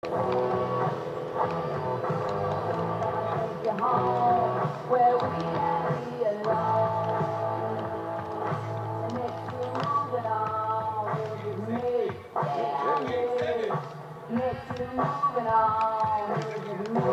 Where we can be alone. And next to moving on with me. Next to moving on with me.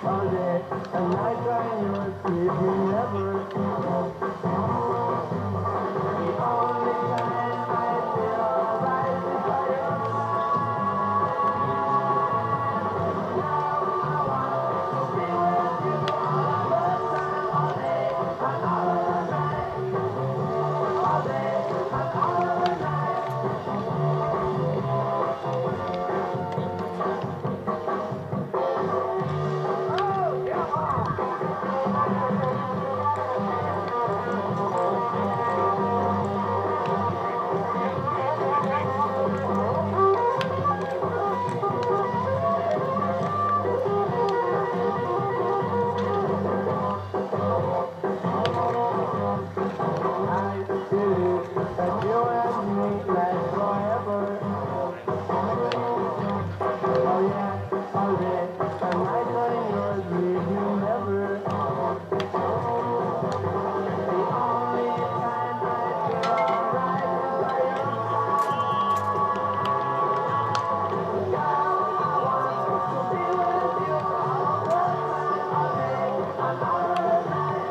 all day and night trying to sleep, you never. The only time I feel alright is by your side. Now I want to be with you all the time, all day and all night, all day and all night. Oh, yeah. I believe that you and me last forever. Oh yeah, all day and night when you're asleep, you never. The only time I feel alright is by your side. I want to be with you all the time, all day and all night,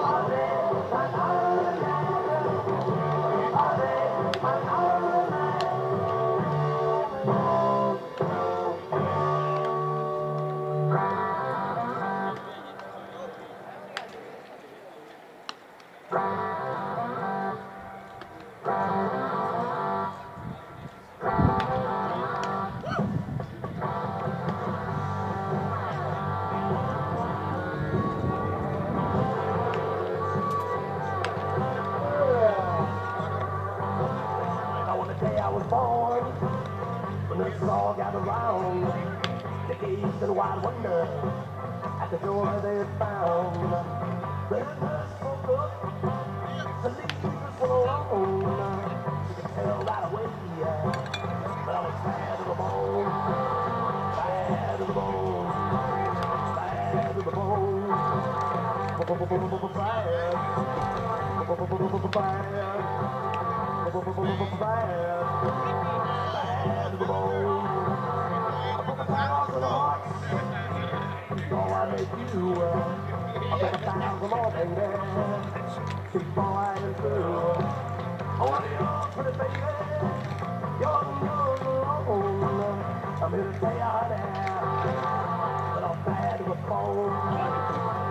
all day and all night, all day and all night. Now on the day I was born, when the all gathered round, they gazed in wide wonder at the joy they had found. The nurse spoke up to leave us alone. She could tell right away that I was bad to the bone, bad to the bone, bad to the bone, bad, bad, bad to the bone. I put the thousand hearts, so I make you. I put a thousand more, baby, before I am through. I want you pretty baby, you're alone. I'm here to tell you, honey, that I'm bad to the bone,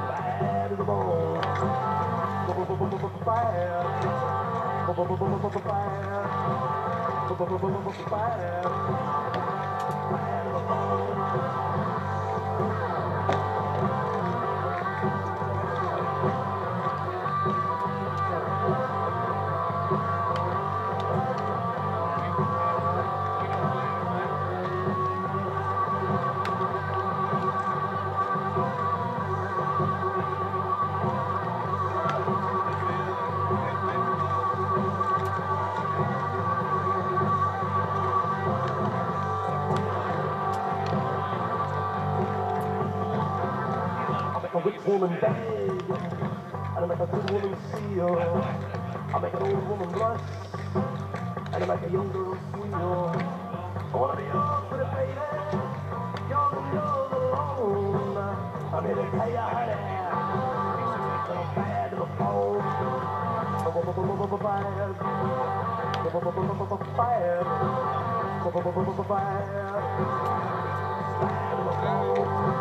bad to the bone, a rich woman beg, and I make a good woman feel. I make an old woman blush, and I make a young girl squeal. I wanna be yours for the baby, young and yours alone. I'm here to tell you, honey, that I'm bad to the bone. Bad to the bone.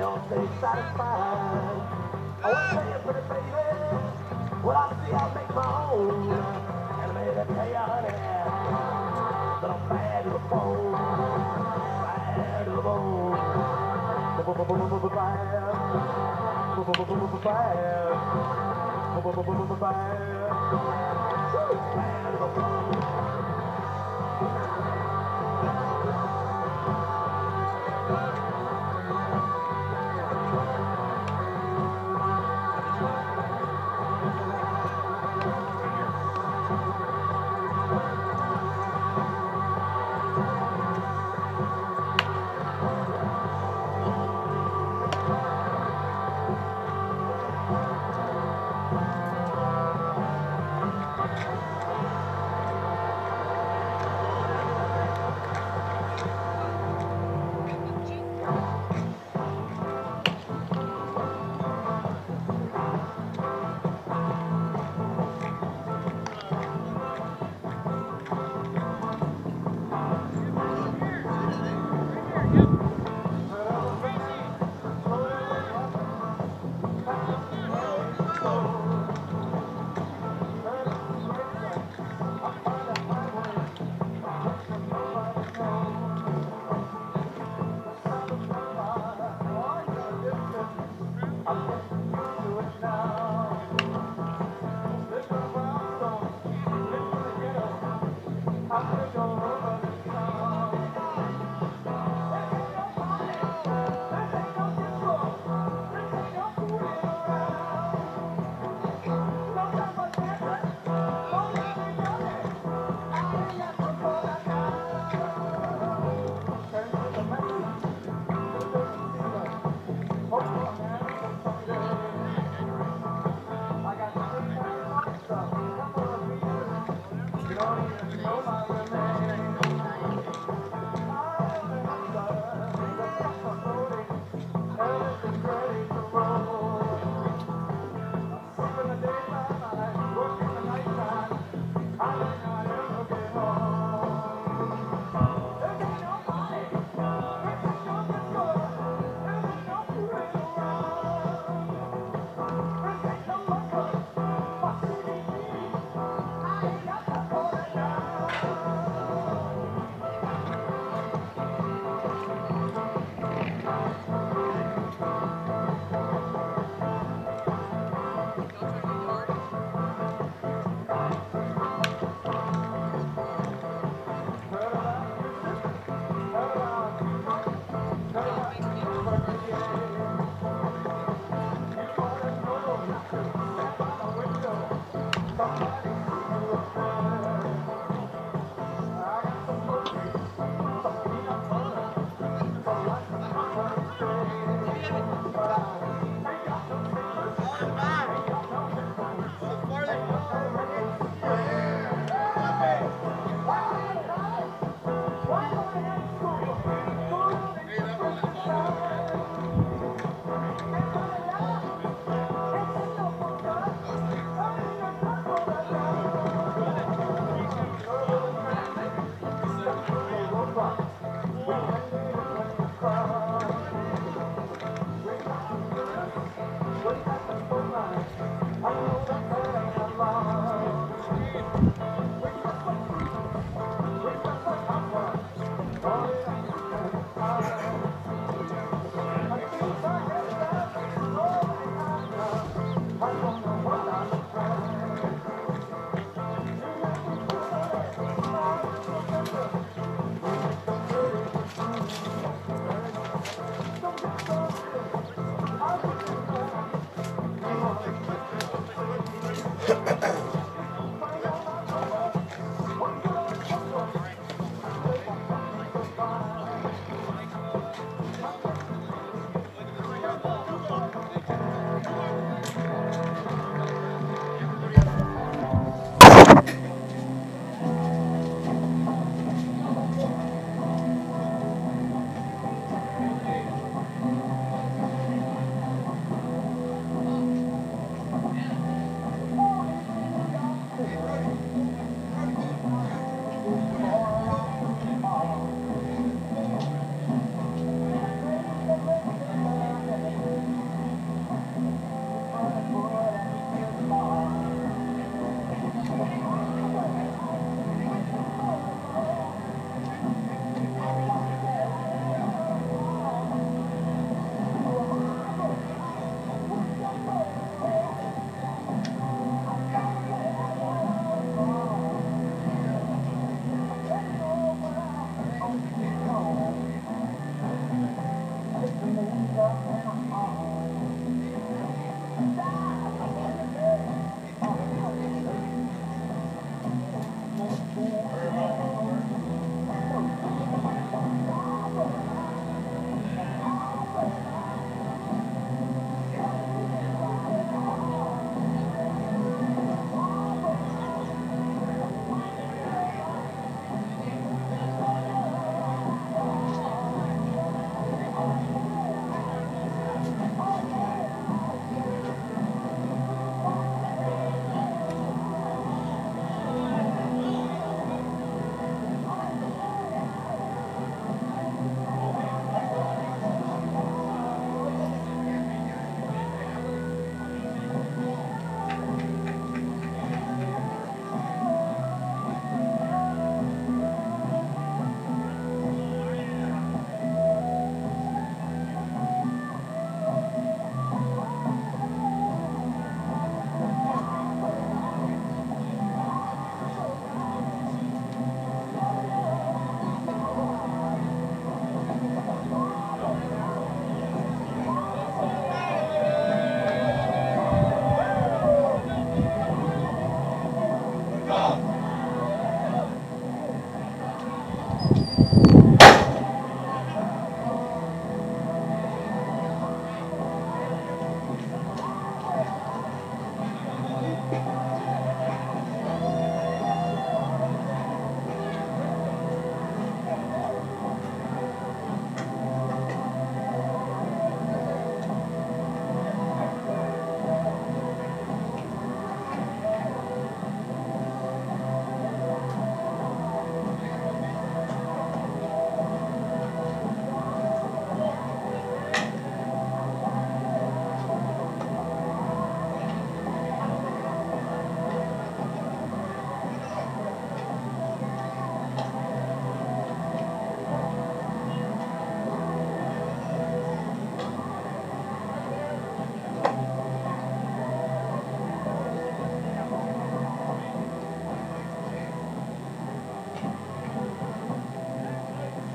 they all stay satisfied. I want to tell you, pretty baby, what I see, I'll make my own. And I made it tell you, honey, that I'm bad to the bone, bad to the bone,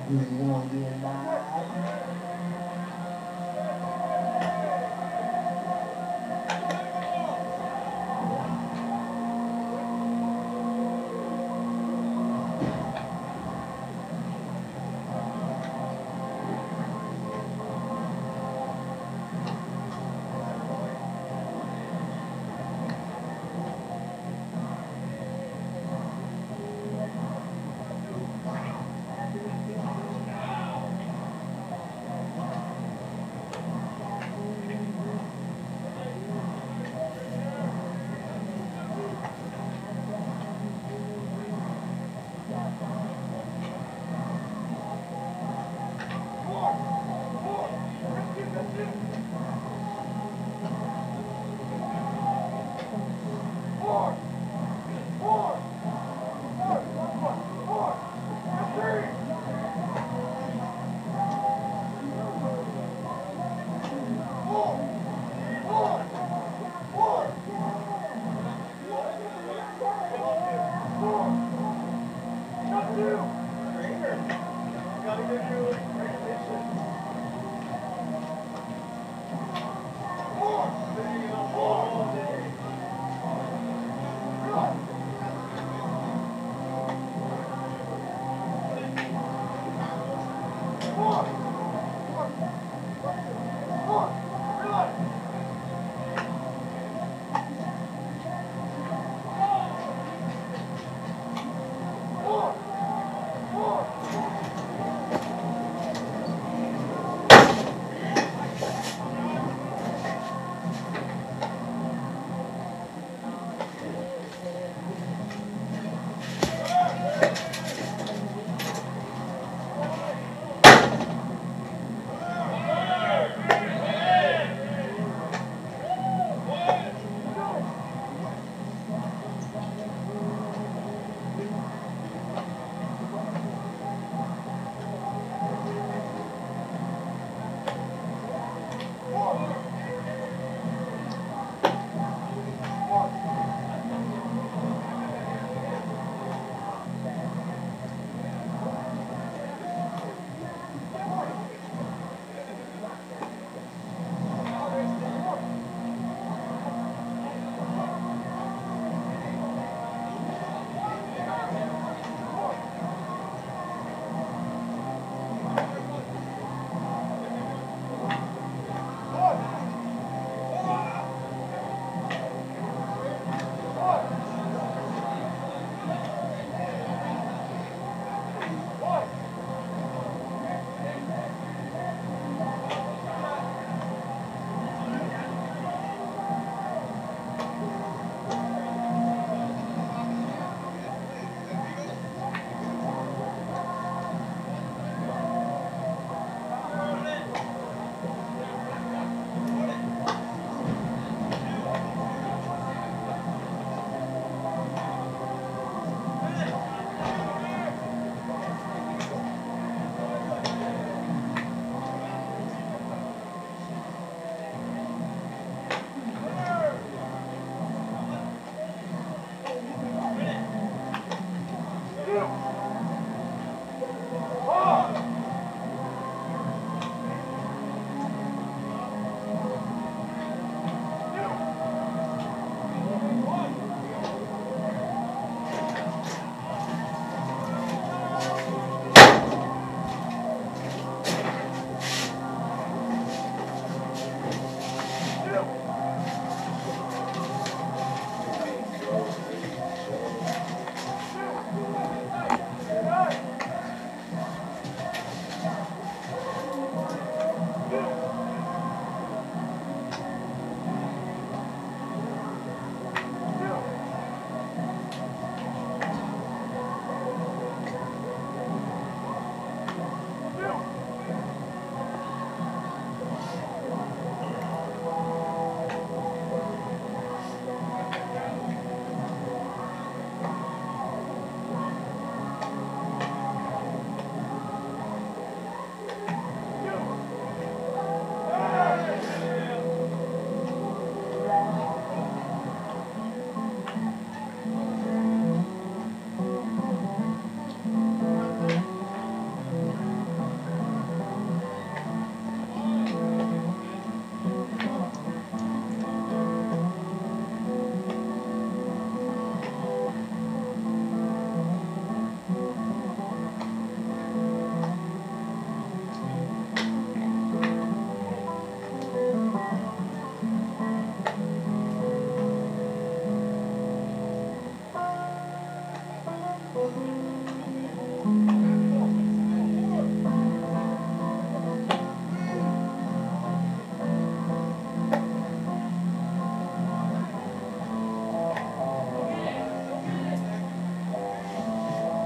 Do you want to be alive?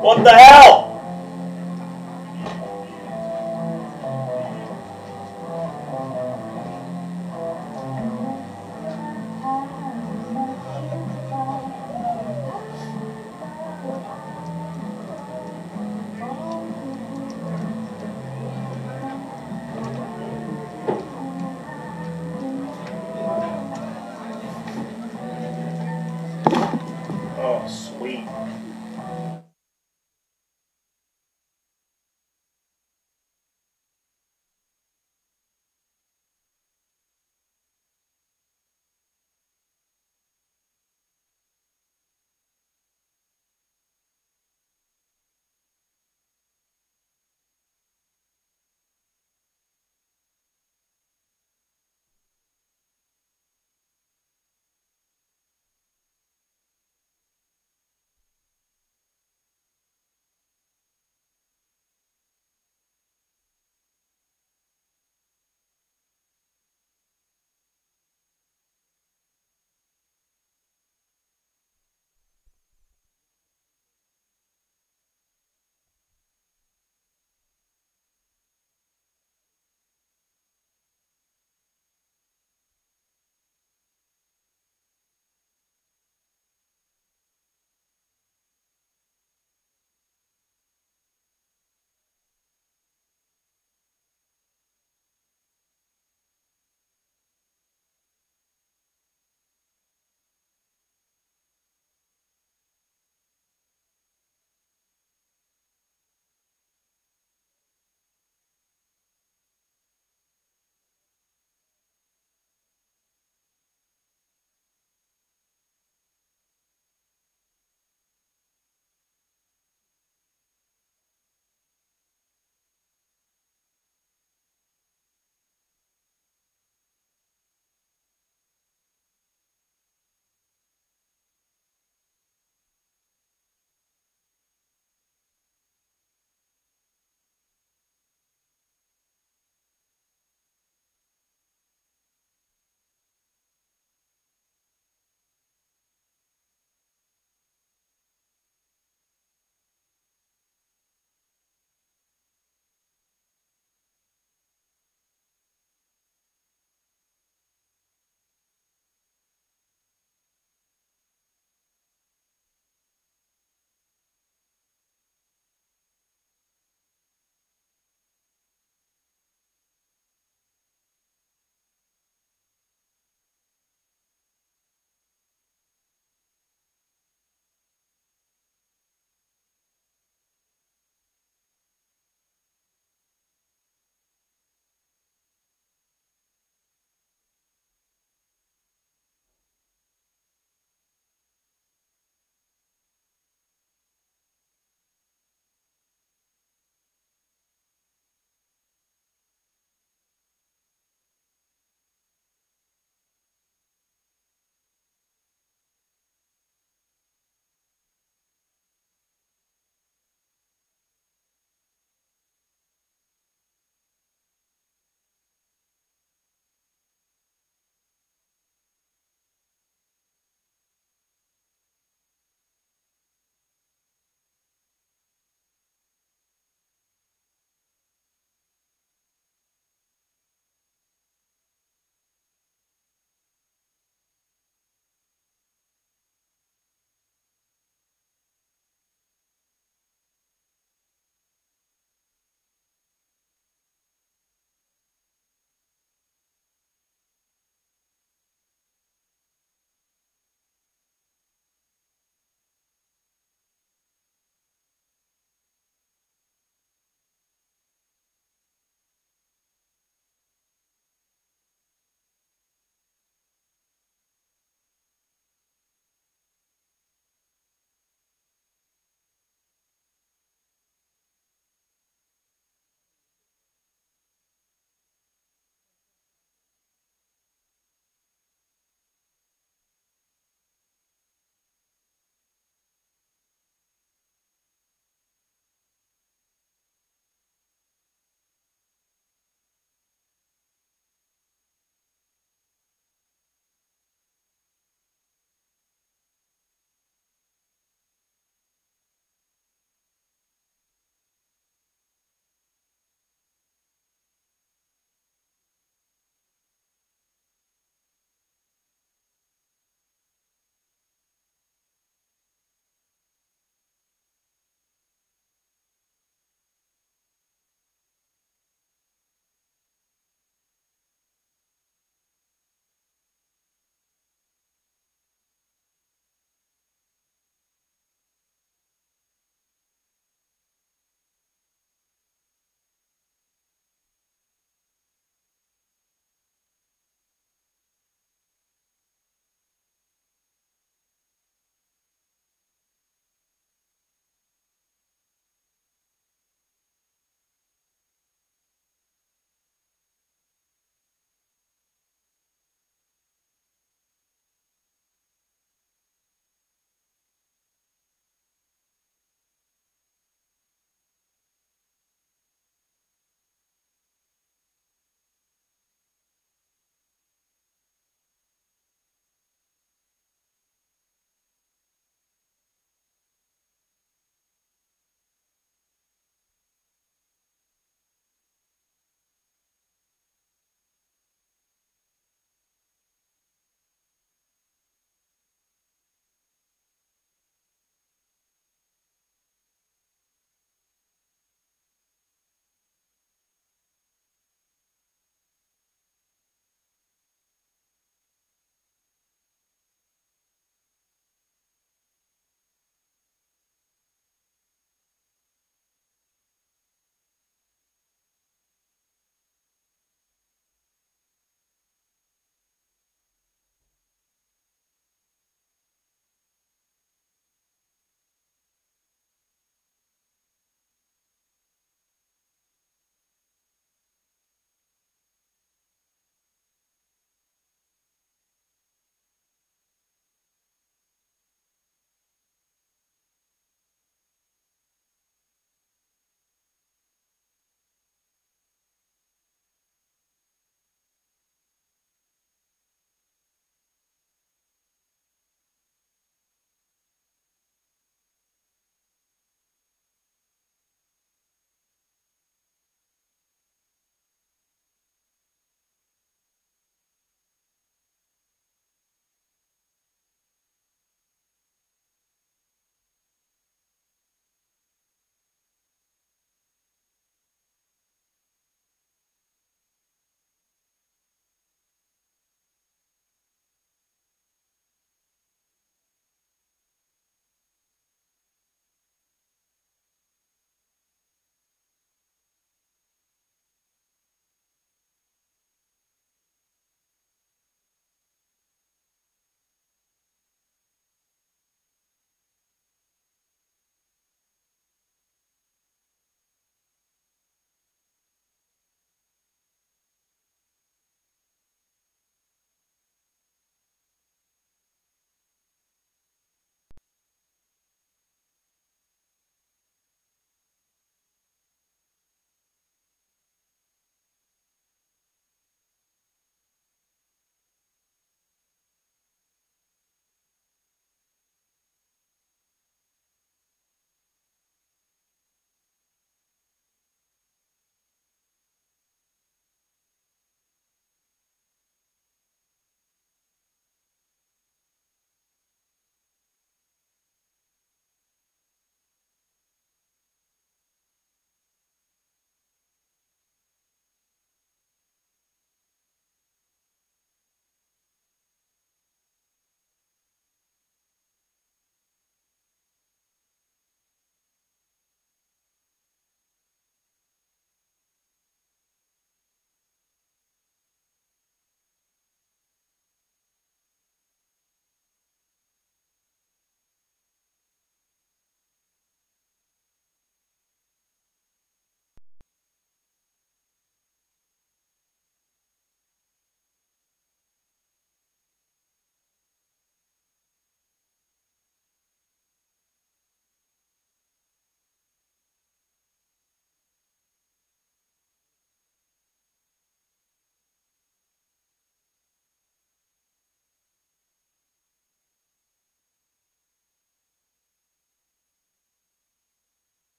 What the hell? Oh, sweet.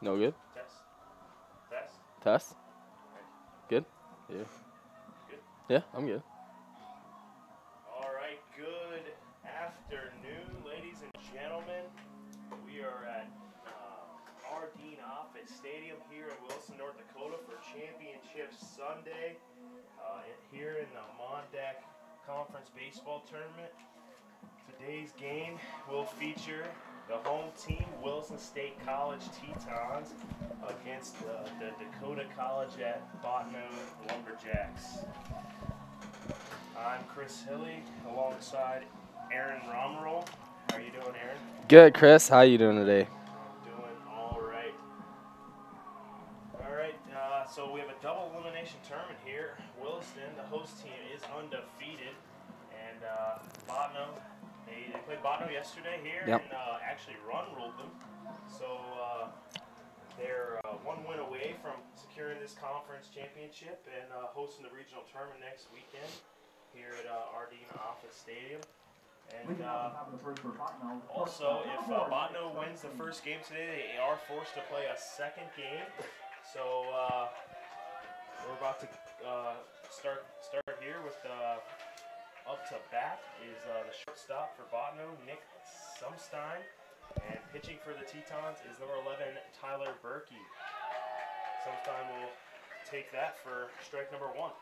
No good? Test. Test. Test? Good? Yeah. Good. Yeah, I'm good. All right, good afternoon, ladies and gentlemen. We are at Dean Office Stadium here in Wilson, North Dakota for Championship Sunday here in the MonDak Conference Baseball Tournament. Today's game will feature the home team, Wilson State College Tetons, against the Dakota College at Bottno Lumberjacks. I'm Chris Hilly alongside Aaron Romerol. How are you doing, Aaron? Good, Chris. How you doing today? I'm doing all right. All right, so we have a double elimination tournament here. Williston, the host team, is undefeated, and Bottno, they played Bottno yesterday here and actually run-ruled them. So they're one win away from securing this conference championship and hosting the regional tournament next weekend here at Dean Office Stadium. And also, if Bottno wins the first game today, they are forced to play a second game. So we're about to start here with up to bat is the shortstop for Bottno, Nick Sumstein, and pitching for the Tetons is number 11, Tyler Berkey. Sumstein will take that for strike number 1.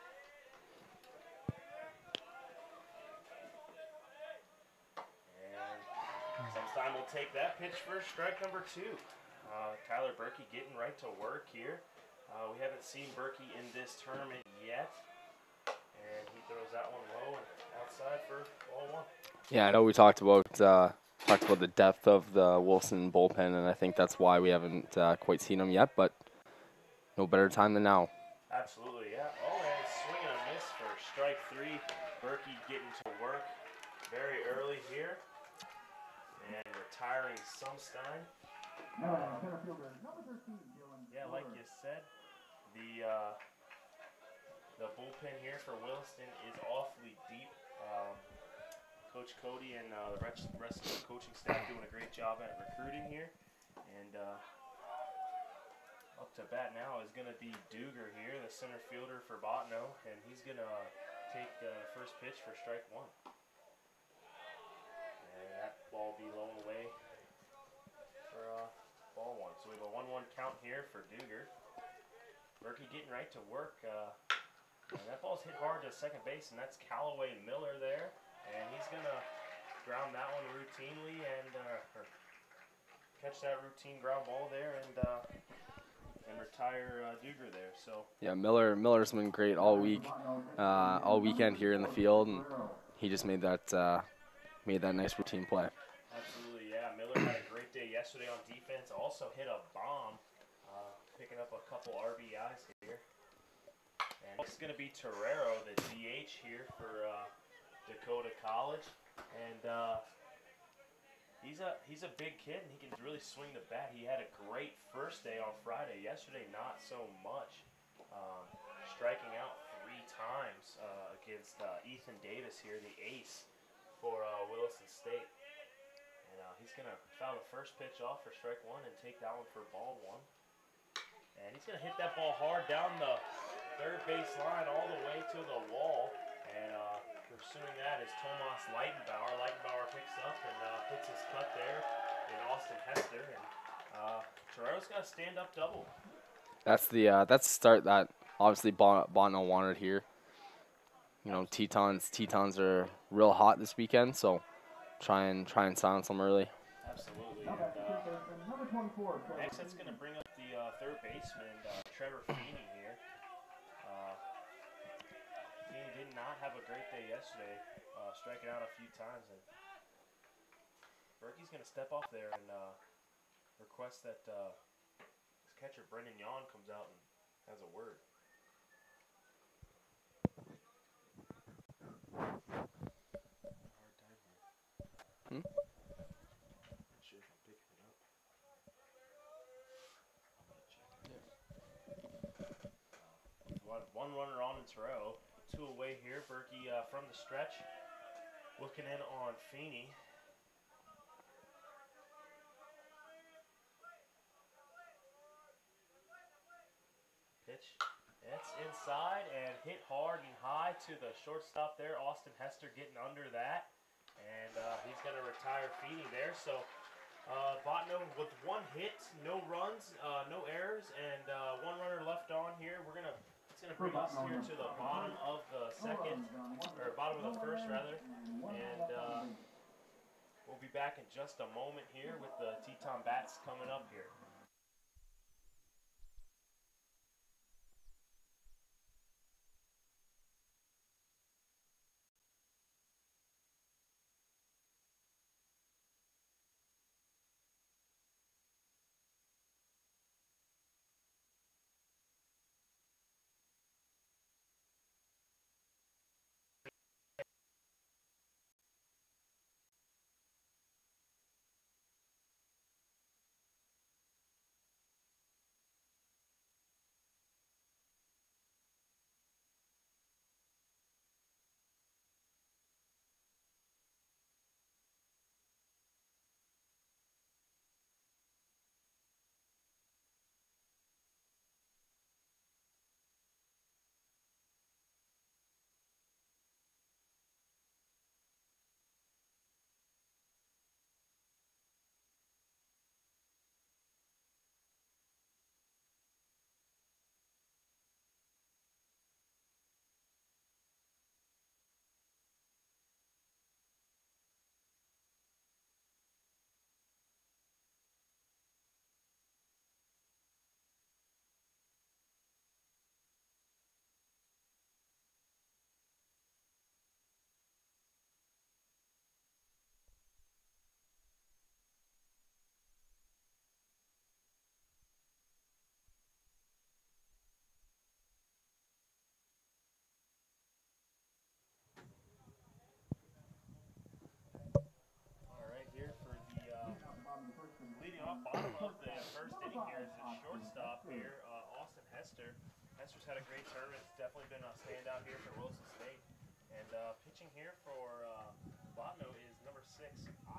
Sumstein will take that pitch for strike number 2. Tyler Berkey getting right to work here. We haven't seen Berkey in this tournament yet. And he throws that one low and outside for ball 1. Yeah, I know we talked about the depth of the Wilson bullpen, and I think that's why we haven't quite seen them yet, but no better time than now. Absolutely, yeah. Oh, and swing and a miss for strike 3. Berkey getting to work very early here. And retiring Sumstein. Yeah, like you said, the bullpen here for Williston is awfully deep. Coach Cody and the rest of the coaching staff doing a great job at recruiting here. And up to bat now is going to be Duger here, the center fielder for Bottno, and he's going to take the first pitch for strike 1. And that ball will be low and away for ball 1. So we have a 1-1 count here for Duger. Berkey getting right to work. And that ball's hit hard to second base, and that's Callaway Miller there. And he's going to ground that one routinely and or catch that routine ground ball there and retire Duger there. So yeah, Miller's been great all weekend here in the field, and he just made that nice routine play. Absolutely, yeah. Miller had a great day yesterday on defense. Also hit a bomb, picking up a couple RBIs here. And it's going to be Torero, the DH here for Dakota College, and he's a big kid and he can really swing the bat. He had a great first day on Friday. Yesterday, not so much, striking out 3 times against Ethan Davis here, the ace for Williston State. And he's gonna foul the first pitch off for strike 1 and take that one for ball 1. And he's gonna hit that ball hard down the third base line all the way to the wall. And pursuing that is Tomas Leitenbauer. Leitenbauer picks up and hits his cut there in Austin Hester. And Torero's got a stand-up double. That's the start that obviously Bottno wanted here. You know, Tetons are real hot this weekend, so try and silence them early. Absolutely. And, next, that's going to bring up the third baseman, Trevor Feeney here. Feeney did not have a great day yesterday, striking out a few times. And Berkey's going to step off there and request that his catcher, Brendan Yon, comes out and has a word. Hmm? Not sure if I'm picking it up. I'm going to check it. One runner on in Torero. 2 away here. Berkey from the stretch. Looking in on Feeney. inside and hit hard and high to the shortstop there. Austin Hester getting under that. And he's going to retire feeding there. So Bottno with 1 hit, no runs, no errors, and 1 runner left on here. It's gonna bring us here to the bottom of the second, or bottom of the first rather, and we'll be back in just a moment here with the Teton bats coming up here. Leading off bottom of the first inning here is the shortstop here, Austin Hester. Hester's had a great tournament. It's definitely been a standout here for Wilson State. And pitching here for Bottno is number 6,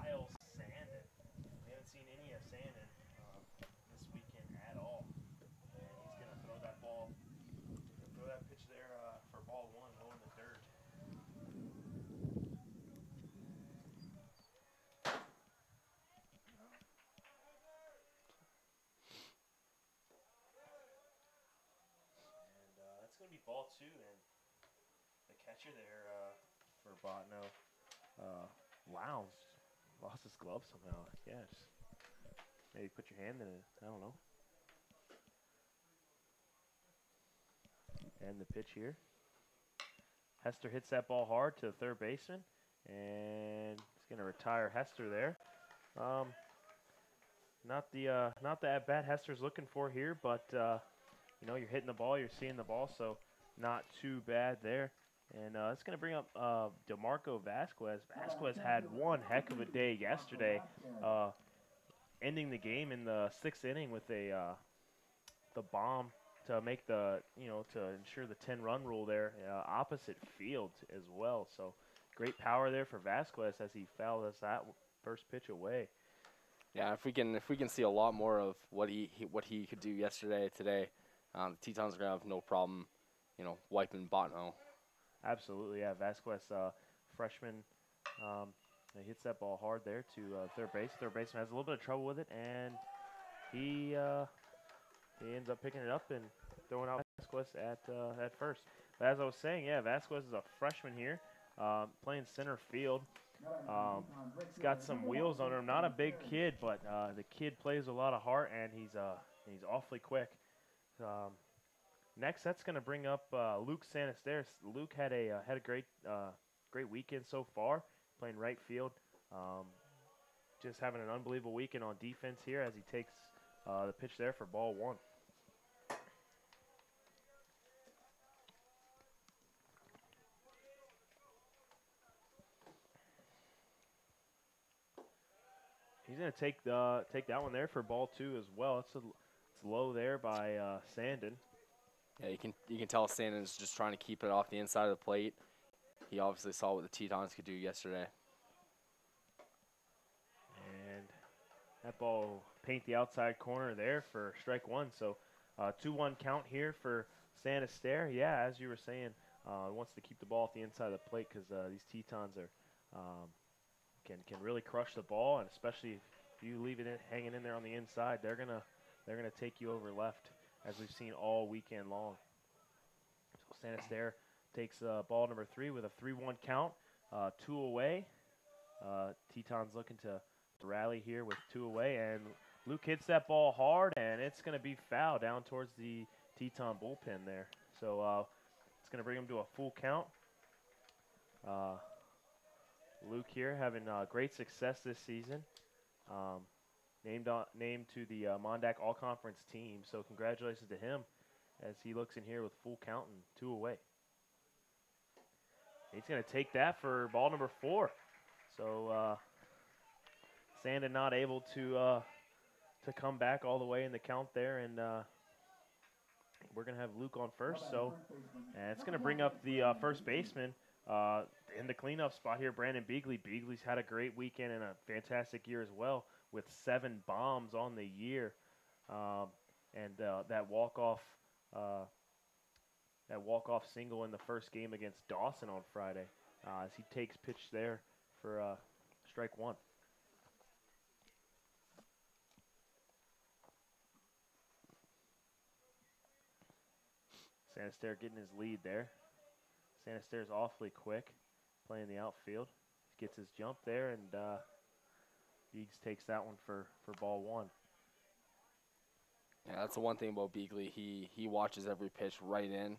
Isles Sandin. We haven't seen any of Sandin this weekend at all. And he's going to throw that pitch there for ball 1 low in the dirt. That's going to be ball 2, and the catcher there for Bottno, Lowndes, lost his glove somehow. Yeah, just maybe put your hand in it. I don't know. And the pitch here. Hester hits that ball hard to the third baseman, and he's going to retire Hester there. Not the at bat Hester's looking for here, but you know, you're hitting the ball, you're seeing the ball, so not too bad there. And it's going to bring up DeMarco Vasquez. Vasquez had one heck of a day yesterday, ending the game in the 6th inning with the bomb to make to ensure the 10-run rule there opposite field as well. So great power there for Vasquez as he fouled us that first pitch away. Yeah, if we can see a lot more of what he could do yesterday, today, the Tetons are gonna have no problem, wiping Bottno. Absolutely, yeah. Vasquez, freshman, he hits that ball hard there to third base. Third baseman has a little bit of trouble with it, and he ends up picking it up and throwing out Vasquez at first. But as I was saying, yeah, Vasquez is a freshman here, playing center field. He's got some wheels on him. Not a big kid, but the kid plays with a lot of heart, and he's awfully quick. Next, that's going to bring up Luke Sanisteris. Luke had a great weekend so far, playing right field. Just having an unbelievable weekend on defense here as he takes the pitch there for ball 1. He's going to take that one there for ball 2 as well. It's low there by Sandin. Yeah, you can tell Sandin's just trying to keep it off the inside of the plate. He obviously saw what the Tetons could do yesterday. And that ball paint the outside corner there for strike 1. So 2-1 count here for Sanister, yeah, as you were saying, wants to keep the ball at the inside of the plate because these Tetons are can really crush the ball, and especially if you leave it hanging in there on the inside, they're gonna take you over left, as we've seen all weekend long. So Sanister takes ball number 3 with a 3-1 count, 2 away. Tetons looking to rally here with 2 away, and Luke hits that ball hard, and it's going to be foul down towards the Teton bullpen there. So it's going to bring him to a full count. Luke here having great success this season. Named to the MonDak All-Conference team, so congratulations to him as he looks in here with full count and 2 away. He's going to take that for ball number 4. So Sanda not able to come back all the way in the count there, and we're going to have Luke on first. So and it's going to bring up the first baseman in the cleanup spot here, Brandon Beagley. Beagley's had a great weekend and a fantastic year as well, with 7 bombs on the year, and that walk-off single in the first game against Dawson on Friday, as he takes pitch there for strike 1. Sanister getting his lead there. Sanister's awfully quick, playing the outfield. Gets his jump there, and Beegs takes that one for ball 1. Yeah, that's the one thing about Beagley. He watches every pitch right in.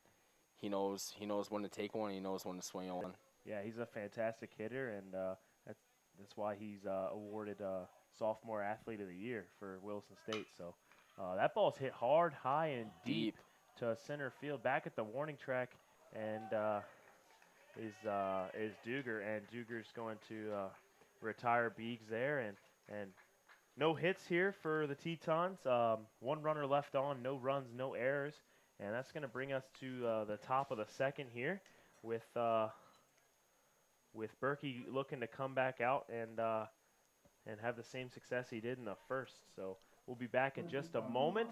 He knows when to take one. He knows when to swing on one. Yeah, he's a fantastic hitter, and that's why he's awarded Sophomore Athlete of the Year for Wilson State. So that ball's hit hard, high, and deep to center field, back at the warning track, and is Duger, and Duger's going to retire Beegs there, and no hits here for the Tetons. 1 runner left on, no runs, no errors, and that's going to bring us to the top of the second here, with Berkey looking to come back out and have the same success he did in the first. So we'll be back in just a moment.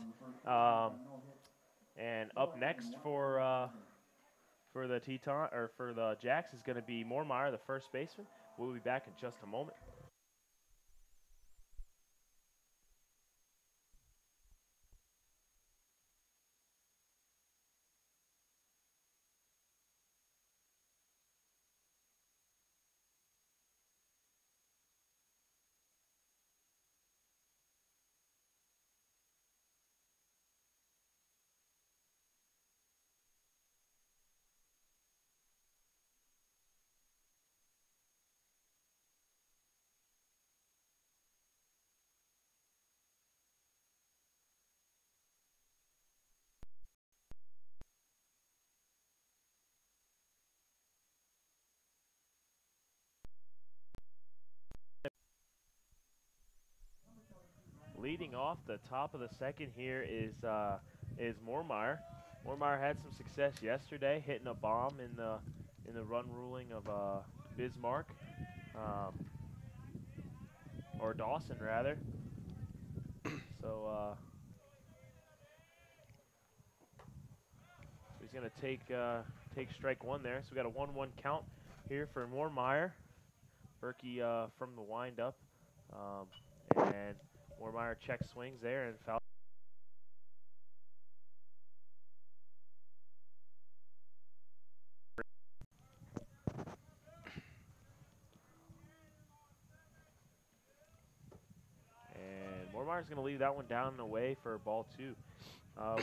And up next for the Teton, or for the Jacks, is going to be Moormeyer, the first baseman. We'll be back in just a moment. Leading off the top of the second here is Moormeyer. Moormeyer had some success yesterday, hitting a bomb in the run ruling of Bismarck, or Dawson rather. So he's going to take strike 1 there. So we got a 1-1 count here for Moormeyer. Berkey from the windup, and Moormeyer check swings there and foul. And Moormeyer's going to leave that one down and away for ball 2.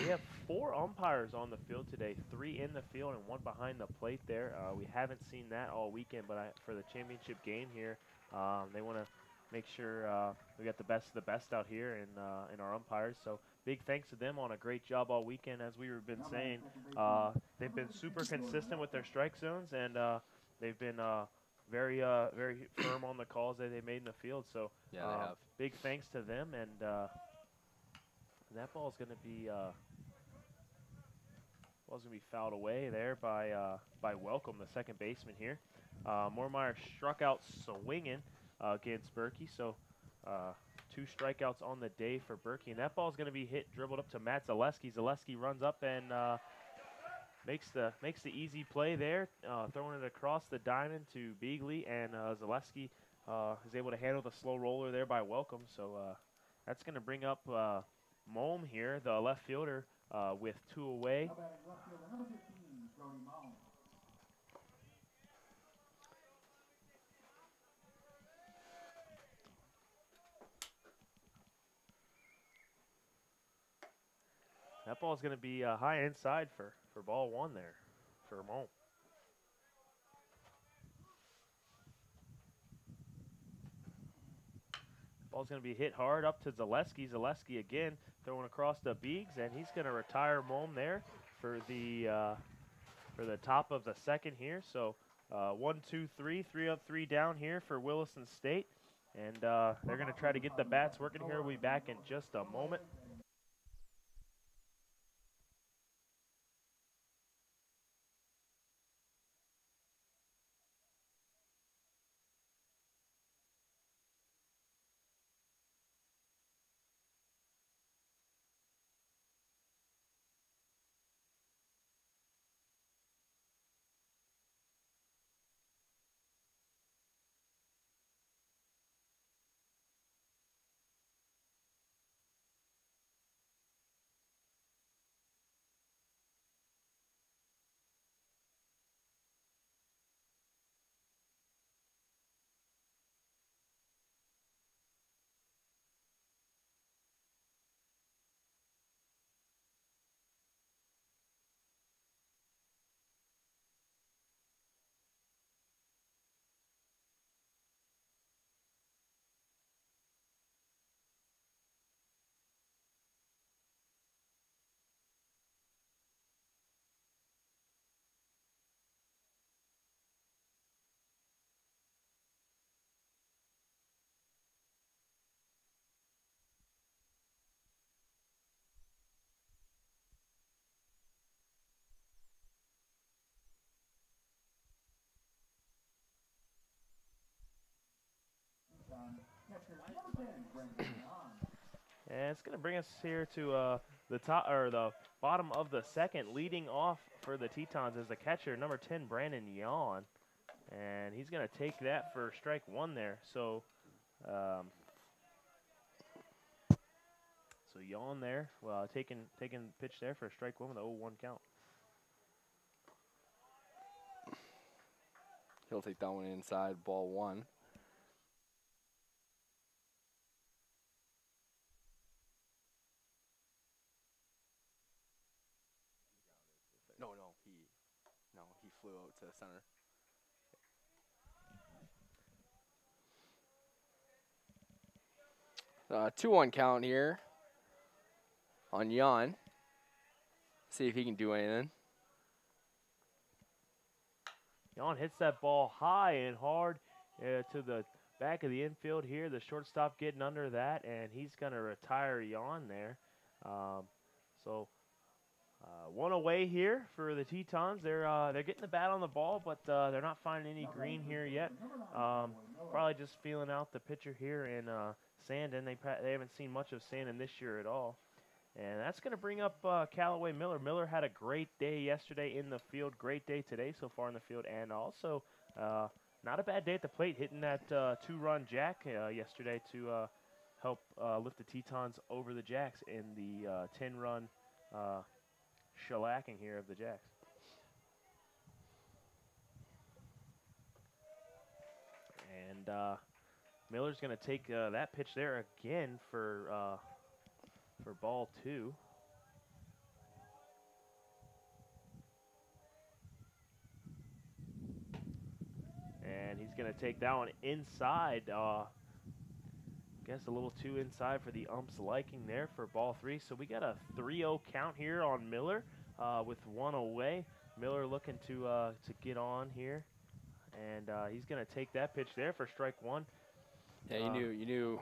We have 4 umpires on the field today, 3 in the field and 1 behind the plate there. We haven't seen that all weekend, but for the championship game here, they want to make sure we got the best of the best out here in our umpires. So big thanks to them on a great job all weekend. As we've been saying, they've been super consistent with their strike zones, and they've been very firm on the calls that they made in the field. So yeah, they have. Big thanks to them, and that ball is going to be fouled away there by Welcome, the second baseman here. Moormeyer struck out swinging against Berkey, so 2 strikeouts on the day for Berkey, and that ball is going to be dribbled up to Matt Zaleski. Zaleski runs up and makes the easy play there, throwing it across the diamond to Beagley, and Zaleski is able to handle the slow roller there by Welcome. So that's going to bring up Mohm here, the left fielder, with 2 away. That ball is going to be high inside for ball 1 there for Mohm. Ball's going to be hit hard up to Zaleski. Zaleski again throwing across the Beegs, and he's going to retire Mohm there for the top of the 2nd here. So 1, 2, 3, 3 up, 3 down here for Williston State, and they're going to try to get the bats working here. We'll be back in just a moment. And it's going to bring us here to the top or the bottom of the 2nd. Leading off for the Tetons is the catcher, number 10, Brandon Yawn, and he's going to take that for strike 1 there. So, so Yawn there, taking pitch there for strike 1 with a 0-1 count. He'll take that one inside, ball 1. No, he flew out to center. 2-1 count here on Jan. See if he can do anything. Jan hits that ball high and hard to the back of the infield here. The shortstop getting under that, and he's going to retire Jan there. So 1 away here for the Tetons. They're getting the bat on the ball, but they're not finding any green here yet. Probably just feeling out the pitcher here in Sandon. They haven't seen much of Sandon this year at all. And that's going to bring up Callaway Miller. Miller had a great day yesterday in the field, great day today so far in the field, and also not a bad day at the plate, hitting that 2-run jack yesterday to help lift the Tetons over the Jacks in the 10-run shellacking here of the Jacks. And Miller's going to take that pitch there again for ball 2. And he's going to take that one inside. Guess a little too inside for the ump's liking there for ball 3. So we got a 3-0 count here on Miller with 1 away. Miller looking to get on here. And he's going to take that pitch there for strike 1. Yeah, you knew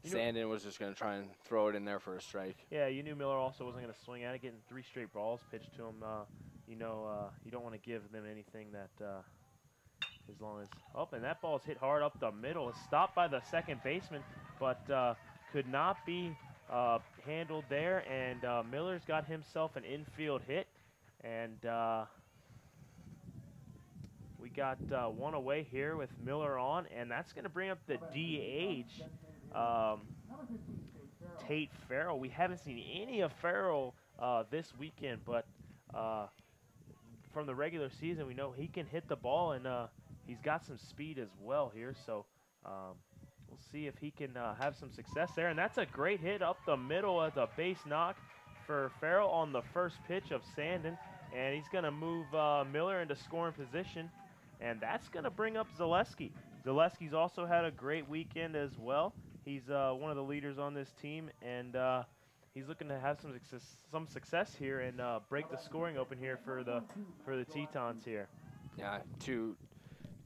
Sandon was just going to try and throw it in there for a strike. Yeah, you knew Miller also wasn't going to swing at it, getting 3 straight balls pitched to him. You don't want to give them anything that as long as... Oh, and that ball's hit hard up the middle. It's stopped by the second baseman, but could not be handled there. And Miller's got himself an infield hit. And we got one away here with Miller on, and that's going to bring up the DH, Tate Farrell. We haven't seen any of Farrell this weekend, but from the regular season, we know he can hit the ball, and he's got some speed as well here. So we'll see if he can have some success there. And that's a great hit up the middle as a base knock for Farrell on the first pitch of Sandin. And he's going to move Miller into scoring position. And that's going to bring up Zaleski. Zaleski's also had a great weekend as well. He's one of the leaders on this team, and he's looking to have some success here and break the scoring open here for the Tetons here. Yeah, two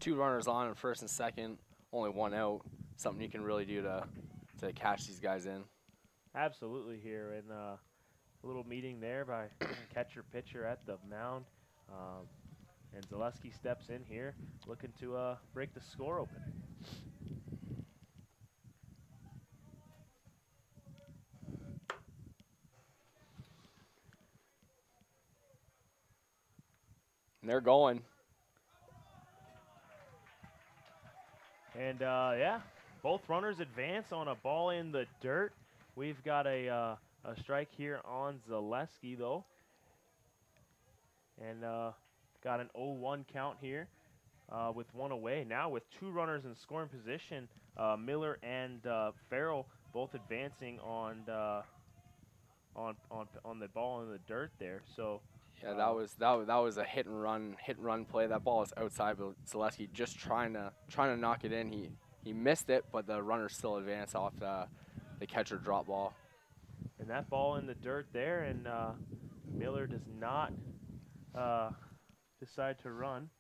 runners on in first and second, only one out. Something you can really do to catch these guys in. Absolutely here, and a little meeting there by catcher pitcher at the mound. And Zaleski steps in here, looking to break the score open. And they're going. And yeah, both runners advance on a ball in the dirt. We've got a strike here on Zaleski though, and got an 0-1 count here with one away. Now with two runners in scoring position, Miller and Farrell both advancing on the ball in the dirt there. So yeah, that was a hit and run play. That ball is outside, but Zaleski just trying to knock it in. He missed it, but the runner still advanced off the catcher drop ball. And that ball in the dirt there, and Miller does not decide to run.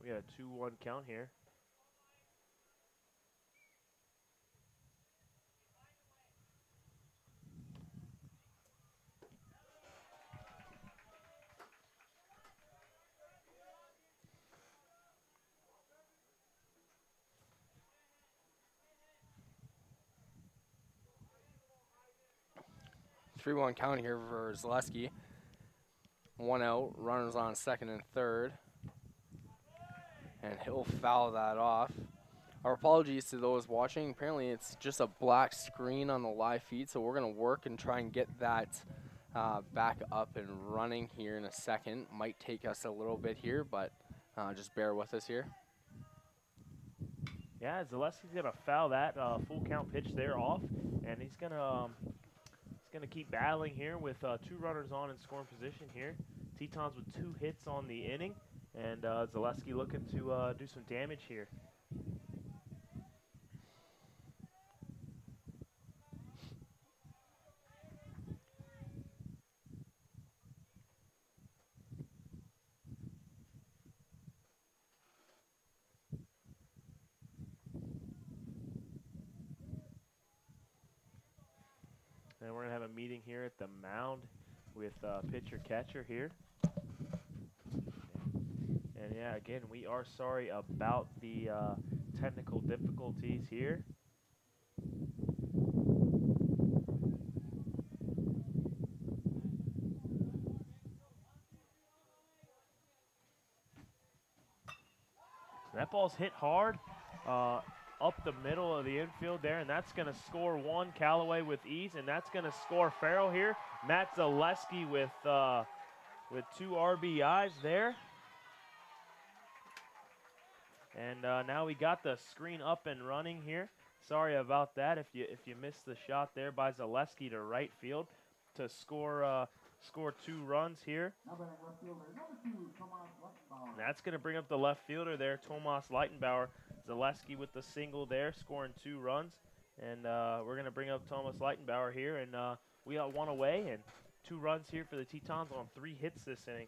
We got a 2-1 count here. Three 1 count here for Zaleski. One out, runners on second and third. And he'll foul that off. Our apologies to those watching. Apparently it's just a black screen on the live feed, so we're going to work and try and get that back up and running here in a second. Might take us a little bit here, but just bear with us here. Yeah, Zaleski's going to foul that full count pitch there off, and he's going to keep battling here with two runners on in scoring position here. Tetons with 2 hits on the inning, and Zaleski looking to do some damage here. And we're going to have a meeting here at the mound with pitcher-catcher here. And yeah, again, we are sorry about the technical difficulties here. That ball's hit hard up the middle of the infield there, and that's going to score one. Callaway with ease, and that's going to score Farrell here. Matt Zaleski with 2 RBIs there. And now we got the screen up and running here. Sorry about that if you missed the shot there by Zaleski to right field to score 2 runs here. And that's going to bring up the left fielder there, Tomas Leitenbauer. Zaleski with the single there, scoring 2 runs. And we're going to bring up Tomas Leitenbauer here, and we got one away. And 2 runs here for the Tetons on 3 hits this inning.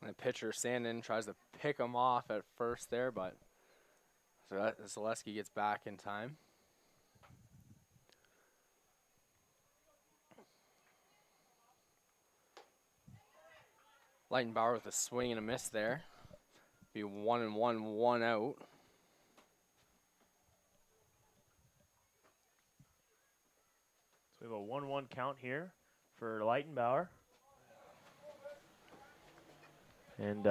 And the pitcher, Sandin, tries to pick him off at first there, but Zaleski gets back in time. Leitenbauer with a swing and a miss there. Be 1-1, 1 out. So we have a 1-1 count here for Leitenbauer. And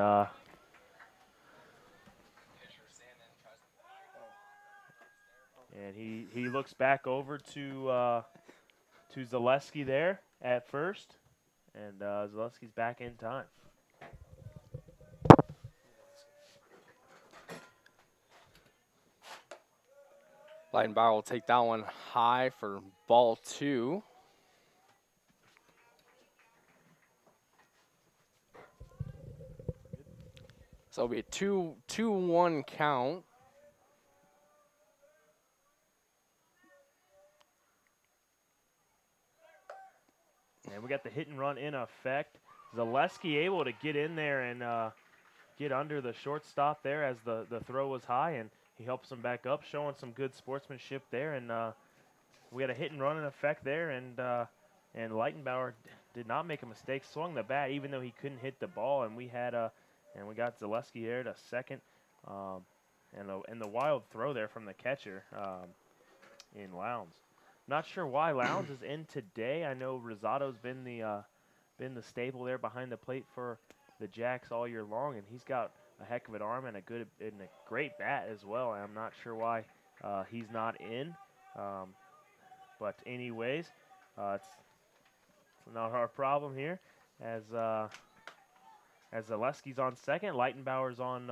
he looks back over to Zaleski there at first, and Zaleski's back in time. Leitenbauer will take that one high for ball 2. So it'll be a 2-1 count. And we got the hit and run in effect. Zaleski able to get in there and get under the shortstop there as the throw was high, and he helps him back up, showing some good sportsmanship there. And we had a hit and run in effect there, and Leitenbauer did not make a mistake, swung the bat even though he couldn't hit the ball, and we got Zaleski there to second, and the wild throw there from the catcher in Lowndes. Not sure why Lowndes is in today. I know Rosado's been the staple there behind the plate for the Jacks all year long, and he's got a heck of an arm and a great bat as well. I'm not sure why he's not in, but anyways, it's not our problem here as Zaleski's on second. Leitenbauer's on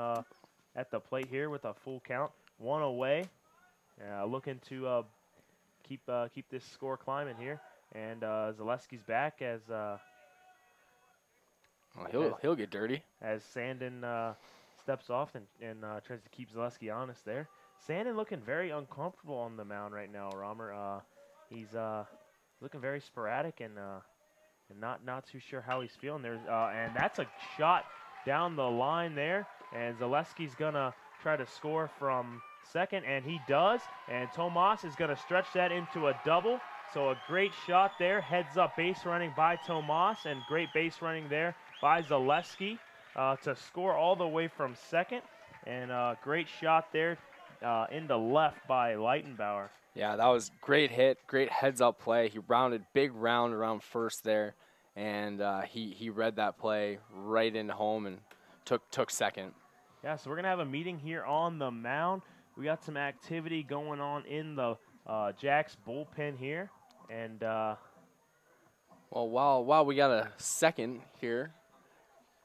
at the plate here with a full count, 1 away, looking to keep this score climbing here. And Zaleski's back as he'll get dirty as Sandin steps off and tries to keep Zaleski honest there. Sandin looking very uncomfortable on the mound right now, Romer. He's looking very sporadic and not too sure how he's feeling. And that's a shot down the line there, and Zaleski's gonna try to score from second, and he does. And Tomas is gonna stretch that into a double. So a great shot there, heads up base running by Tomas, and great base running there by Zaleski to score all the way from second. And great shot there into left by Leitenbauer. Yeah, that was great hit, great heads-up play. He rounded big round around first there, and he read that play right into home and took second. Yeah, so we're going to have a meeting here on the mound. We got some activity going on in the Jacks bullpen here. And well, while we got a second here,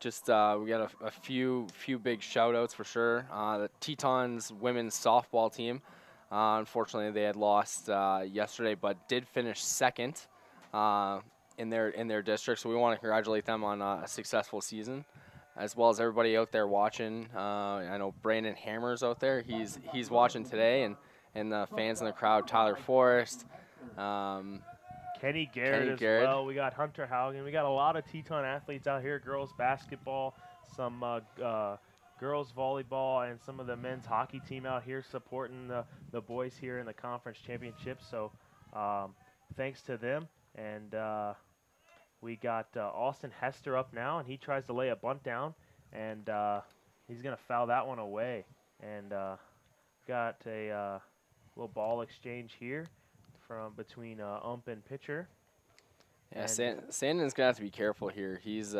just we got a few big shout-outs for sure. The Tetons women's softball team. Unfortunately, they had lost yesterday, but did finish second in their district. So we want to congratulate them on a successful season, as well as everybody out there watching. I know Brandon Hammer's out there. He's watching today, and the fans in the crowd, Tyler Forrest, Kenny Garrett well. We got Hunter Haugen. We got a lot of Teton athletes out here. Girls basketball, some girls volleyball, and some of the men's hockey team out here supporting the boys here in the conference championship. So thanks to them. And we got Austin Hester up now, and he tries to lay a bunt down, and he's going to foul that one away. And got a little ball exchange here from between ump and pitcher. Yeah, Sandin's gonna have to be careful here. He's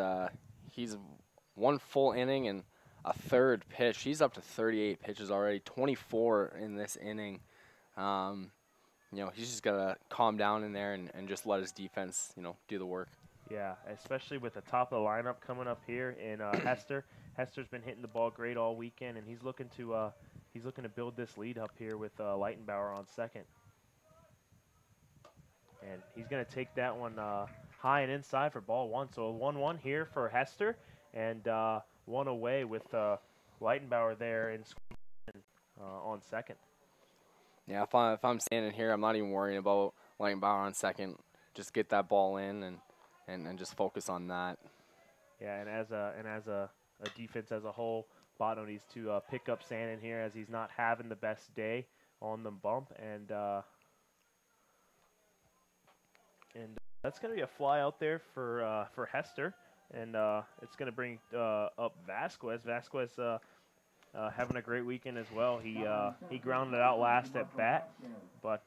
one full inning and a third pitch. He's up to 38 pitches already, 24 in this inning. He's just gotta calm down in there and just let his defense, do the work. Yeah, especially with the top of the lineup coming up here in Hester. Hester's been hitting the ball great all weekend, and he's looking to he's looking to build this lead up here with Leitenbauer on second. And he's going to take that one high and inside for ball one. So a 1-1 here for Hester, and one away with Leitenbauer there in on second. Yeah, if I'm standing here, I'm not even worrying about Leitenbauer on second. Just get that ball in and just focus on that. Yeah, and as a defense as a whole, Bottno needs to pick up Sandin here as he's not having the best day on the bump, and that's going to be a fly out there for Hester, and it's going to bring up Vasquez. Vasquez having a great weekend as well. He grounded out last at bat, but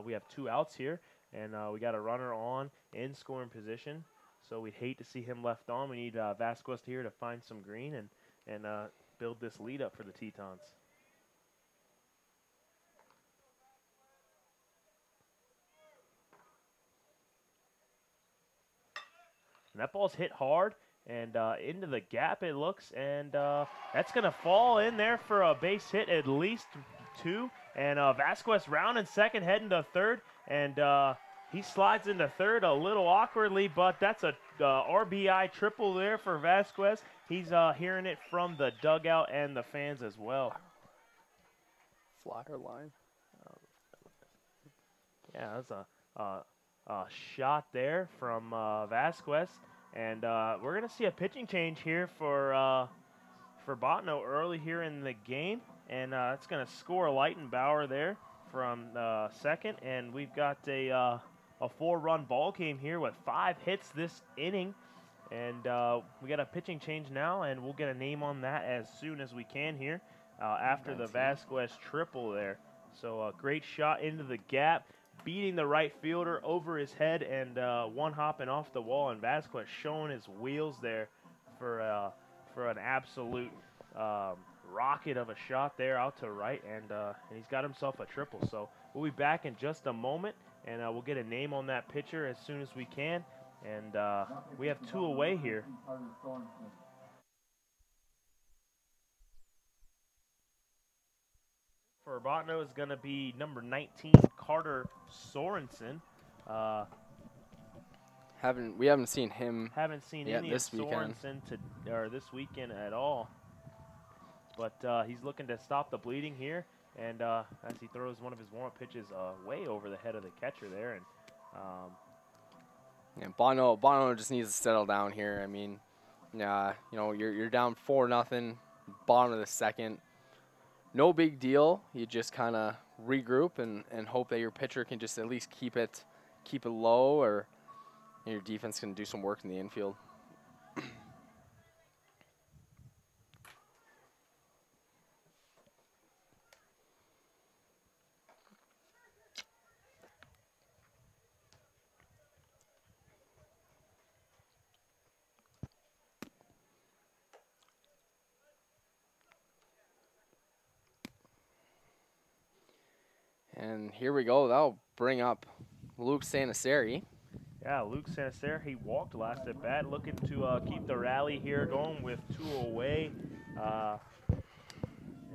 we have 2 outs here, and we got a runner on in scoring position. So we'd hate to see him left on. We need Vasquez here to find some green and build this lead up for the Tetons. And that ball's hit hard and into the gap it looks, and that's going to fall in there for a base hit, at least 2. And Vasquez rounding second, heading to third, and he slides into third a little awkwardly, but that's a RBI triple there for Vasquez. He's hearing it from the dugout and the fans as well. Flyer line. Yeah, that's a shot there from Vasquez, and we're going to see a pitching change here for Bottno early here in the game, and it's going to score Leitenbauer there from second, and we've got a 4-run ball game here with 5 hits this inning, and we got a pitching change now, and we'll get a name on that as soon as we can here after the Vasquez triple there. So a great shot into the gap, beating the right fielder over his head, and one hopping off the wall, and Vasquez showing his wheels there for an absolute rocket of a shot there out to right, and he's got himself a triple. So we'll be back in just a moment, and we'll get a name on that pitcher as soon as we can, and we have 2 away here. For Bottno is going to be number 19, Carter Sorensen. We haven't seen him. Haven't seen any of Sorensen this weekend at all. But he's looking to stop the bleeding here, and as he throws one of his warm-up pitches way over the head of the catcher there, and Bottno just needs to settle down here. I mean, you're down 4-0, bottom of the second. No big deal. You just kind of regroup and hope that your pitcher can just at least keep it low, or your defense can do some work in the infield. And here we go. That'll bring up Luke Sanaseri. Yeah, Luke Sanaseri, he walked last at bat, looking to keep the rally here going with 2 away,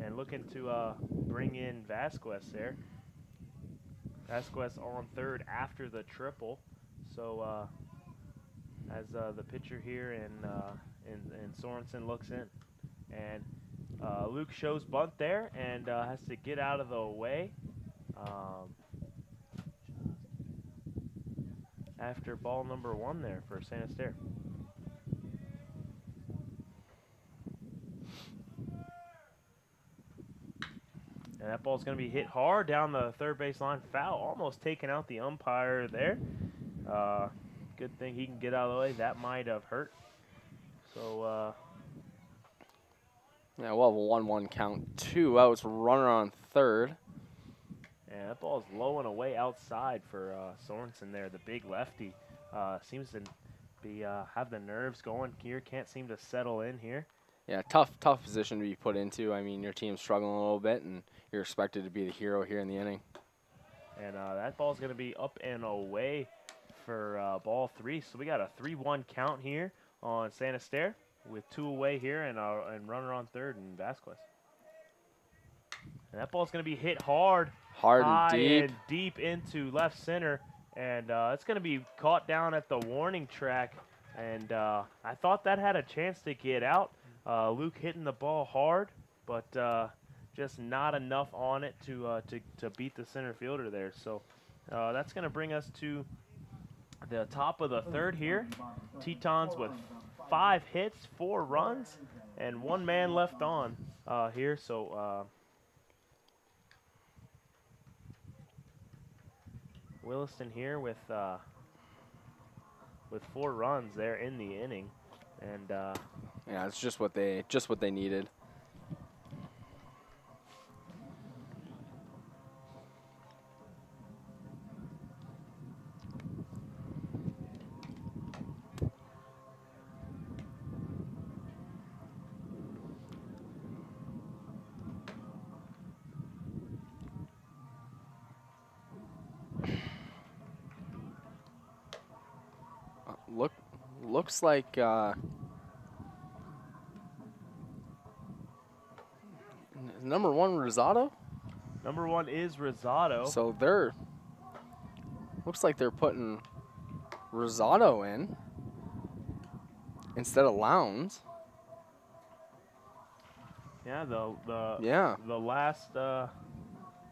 and looking to bring in Vasquez there. Vasquez on third after the triple. So as the pitcher here and Sorensen looks in, and Luke shows bunt there and has to get out of the way. After ball number 1 there for Sanaseri. And that ball's going to be hit hard down the third base line. Foul, almost taking out the umpire there. Good thing he can get out of the way. That might have hurt. So, yeah, we'll have a 1-1 count. 2 outs, runner on third. And that ball is low and away outside for Sorensen there, the big lefty. Seems to be have the nerves going here. Can't seem to settle in here. Yeah, tough position to be put into. I mean, your team's struggling a little bit, and you're expected to be the hero here in the inning. And that ball's going to be up and away for ball 3. So we got a 3-1 count here on Sanaseri. with 2 away here and runner on third and Vasquez. And that ball's going to be hit hard, high and deep into left center. And it's going to be caught down at the warning track. And I thought that had a chance to get out. Luke hitting the ball hard, but just not enough on it to beat the center fielder there. So that's going to bring us to the top of the third here. Tetons with 5 hits, 4 runs, and 1 man left on here. So Williston here with 4 runs there in the inning, and yeah, it's just what they needed. Looks like number 1 Rosado. Number 1 is Rosado. So looks like they're putting Rosado in instead of Lowndes. Yeah, the last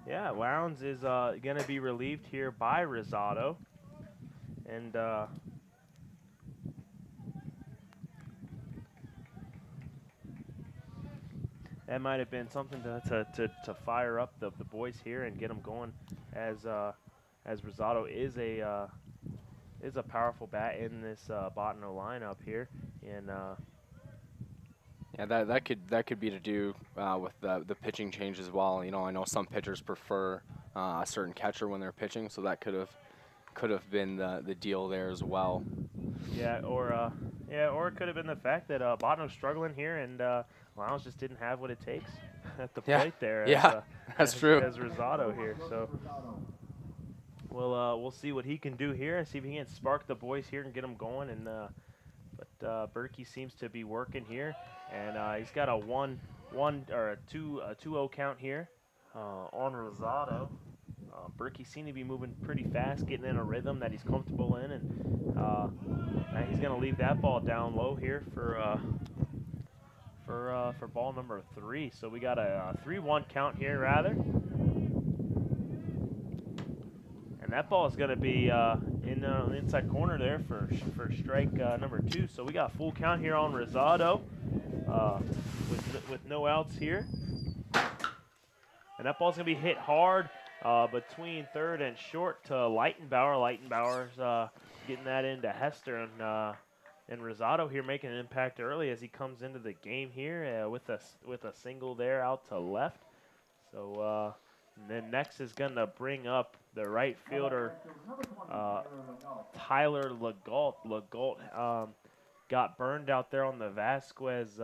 Lowndes is going to be relieved here by Rosado, and that might have been something to fire up the boys here and get them going, as Rosado is a powerful bat in this Bottineau lineup here, and yeah, that could be to do with the pitching change as well. You know, I know some pitchers prefer a certain catcher when they're pitching, so that could have been the deal there as well. Yeah, or it could have been the fact that Bottno's struggling here and Lowndes just didn't have what it takes at the plate there. Yeah, that's true. As Rosado here, so we'll see what he can do here and see if he can spark the boys here and get them going. And but Berkey seems to be working here, and he's got a 2-0 count here on Rosado. Berkey seemed to be moving pretty fast, getting in a rhythm that he's comfortable in, and he's going to leave that ball down low here for ball number 3. So we got a 3-1 count here, rather. And that ball is going to be in the inside corner there for strike number 2. So we got a full count here on Rosado with no outs here. And that ball's going to be hit hard between third and short to Leitenbauer. Leitenbauer's getting that into Hester, and Rosado here making an impact early as he comes into the game here with a single there out to left. So and then next is going to bring up the right fielder, Tyler Legault. Legault got burned out there on the Vasquez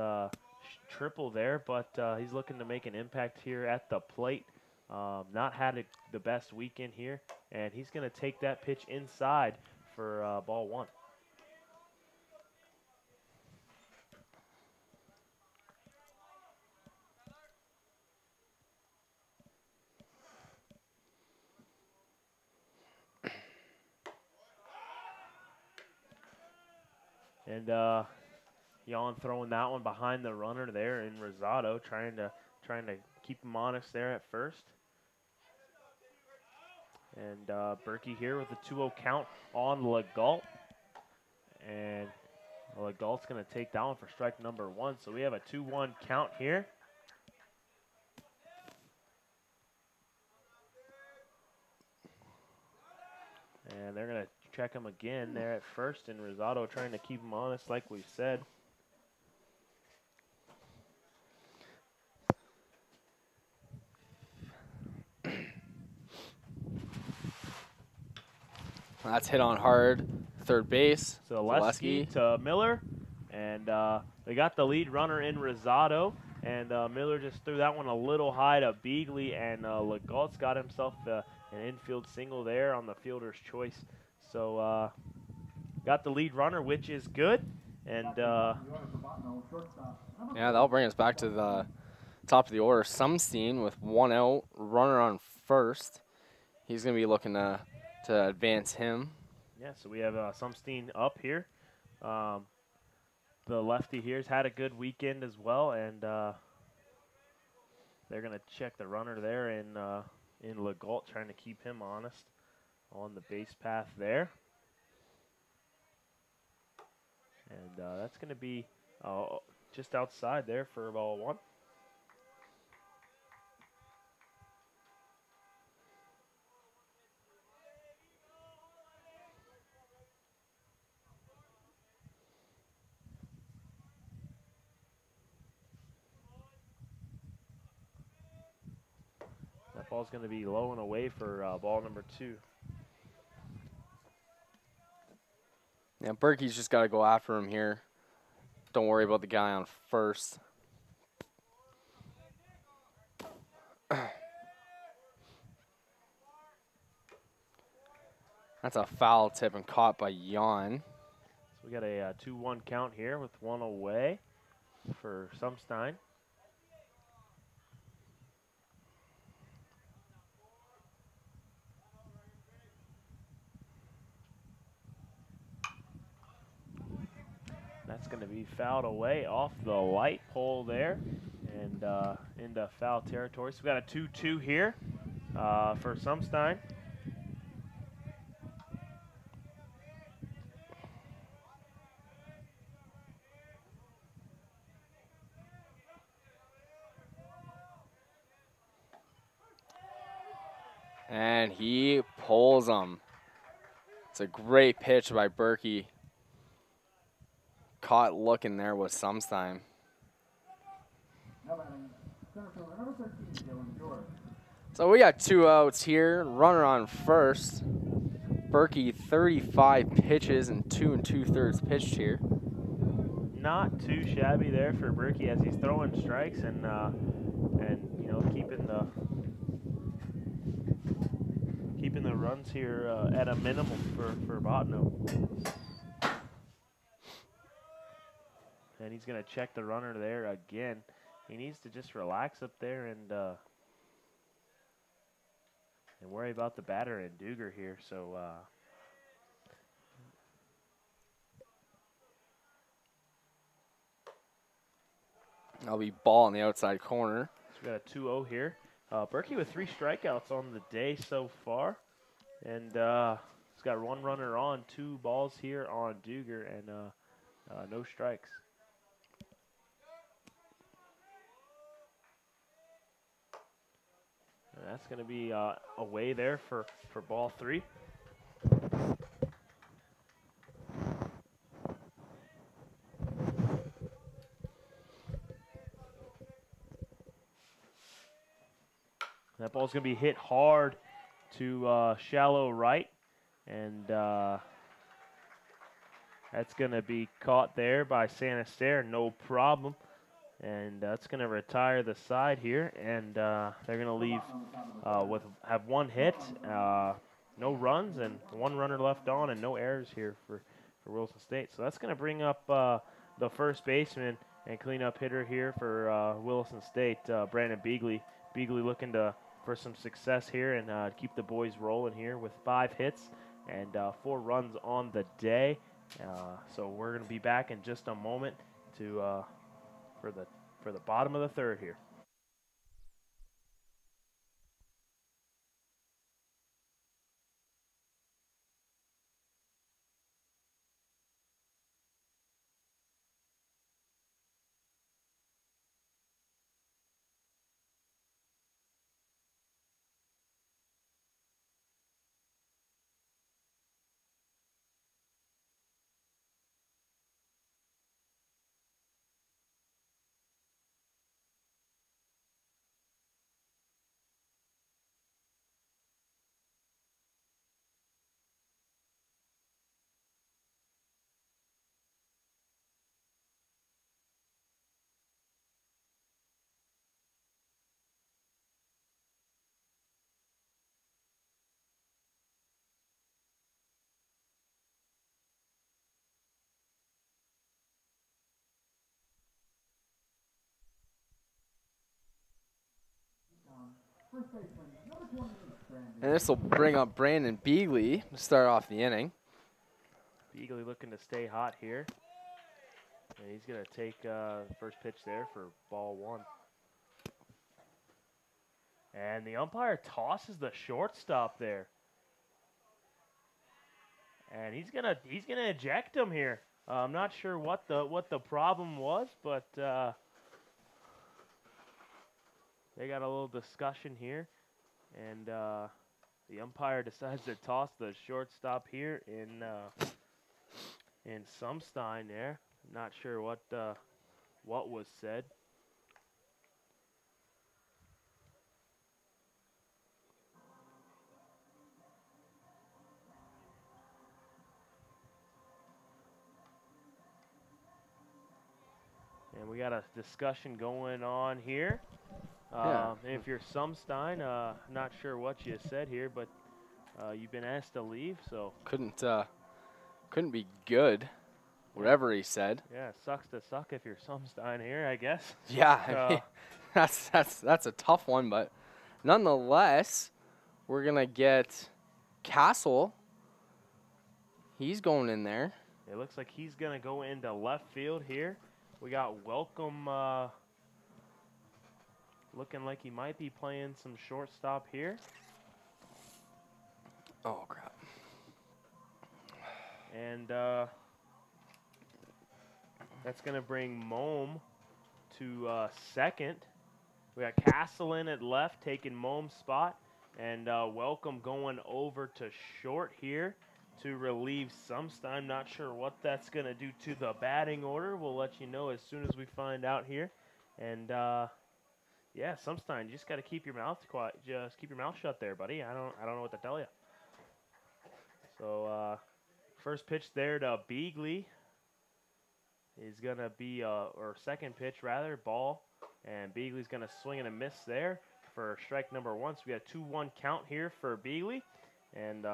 triple there, but he's looking to make an impact here at the plate. Not had the best weekend here, and he's going to take that pitch inside for ball 1. And Jan throwing that one behind the runner there in Rosado, trying to keep him honest there at first. And Berkey here with a 2-0 count on Legault. And Legault's going to take that one for strike number 1. So we have a 2-1 count here. And they're going to check him again there at first, and Rosado trying to keep him honest like we've said. That's hit on hard, third base. Zaleski to Miller, and they got the lead runner in Rosado, and Miller just threw that one a little high to Beagley, and Legault's got himself an infield single there on the fielder's choice. So got the lead runner, which is good, and Yeah, that'll bring us back to the top of the order. Sumstein with 1 out, runner on first. He's going to be looking to advance him. Yeah, so we have Sumstein up here. The lefty here's had a good weekend as well, and they're going to check the runner there in Legault, trying to keep him honest on the base path there. And that's going to be just outside there for ball 1. That ball's going to be low and away for ball number 2. Yeah, Berkey's just got to go after him here. Don't worry about the guy on first. That's a foul tip and caught by Jan. So we got a 2-1 count here with 1 away for Sumstein. That's going to be fouled away off the light pole there and into foul territory. So we got a 2-2 here for Sumstein. And he pulls him. It's a great pitch by Berkey. Caught looking there with Sumstein. So we got 2 outs here. Runner on first. Berkey 35 pitches and 2 2/3 pitched here. Not too shabby there for Berkey as he's throwing strikes and you know keeping the runs here at a minimum for Bottno. And he's going to check the runner there again. He needs to just relax up there and worry about the batter and Duger here. So That'll be ball in the outside corner. so we got a 2-0 here. Berkey with 3 strikeouts on the day so far. And he's got 1 runner on, 2 balls here on Duger, and no strikes. And that's going to be away there for ball 3. That ball's going to be hit hard to shallow right, and that's going to be caught there by Sanister, no problem. And that's going to retire the side here, and they're going to leave have 1 hit, no runs, and 1 runner left on, and no errors here for Wilson State. So that's going to bring up the first baseman and cleanup hitter here for Wilson State, Brandon Beagley. Beagley looking for some success here and keep the boys rolling here with 5 hits and 4 runs on the day. So we're going to be back in just a moment to for the bottom of the 3rd here. And this will bring up Brandon Beagley to start off the inning. Beagley looking to stay hot here. And he's going to take the first pitch there for ball 1. And the umpire tosses the shortstop there. And he's gonna eject him here. I'm not sure what the problem was, but they got a little discussion here, and the umpire decides to toss the shortstop here in Sumstein there. Not sure what was said. And we got a discussion going on here. If you're Sumstein, not sure what you said here, but you've been asked to leave, so Couldn't be good, whatever he said. yeah, sucks to suck if you're Sumstein here, I guess. Yeah, I mean, that's a tough one, but nonetheless, we're gonna get Castle. He's going in there. It looks like he's gonna go into left field here. We got Welcome looking like he might be playing some shortstop here. Oh crap! And that's gonna bring Mome to second. We got Castle in at left, taking Mome's spot, and Welcome going over to short here to relieve Sumstein. Not sure what that's going to do to the batting order. We'll let you know as soon as we find out here. And, yeah, Sumstein, you just got to keep your mouth quiet. Just keep your mouth shut there, buddy. I don't know what to tell you. So, first pitch there to Beagley is going to be, or second pitch, rather, ball. And Beagley's going to swing and a miss there for strike number 1. So we got a 2-1 count here for Beagley. And,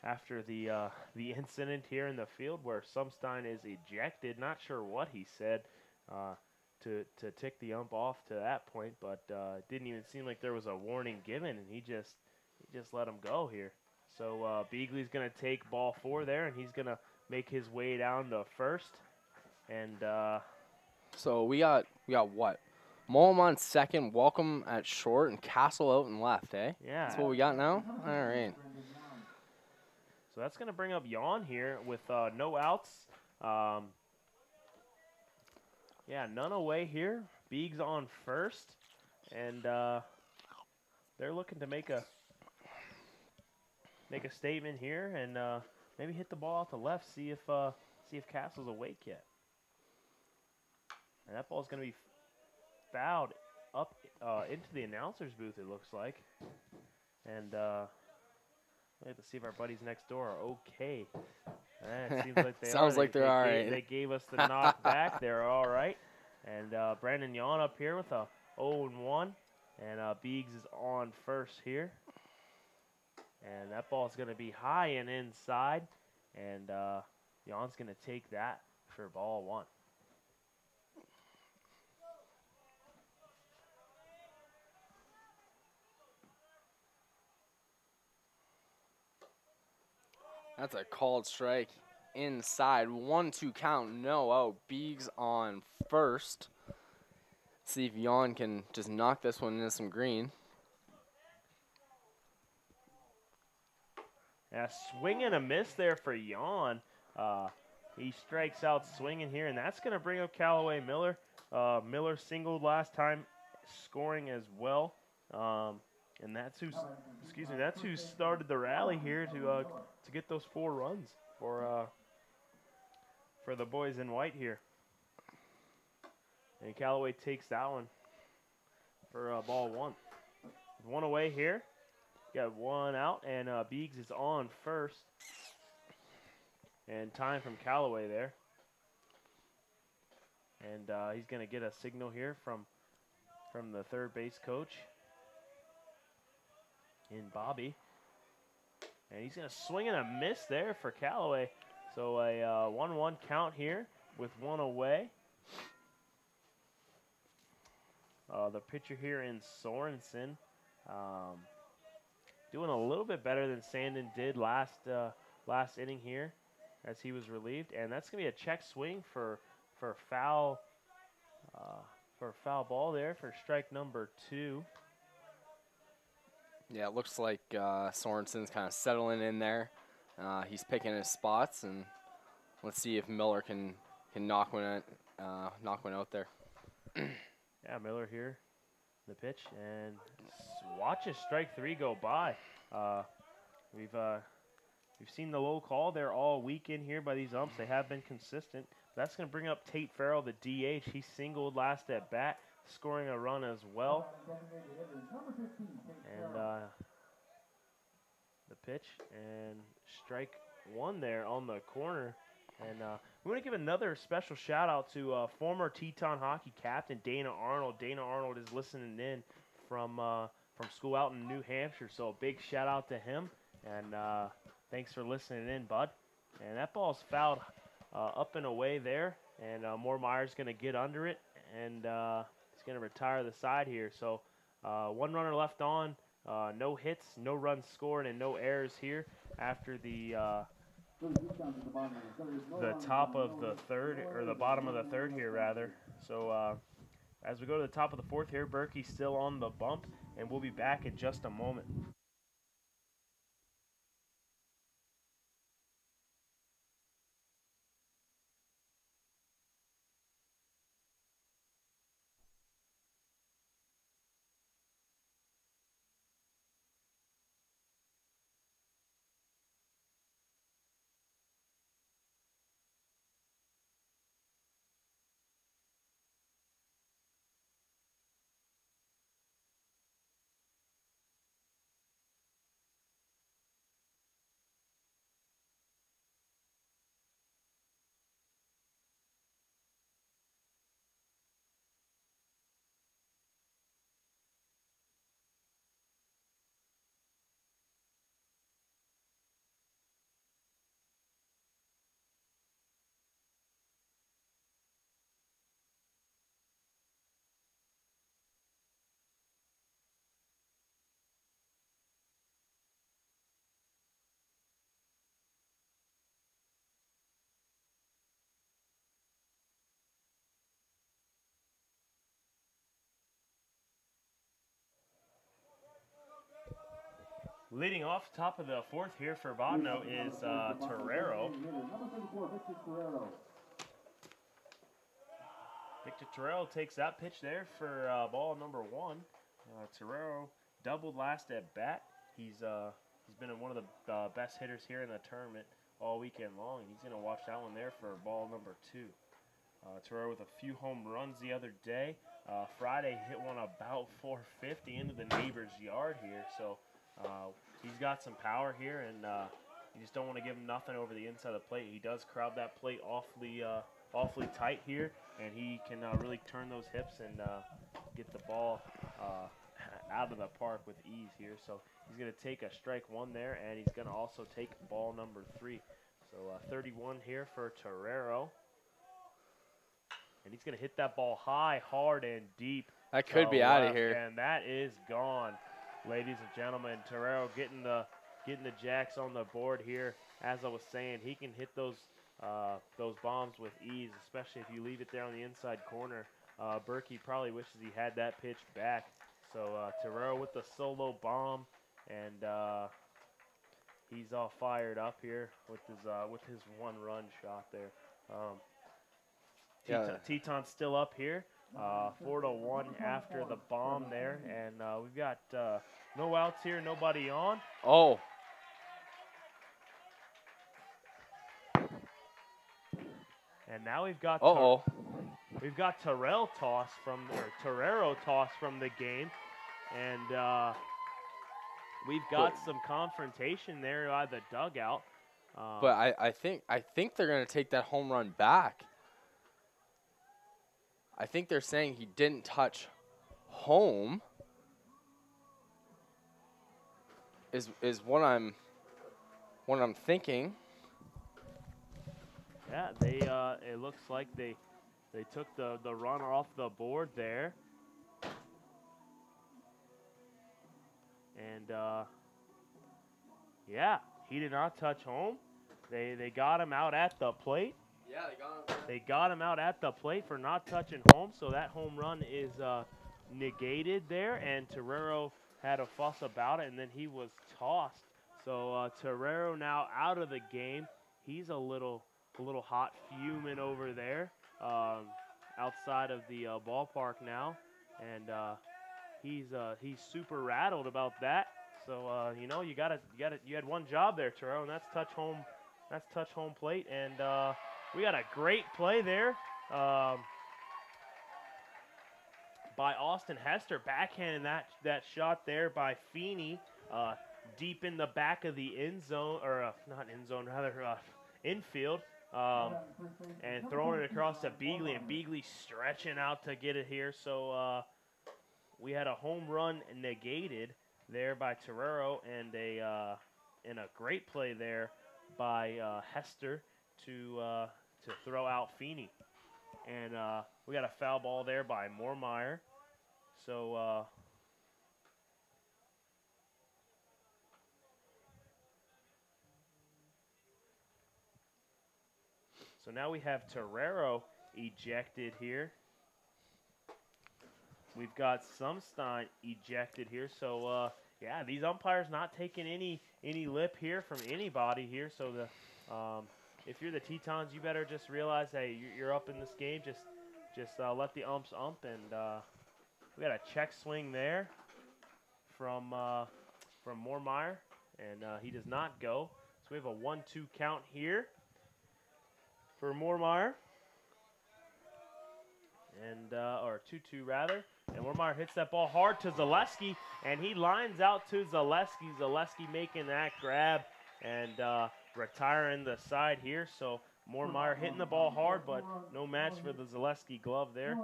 after the incident here in the field where Sumstein is ejected. Not sure what he said to tick the ump off to that point, but it didn't even seem like there was a warning given, and he just let him go here. So Beagley's going to take ball 4 there, and he's going to make his way down to first. And so we got what? Mullen on second, Welcome at short, and Castle out and left, eh? Yeah. That's what we got now? All right. So that's going to bring up Jan here with no outs. Yeah, none away here. Beeg's on first, and they're looking to make a statement here and maybe hit the ball out to left. See if Castle's awake yet. And that ball's going to be fouled up into the announcer's booth. It looks like, and. We have to see if our buddies next door are okay. It seems like they Sounds are. like they're all right. They gave us the knock back. They're all right. And Brandon Yon up here with a 0-1. And Beegs is on first here. And that ball is going to be high and inside. And Yon's going to take that for ball 1. That's a called strike inside. 1-2 count, no out. Beegs on first. See if Jan can just knock this one into some green. Yeah, swing and a miss there for Jan. He strikes out swinging here, and that's going to bring up Callaway Miller. Miller singled last time, scoring as well. And that's who started the rally here to get those 4 runs for the boys in white here. And Callaway takes that one for ball 1. 1 away here. Got 1 out, and Beegs is on first. And time from Callaway there. And he's going to get a signal here from the third base coach in Bobby. And he's going to swing and a miss there for Callaway. So a 1-1 count here with 1 away. The pitcher here in Sorensen Doing a little bit better than Sandin did last inning here as he was relieved. And that's going to be a check swing for foul ball there for strike number 2. Yeah, it looks like Sorensen's kind of settling in there. He's picking his spots, and let's see if Miller can knock one out there. Yeah, Miller here, the pitch, and watches strike 3 go by. We've seen the low call there all weekend here by these umps. They have been consistent. That's going to bring up Tate Farrell, the DH. He singled last at bat, scoring a run as well. And the pitch and strike 1 there on the corner. And we want to give another special shout out to former Teton hockey captain Dana Arnold. Dana Arnold is listening in from school out in New Hampshire, so a big shout out to him. And thanks for listening in, bud. And that ball's fouled up and away there, and Moormeyer's going to get under it, and he's going to retire the side here. So 1 runner left on, no hits, no runs scored, and no errors here after the top of the third, or the bottom of the third here, rather. So as we go to the top of the 4th here, Berkey's still on the bump, and we'll be back in just a moment. Leading off top of the 4th here for Bottno is Torero. Victor Torero takes that pitch there for ball number 1. Torero doubled last at bat. He's been one of the best hitters here in the tournament all weekend long. He's going to watch that one there for ball number 2. Torero with a few home runs the other day. Friday hit one about 450 into the neighbor's yard here. So he's got some power here, and you just don't want to give him nothing over the inside of the plate. He does crowd that plate awfully tight here, and he can really turn those hips and get the ball out of the park with ease here. So he's going to take a strike 1 there, and he's going to also take ball number 3. So 31 here for Torero. And he's going to hit that ball high, hard, and deep. That could be out of here. And that is gone, ladies and gentlemen. Torero getting the jacks on the board here. As I was saying, he can hit those bombs with ease, especially if you leave it there on the inside corner. Berkey probably wishes he had that pitch back. So Torero with the solo bomb, and he's all fired up here with his 1-run shot there. Teton's still up here, 4-1 after the bomb there, and we've got no outs here, nobody on. Oh. And now we've got we've got Torero toss from the game, and we've got some confrontation there by the dugout. But I think they're going to take that home run back. I think they're saying he didn't touch home. Is what I'm thinking. Yeah, it looks like they took the run off the board there. And, yeah, he did not touch home. They got him out at the plate. Yeah, they got him. They got him out at the plate for not touching home, so that home run is negated there, and Torero had a fuss about it, and then he was tossed. So Torero now out of the game. He's a little hot, fuming over there outside of the ballpark now, and he's super rattled about that. So you know, you had one job there, Torero, and that's touch home plate, and we got a great play there by Austin Hester, backhanding that shot there by Feeney, deep in the back of the end zone, or not end zone, rather infield, and throwing it across to Beagley, and Beagley stretching out to get it here. So we had a home run negated there by Torero, and a great play there by Hester to throw out Feeney. And we got a foul ball there by Moormeyer. So so now we have Torero ejected here. We've got Sumstein ejected here. So yeah, these umpires not taking any lip here from anybody here. So the if you're the Tetons, you better just realize, hey, you're up in this game. Just let the umps ump, and we got a check swing there from Moormeyer, and he does not go. So we have a 1-2 count here for Moormeyer, and or 2-2 rather. And Moormeyer hits that ball hard to Zaleski, and he lines out to Zaleski. Zaleski making that grab and retiring the side here. So Moormeyer hitting the ball hard, but no match for the Zaleski glove there.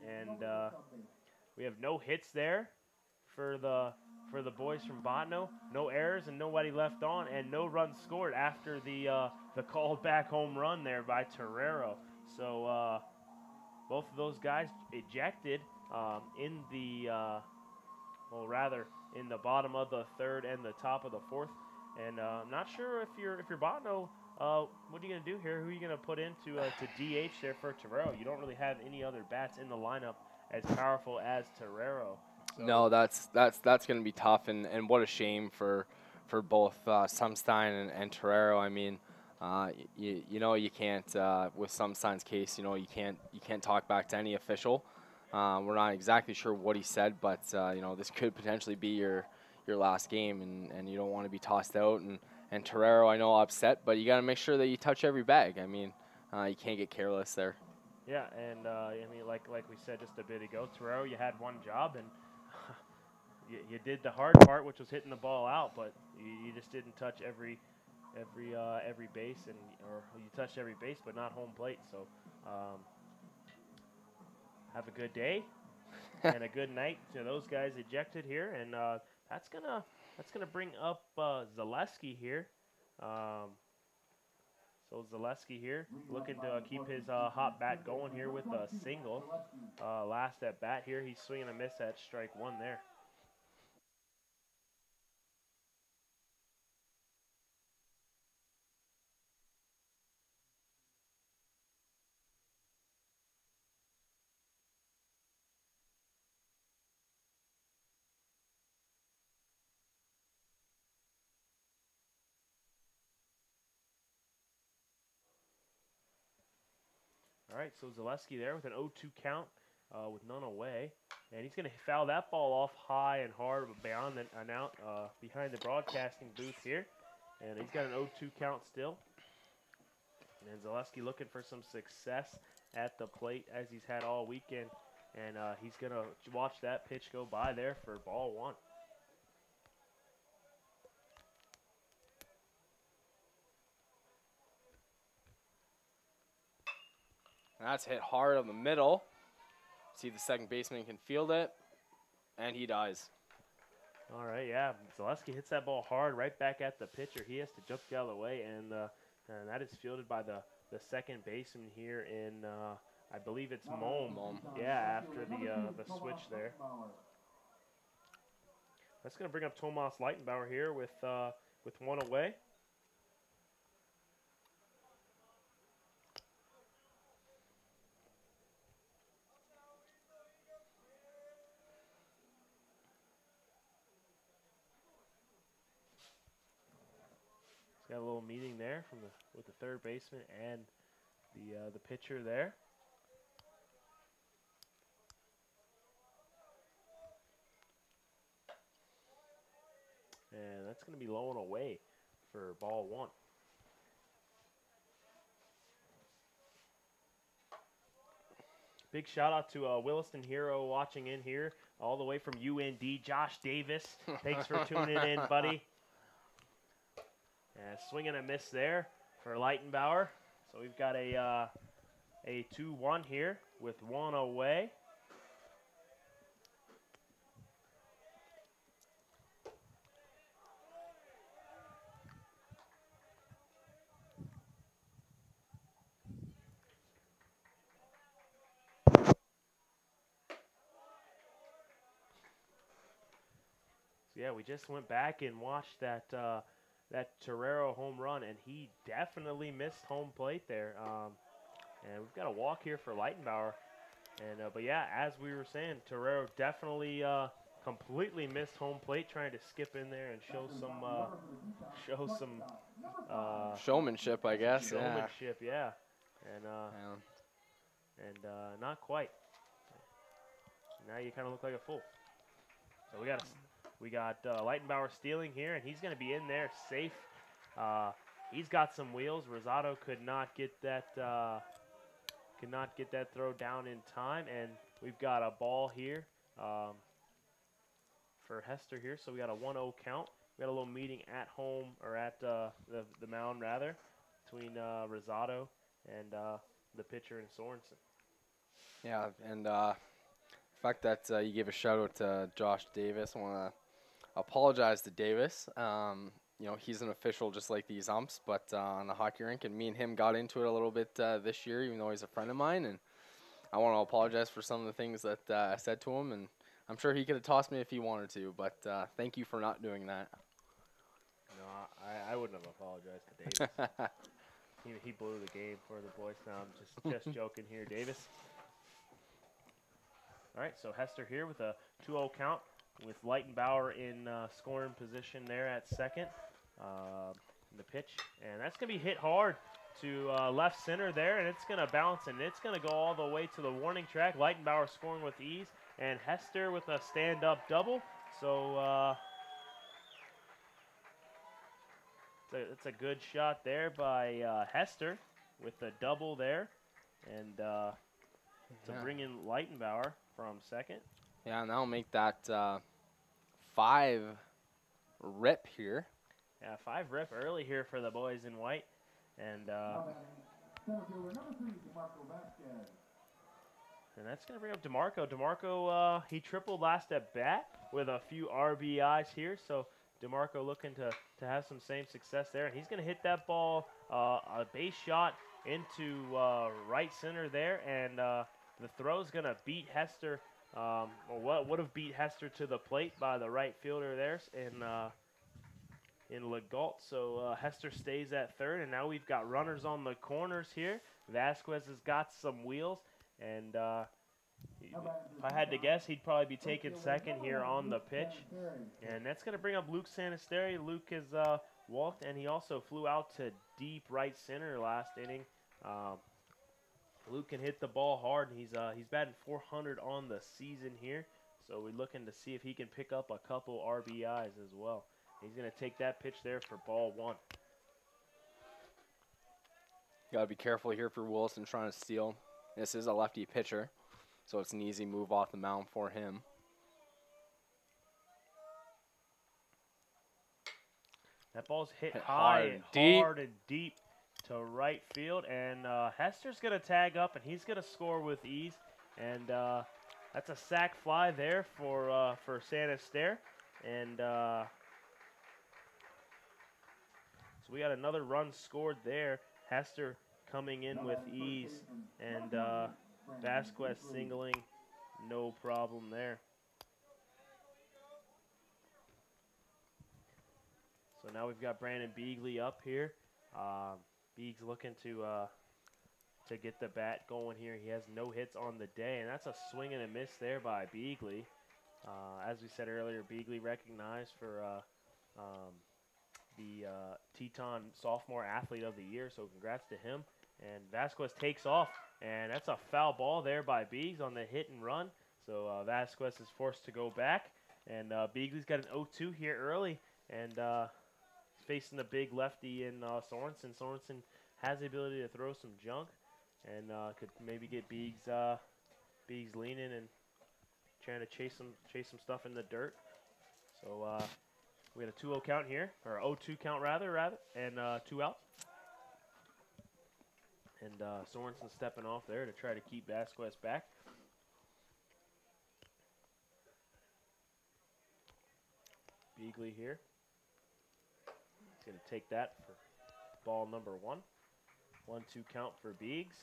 And we have no hits there for the boys from Bottno. No errors and nobody left on, and no runs scored after the called back home run there by Torero. So both of those guys ejected in the in the bottom of the third and the top of the fourth. And I'm not sure if you're Bottno, what are you gonna do here? Who are you gonna put into to DH there for Torero? You don't really have any other bats in the lineup as powerful as Torero. So no, that's gonna be tough, and what a shame for both Sumstein and Torero. I mean, you know, you can't with Sumstein's case, you know, you can't talk back to any official. We're not exactly sure what he said, but you know, this could potentially be your last game, and you don't want to be tossed out. And Torero, I know, upset, but you got to make sure that you touch every bag. I mean, you can't get careless there. Yeah, and I mean, like we said just a bit ago, Torero, you had one job, and you did the hard part, which was hitting the ball out, but you just didn't touch every base, or you touched every base, but not home plate. So have a good day and a good night to those guys ejected here, and that's gonna bring up Zaleski here. So Zaleski here looking to keep his hot bat going here with a single. Last at bat here, he's swinging a miss at strike one there. All right, so Zaleski there with an 0-2 count with none away. And he's going to foul that ball off high and hard beyond and out behind the broadcasting booth here. And he's got an 0-2 count still. And Zaleski looking for some success at the plate as he's had all weekend. And he's going to watch that pitch go by there for ball one. And that's hit hard on the middle. See if the second baseman can field it, and he dies. All right, yeah. Zaleski hits that ball hard right back at the pitcher. He has to jump the other way, and that is fielded by the second baseman here in, I believe it's Mohm. Yeah, after the switch there. That's going to bring up Tomas Leitenbauer here with one away. Got a little meeting there with the third baseman and the pitcher there. And that's going to be low and away for ball one. Big shout out to Williston Hero watching in here all the way from UND, Josh Davis. Thanks for tuning in, buddy. Swing and a miss there for Leitenbauer. So we've got a 2-1 here with one away. So yeah, we just went back and watched that Torero home run, and he definitely missed home plate there. And we've got a walk here for Leitenbauer. And but yeah, as we were saying, Torero definitely completely missed home plate, trying to skip in there and show some showmanship, I guess. Showmanship, yeah. And not quite. Now you kind of look like a fool. So we got Leitenbauer stealing here, and he's going to be in there safe. He's got some wheels. Rosado could not get that throw down in time, and we've got a ball here for Hester here. So we got a 1-0 count. We got a little meeting at home, or at the mound rather, between Rosado and the pitcher and Sorensen. Yeah, and the fact that you gave a shout out to Josh Davis, I want to apologize to Davis. You know, he's an official just like these umps, but on the hockey rink, and me and him got into it a little bit this year, even though he's a friend of mine, and I want to apologize for some of the things that I said to him, and I'm sure he could have tossed me if he wanted to, but thank you for not doing that. No, I wouldn't have apologized to Davis. he blew the game for the boys. Now I'm just joking here, Davis. All right, so Hester here with a 2-0 count with Leitenbauer in scoring position there at second. The pitch, and that's going to be hit hard to left center there, and it's going to bounce, and it's going to go all the way to the warning track. Leitenbauer scoring with ease, and Hester with a stand-up double. So it's a good shot there by Hester with the double there, and to bring in Leitenbauer from second. Yeah, and that'll make that 5 rip here. Yeah, 5 rip early here for the boys in white. And that's going to bring up DeMarco. DeMarco, he tripled last at bat with a few RBIs here. So DeMarco looking to have some same success there. And he's going to hit that ball, a base shot into right center there. And the throw's going to beat Hester, or what would have beat Hester to the plate by the right fielder there in Legault. So Hester stays at third, and now we've got runners on the corners here. Vasquez has got some wheels, and if I had to guess, he'd probably be taking second here on the pitch. And that's going to bring up Luke Sanisteri. Luke has walked, and he also flew out to deep right center last inning. Luke can hit the ball hard, and he's batting .400 on the season here. So we're looking to see if he can pick up a couple RBIs as well. He's going to take that pitch there for ball 1. Got to be careful here for Wilson trying to steal. This is a lefty pitcher, so it's an easy move off the mound for him. That ball's hit high and hard and deep to right field, and Hester's going to tag up, and he's going to score with ease. And that's a sac fly there for Sanisteri. And so we got another run scored there. Hester coming in with ease, and Vasquez singling, no problem there. So now we've got Brandon Beagley up here. Beags looking to get the bat going here. He has no hits on the day, and that's a swing and a miss there by Beagley. As we said earlier, Beagley recognized for the Teton Sophomore Athlete of the Year, so congrats to him. And Vasquez takes off, and that's a foul ball there by Beags on the hit and run. So Vasquez is forced to go back, and Beagley's got an 0-2 here early, and facing the big lefty in Sorensen. Sorensen has the ability to throw some junk, and could maybe get Beags leaning and trying to chase some stuff in the dirt. So we got a 2-0 count here, or 0-2 count rather, and 2 outs. And Sorensen stepping off there to try to keep Vasquez back. Beagley here. He's going to take that for ball number 1. 1-2 count for Beags.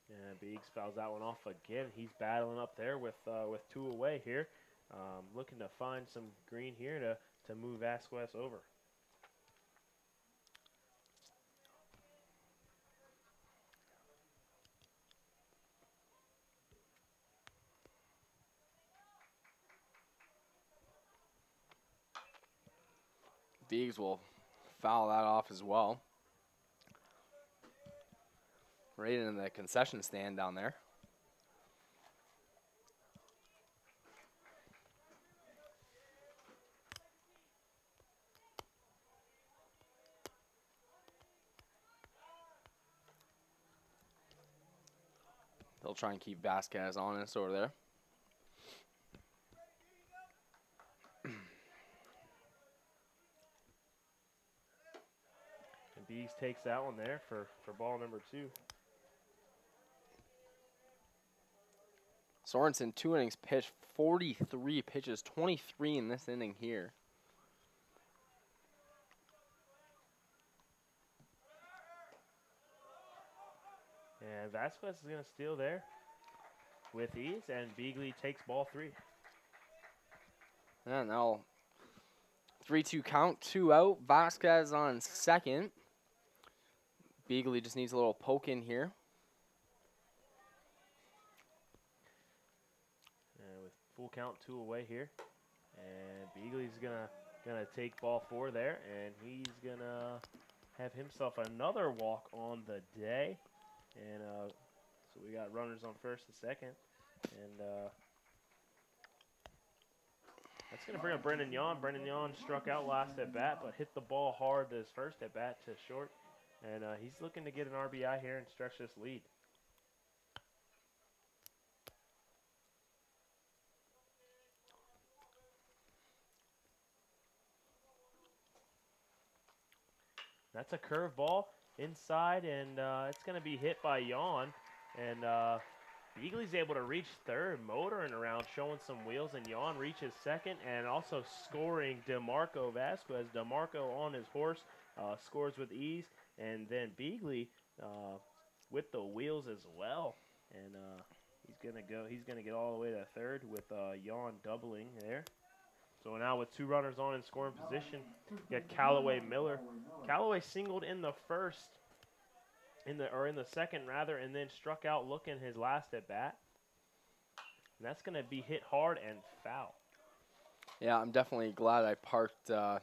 And Beags fouls that one off again. He's battling up there with 2 away here. Looking to find some green here to move Vasquez over. Beags will foul that off as well. Right in the concession stand down there. They'll try and keep Vasquez honest over there. And Beags takes that one there for ball number 2. Sorensen, 2 innings pitched, 43 pitches, 23 in this inning here. And Vasquez is going to steal there with ease, and Beagley takes ball 3. And now 3-2 count, 2 out. Vasquez on second. Beagley just needs a little poke in here. And with full count, 2 away here. And Beagley's gonna take ball 4 there, and he's gonna have himself another walk on the day. And so we got runners on first and second, and that's gonna bring up Brendan Yon. Brendan Yon struck out last at bat, but hit the ball hard his first at bat to short, and he's looking to get an RBI here and stretch this lead. That's a curveball inside, and it's going to be hit by Yon. And Beagley's able to reach third, motoring around, showing some wheels, and Yon reaches second, and also scoring DeMarco Vasquez. DeMarco on his horse scores with ease, and then Beagley with the wheels as well. And he's gonna get all the way to third with Yon doubling there. So now with 2 runners on in scoring position, you got Callaway Miller. Callaway singled in the second rather, and then struck out looking his last at bat. And that's going to be hit hard and foul. Yeah, I'm definitely glad I parked about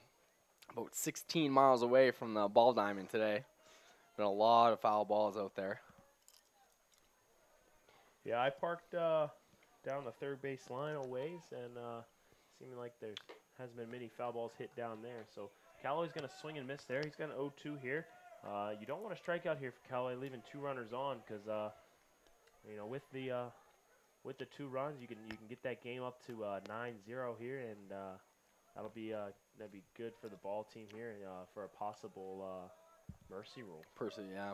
16 miles away from the ball diamond today. Been a lot of foul balls out there. Yeah, I parked down the third base line a ways, and seeming like there hasn't been many foul balls hit down there. So Callaway's going to swing and miss there. He's got an 0-2 here. You don't want to strike out here for Callaway, leaving 2 runners on, because with the 2 runs, you can get that game up to 9-0 here, and that'd be good for the ball team here for a possible mercy rule. Yeah.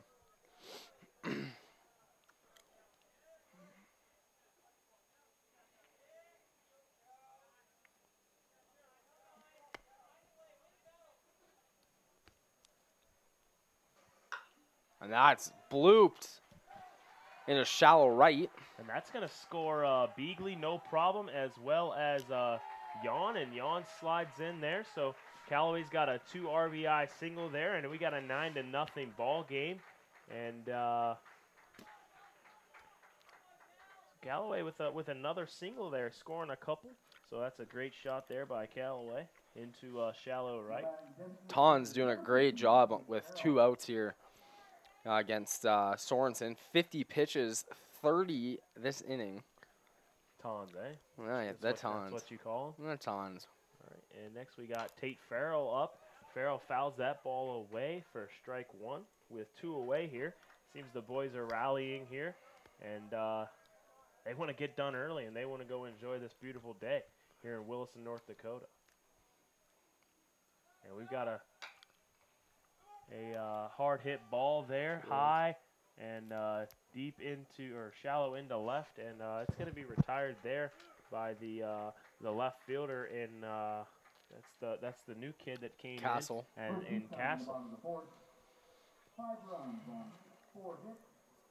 And that's blooped. in a shallow right. And that's going to score Beagley no problem, as well as Yon, and Yon slides in there. So Callaway's got a 2 RBI single there, and we got a 9-0 ball game. And Callaway with another single there, scoring a couple. So that's a great shot there by Callaway into shallow right. Ton's doing a great job with 2 outs here against Sorensen. 50 pitches, 30 this inning. Tons, eh? Yeah, the Tons. That's what you call them? The Tons. All right, and next we got Tate Farrell up. Farrell fouls that ball away for strike 1 with 2 away here. Seems the boys are rallying here, and they want to get done early, and they want to go enjoy this beautiful day here in Williston, North Dakota. And we've got a hard hit ball there, high and deep into, or shallow into left, and it's going to be retired there by the left fielder in that's the new kid that came Castle. in Castle. 5 runs on 4 hits,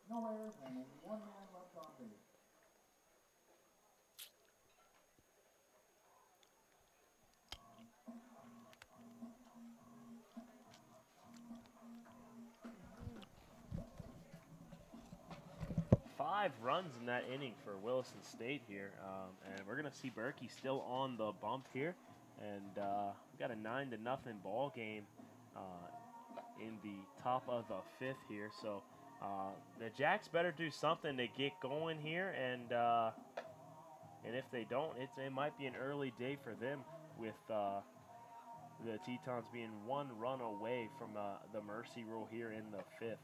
no errors, and only 1 man left on base. Five runs in that inning for Williston State here, and we're gonna see Berkey still on the bump here, and we got a 9-0 ball game in the top of the 5th here. So the Jacks better do something to get going here, and if they don't, it might be an early day for them with the Tetons being 1 run away from the mercy rule here in the 5th.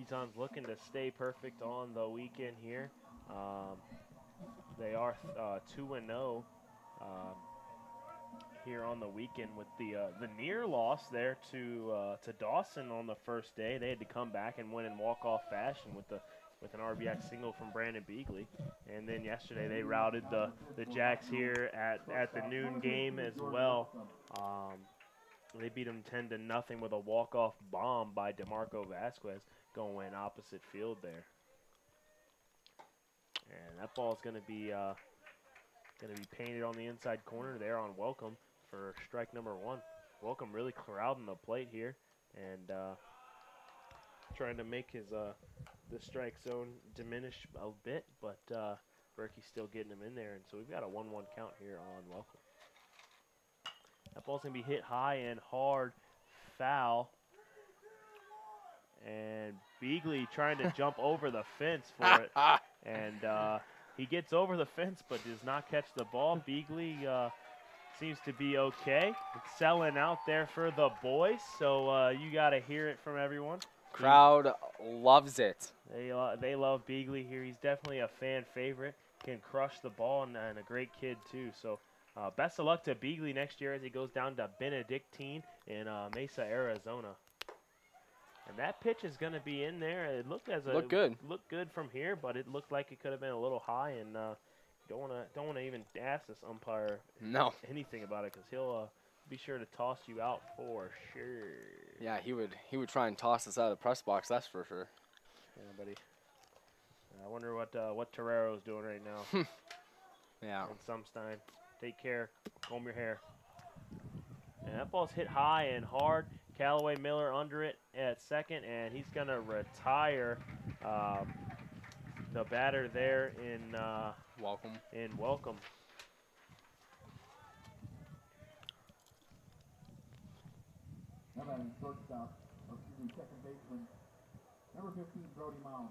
Tetons looking to stay perfect on the weekend here. They are 2-0 here on the weekend with the near loss there to Dawson on the first day. They had to come back and win in walk-off fashion with an RBI single from Brandon Beagley. And then yesterday they routed the Jacks here at the noon game as well. They beat them 10-0 with a walk-off bomb by DeMarco Vasquez going opposite field there. And that ball is going to be painted on the inside corner there on Welcome for strike number 1. Welcome really crowding the plate here and trying to make his the strike zone diminish a bit, but Berkey's still getting him in there, and so we've got a 1-1 count here on Welcome. That ball's going to be hit high and hard, foul. And Beagley trying to jump over the fence for it. And he gets over the fence but does not catch the ball. Beagley seems to be okay. It's selling out there for the boys, so you got to hear it from everyone. Crowd loves it. They love Beagley here. He's definitely a fan favorite. Can crush the ball and a great kid too. So best of luck to Beagley next year as he goes down to Benedictine in Mesa, Arizona. And that pitch is going to be in there. It looked good from here, but it looked like it could have been a little high, and don't want to even ask this umpire anything about it, because he'll be sure to toss you out for sure. Yeah, he would try and toss us out of the press box. That's for sure. Yeah, buddy. I wonder what Torrero's doing right now. Yeah. And Sumstein, take care. Comb your hair. And that ball's hit high and hard. Callaway Miller under it at second, and he's going to retire the batter there in Welcome. Now batting shortstop, second baseman, number 15, Brody Mound.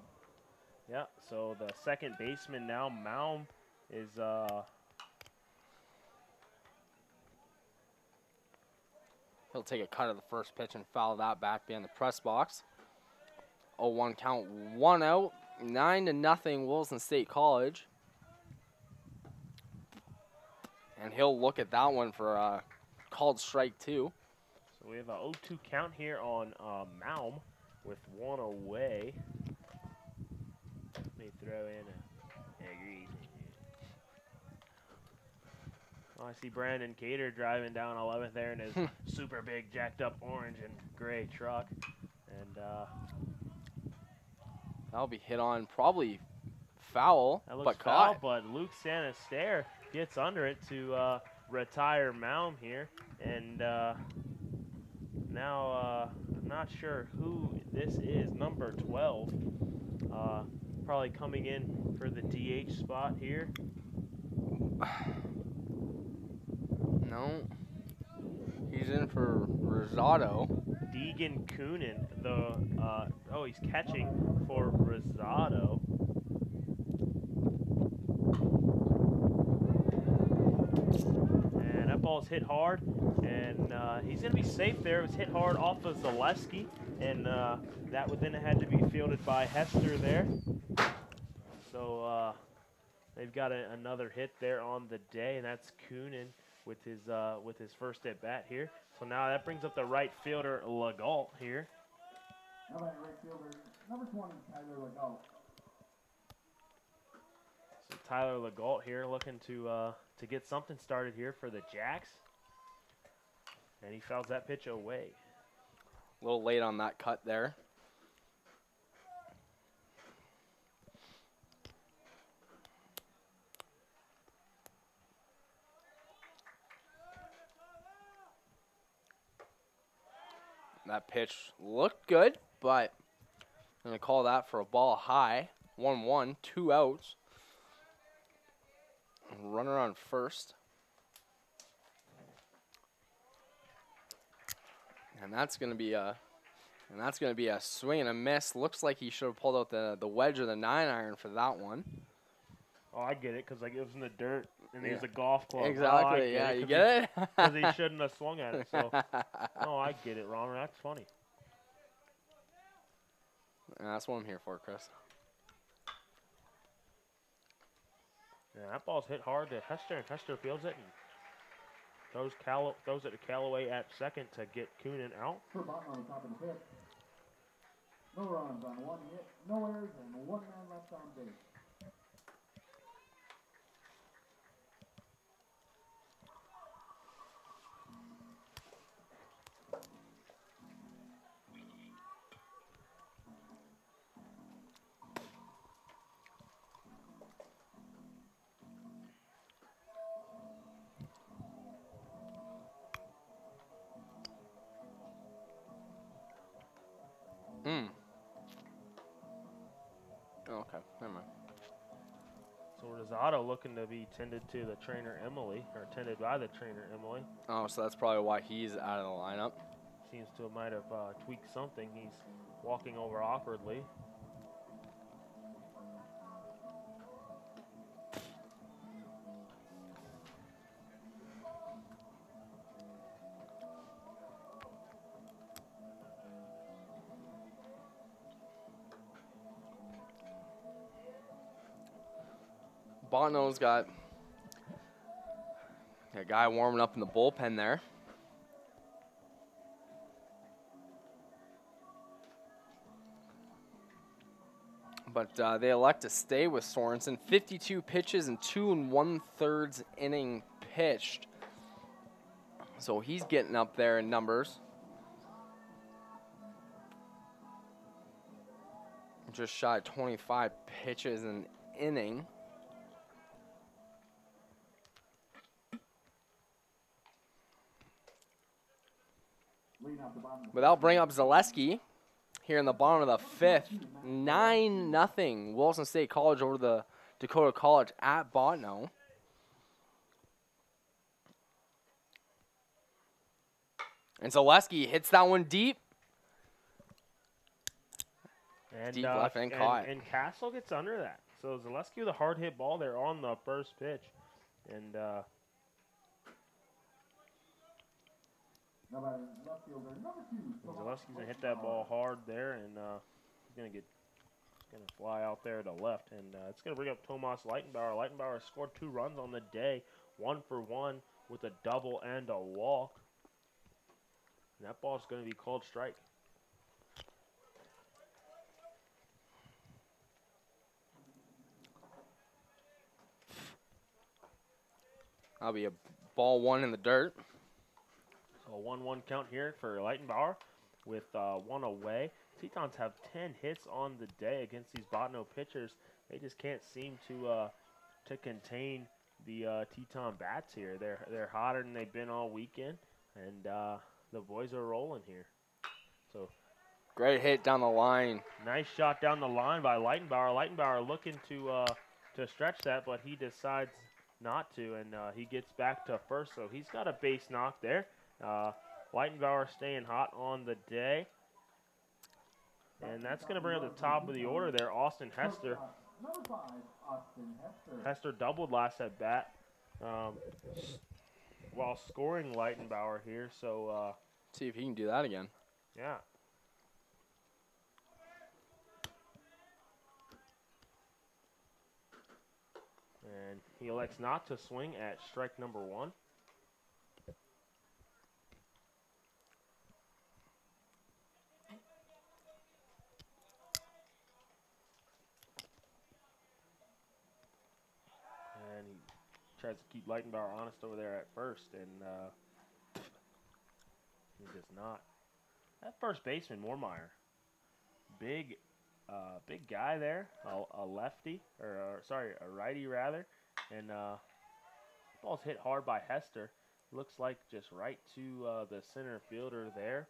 Yeah, so the second baseman now, Mound, is he'll take a cut of the first pitch and foul that back behind the press box. 0-1 count, 1 out. 9-0 Wilson State College. And he'll look at that one for a called strike 2. So we have a 0-2 count here on Maum with 1 away. Let me throw in a agreed. Oh, I see Brandon Cater driving down 11th there in his super big jacked up orange and gray truck. And that'll be hit on, probably foul, that looks but foul, caught. but Luke Sanaster gets under it to retire Maum here. And now I'm not sure who this is, number 12. Probably coming in for the DH spot here. No. He's in for Rosado. Deegan Coonan, he's catching for Rosado. And that ball's hit hard, and he's going to be safe there. It was hit hard off of Zaleski, and that would then have had to be fielded by Hester there. So they've got another hit there on the day, and that's Coonan with his first at bat here. So now that brings up the right fielder Legault here. Now right fielder, number 20, Tyler Legault. So Tyler Legault here looking to get something started here for the Jacks. And he fouls that pitch away. A little late on that cut there. That pitch looked good, but I'm going to call that for a ball high. 1-1, 2 outs. Runner on first. And that's going to be a swing and a miss. Looks like he should have pulled out the wedge or the 9-iron for that one. Oh, I get it, because like it was in the dirt and he was a golf club. Exactly, oh, you get it? Because he shouldn't have swung at it. So, oh, I get it, Ron. That's funny. And that's what I'm here for, Chris. Yeah, that ball's hit hard to Hester, and Hester fields it and throws it to Callaway at second to get Coonan out. For Bottno on top of the fifth. No runs on 1 hit, no errors, and 1 man left on base. Okay, never mind. So Rosado looking to be tended to the trainer Emily, or tended by the trainer Emily. Oh, so that's probably why he's out of the lineup. Seems to might have tweaked something. He's walking over awkwardly. Bottno's got a guy warming up in the bullpen there. But they elect to stay with Sorensen. 52 pitches and 2 1/3 inning pitched. So he's getting up there in numbers. Just shy of 25 pitches an inning. But that'll bring up Zaleski here in the bottom of the 5th. 9-0 Wilson State College over the Dakota College at Bottno. And Zaleski hits that one deep. And, Deep left and caught. And Castle gets under that. So Zaleski with a hard hit ball there on the first pitch. And Left fielder, number 2. Zaleski's going to hit that ball hard there, and he's going to get Going to fly out there to left, and it's going to bring up Tomas Leitenbauer. Leitenbauer scored 2 runs on the day, 1 for 1 with a double and a walk. And that ball's going to be called strike. That'll be a ball 1 in the dirt. So a 1-1 count here for Leitenbauer with 1 away. Tetons have 10 hits on the day against these Bottno pitchers. They just can't seem to contain the Teton bats here. They're hotter than they've been all weekend, and the boys are rolling here. So Great hit down the line. nice shot down the line by Leitenbauer. Leitenbauer looking to stretch that, but he decides not to, and he gets back to first. So he's got a base knock there. Leitenbauer staying hot on the day. And that's going to bring up the top of the order there, Austin Hester. Hester doubled last at bat while scoring Leitenbauer here. So, See if he can do that again. yeah. And he elects not to swing at strike number 1. And he tries to keep Leitenbauer honest over there at first, and he does not. That first baseman, Moormeyer, big guy there, a lefty, or sorry, a righty rather, and ball's hit hard by Hester. Looks like just right to the center fielder there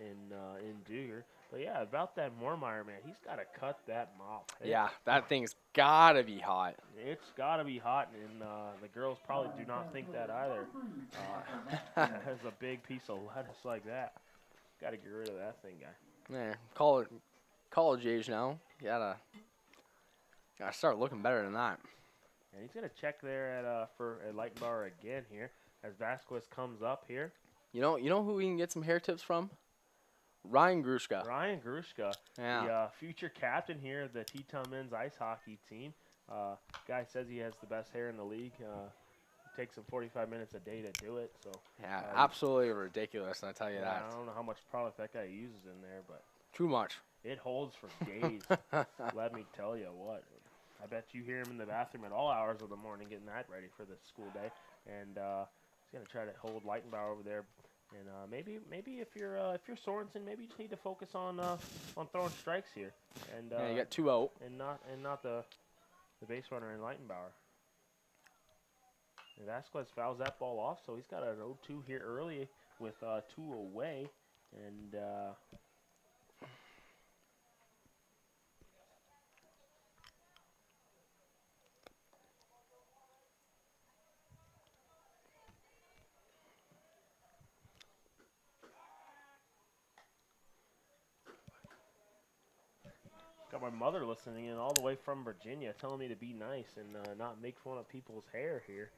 in Duger. But yeah, about that Moormeyer, man, he's got to cut that mop. Yeah, that thing's gotta be hot. It's got to be hot, and the girls probably do not think that either. Has a big piece of lettuce like that. Got to get rid of that thing, guy. There, college age now. You gotta start looking better than that. And he's gonna check there at Leitenbauer again here as Vasquez comes up here. You know who we can get some hair tips from? Ryan Grushka. Ryan Grushka, Yeah. the future captain here of the Teton men's ice hockey team. Guy says he has the best hair in the league. It takes him 45 minutes a day to do it. So Yeah, absolutely ridiculous, I tell you that. I don't know how much product that guy uses in there, but Too much. it holds for days. Let me tell you what. I bet you hear him in the bathroom at all hours of the morning getting that ready for the school day. And he's going to try to hold Leitenbauer over there. And maybe if you're Sorensen, maybe you just need to focus on throwing strikes here. And Yeah, you got 2 out. and not the base runner in Leitenbauer. And Vasquez fouls that ball off, so he's got an 0-2 here early with 2 away. And got my mother listening in all the way from Virginia, telling me to be nice and not make fun of people's hair here.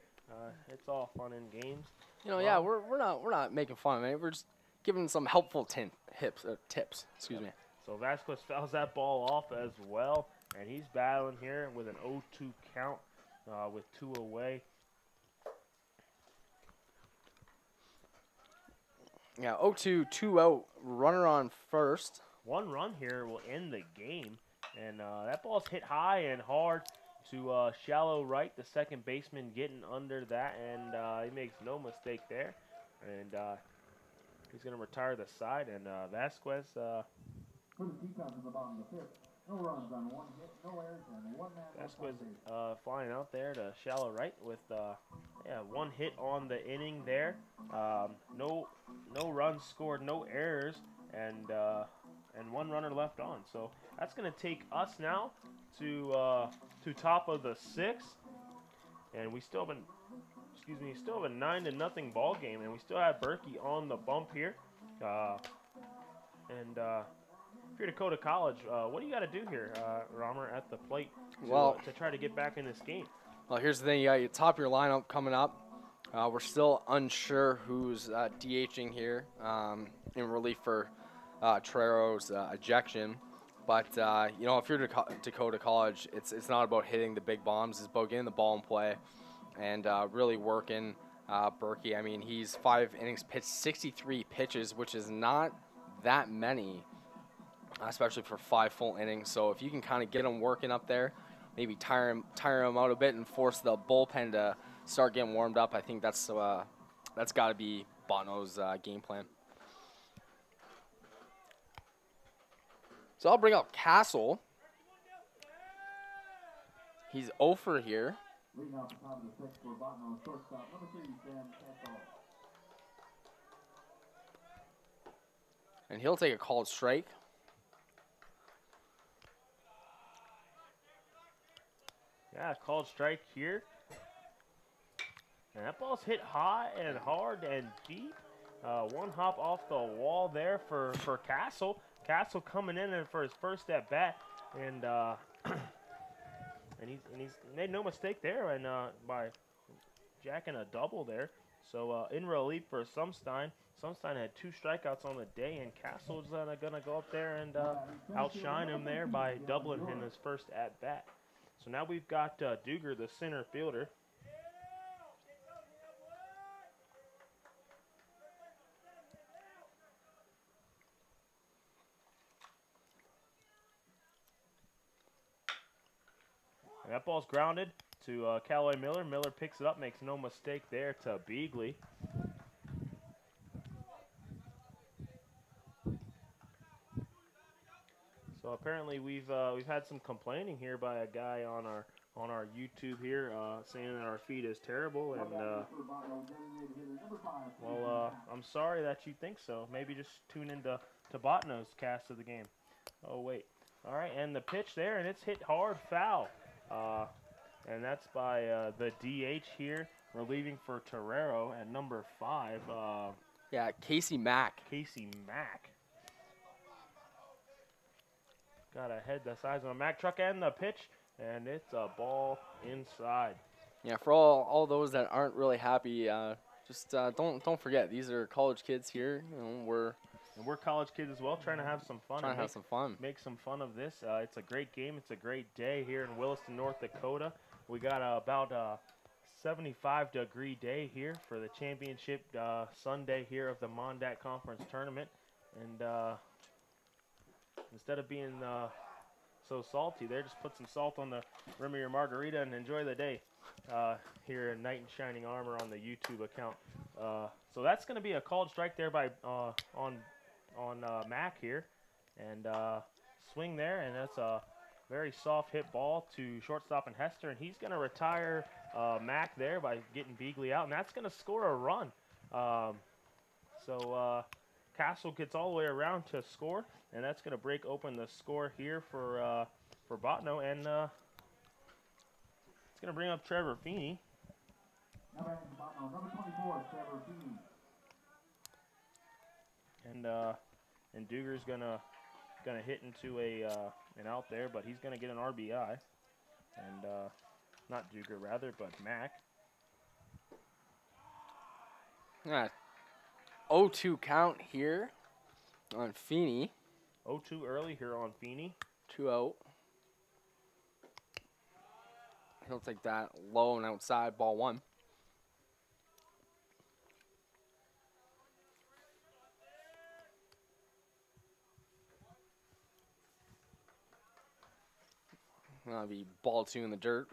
It's all fun and games. Yeah, we're not making fun of it. We're just giving some helpful tips. Excuse me. So Vasquez fouls that ball off as well, and he's battling here with an 0-2 count with 2 away. Yeah, 0-2, 2 out, runner on first. 1 run here will end the game, and that ball's hit high and hard to shallow right. The second baseman getting under that, and he makes no mistake there. And he's going to retire the side, and Vasquez. For the Tetons in the bottom of the 5th, no runs on 1 hit, no errors, and 1 man. Vasquez flying out there to shallow right with 1 hit on the inning there. No runs scored, no errors, and 1 runner left on. So that's going to take us now to top of the 6th, and we still have a 9-0 ball game, and we still have Berkey on the bump here. If you're Dakota College, what do you got to do here, Romer, at the plate to try to get back in this game? Well, here's the thing. You got your top of your lineup coming up. We're still unsure who's DHing here in relief for Trero's ejection. But you know, if you're Dakota College, it's not about hitting the big bombs. It's about getting the ball in play and really working. Berkey, I mean, he's 5 innings pitched, 63 pitches, which is not that many, especially for 5 full innings. So if you can kind of get him working up there, maybe tire him out a bit and force the bullpen to start getting warmed up, I think that's got to be Bottno's game plan. So I'll bring up Castle. He's 0 for here. Leading off the top of the sixth for Bottno, shortstop, number 3, Sam Castle. And he'll take a called strike. Yeah, called strike here. And that ball's hit high and hard and deep. One hop off the wall there for Castle. Castle coming in for his first at bat, and he's made no mistake there, and by jacking a double there. So in relief for Sumstein. Sumstein had 2 strikeouts on the day, and Castle's gonna go up there and outshine him there by doubling him his first at bat. So now we've got Duger, the center fielder. And that ball's grounded to Callaway Miller. Miller picks it up, makes no mistake there to Beagley. So apparently we've had some complaining here by a guy on our YouTube here saying that our feed is terrible, and well, I'm sorry that you think so. Maybe just tune into Bottno's cast of the game. Oh wait, all right, and the pitch there, and it's hit hard, foul. And that's by the DH here, relieving for Torero at number 5. Yeah, Casey Mack. Casey Mack. Got a head the size of a Mack truck, and the pitch, and it's a ball inside. Yeah, for all those that aren't really happy, just don't forget, these are college kids here. You know, we're college kids as well, trying to have some fun. Make some fun of this. It's a great game. It's a great day here in Williston, North Dakota. We got about a 75-degree day here for the championship Sunday here of the MonDak Conference Tournament. And instead of being so salty there, just put some salt on the rim of your margarita and enjoy the day here in Knight in Shining Armor on the YouTube account. So that's going to be a called strike there by on Mack here, and swing there, and that's a very soft hit ball to shortstop and Hester, and he's going to retire Mack there by getting Beagley out, and that's going to score a run. So Castle gets all the way around to score, and that's going to break open the score here for Bottno, and it's going to bring up Trevor Feeney. Number 24, Trevor Feeney. And Duger's gonna hit into an out there, but he's gonna get an RBI, and not Duger rather, but Mack. Yeah, 0-2 count here on Feeney. 0-2 early here on Feeney. 2-0. He'll take that low and outside, ball 1. That'll be ball 2 in the dirt.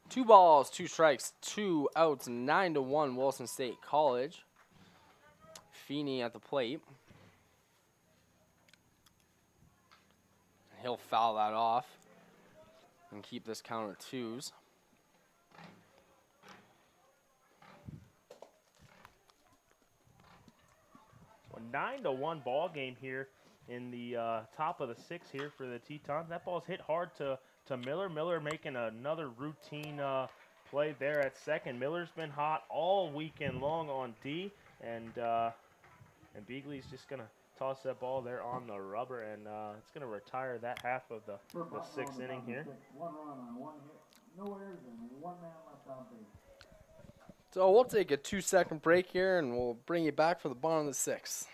2 balls, 2 strikes, 2 outs, 9-1 Wilson State College. Feeney at the plate. He'll foul that off and keep this count at 2s. A 9-1 ball game here in the top of the 6th here for the Tetons. That ball's hit hard to Miller. Miller making another routine play there at second. Miller's been hot all weekend long on D, and Beagley's just gonna toss that ball there on the rubber, and it's gonna retire that half of the 6th inning here. 1 run on 1 hit, no errors, and 1 man left on base. So we'll take a 2-second break here, and we'll bring you back for the bottom of the 6th.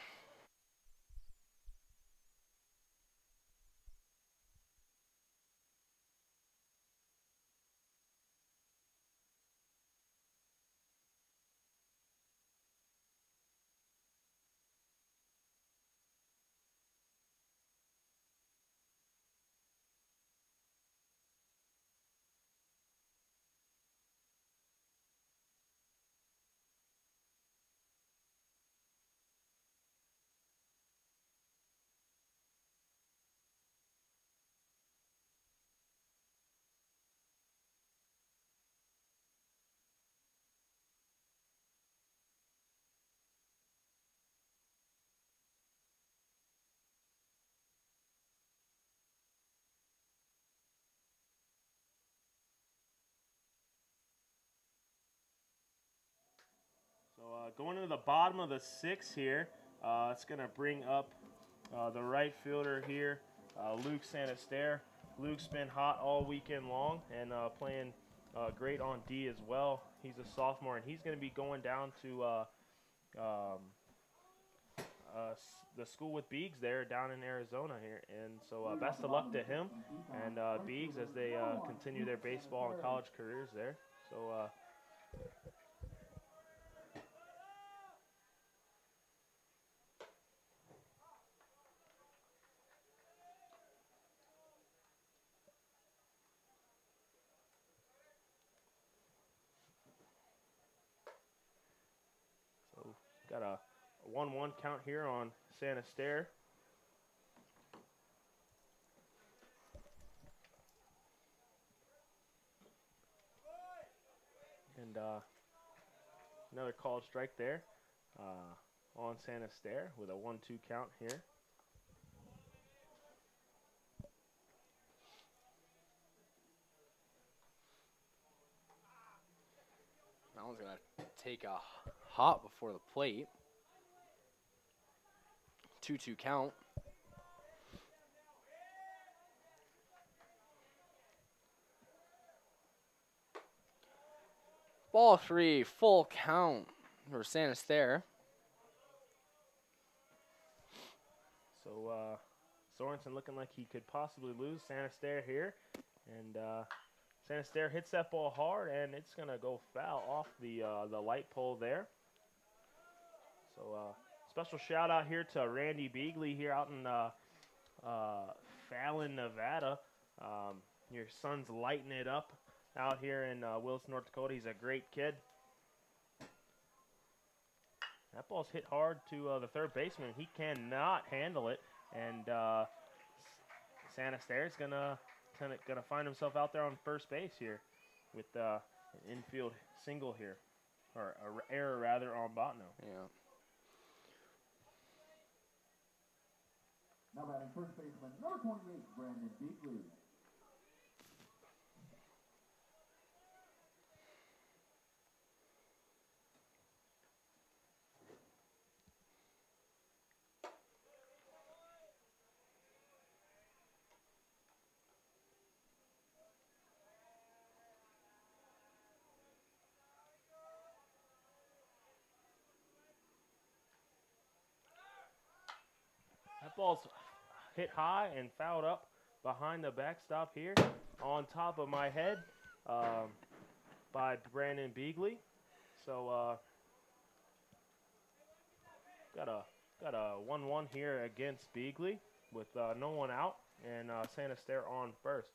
Going into the bottom of the 6th here, it's going to bring up the right fielder here, Luke Santaster. Luke's been hot all weekend long and playing great on D as well. He's a sophomore, and he's going to be going down to the school with Beegs there down in Arizona here. And so best of luck to him and Beegs as they continue their baseball and college careers there. So got a 1-1 count here on Santaster. And another called strike there on Santaster with a 1-2 count here. That one's going to take a hop before the plate. 2-2 count. Ball 3, full count for Santaster. So Sorensen looking like he could possibly lose Santaster here. And Santaster hits that ball hard, and it's going to go foul off the light pole there. So special shout out here to Randy Beagley here out in Fallon, Nevada. Your son's lighting it up out here in Wilson, North Dakota. He's a great kid. That ball's hit hard to the third baseman. He cannot handle it, and Santaster's gonna find himself out there on first base here with an infield single here, or error rather on Bottno. Yeah. Now batting first baseman, number 28, Brandon Beagley. That ball's hit high and fouled up behind the backstop here on top of my head by Brandon Beagley. So got a 1-1 here against Beagley with no one out and Santaster on first.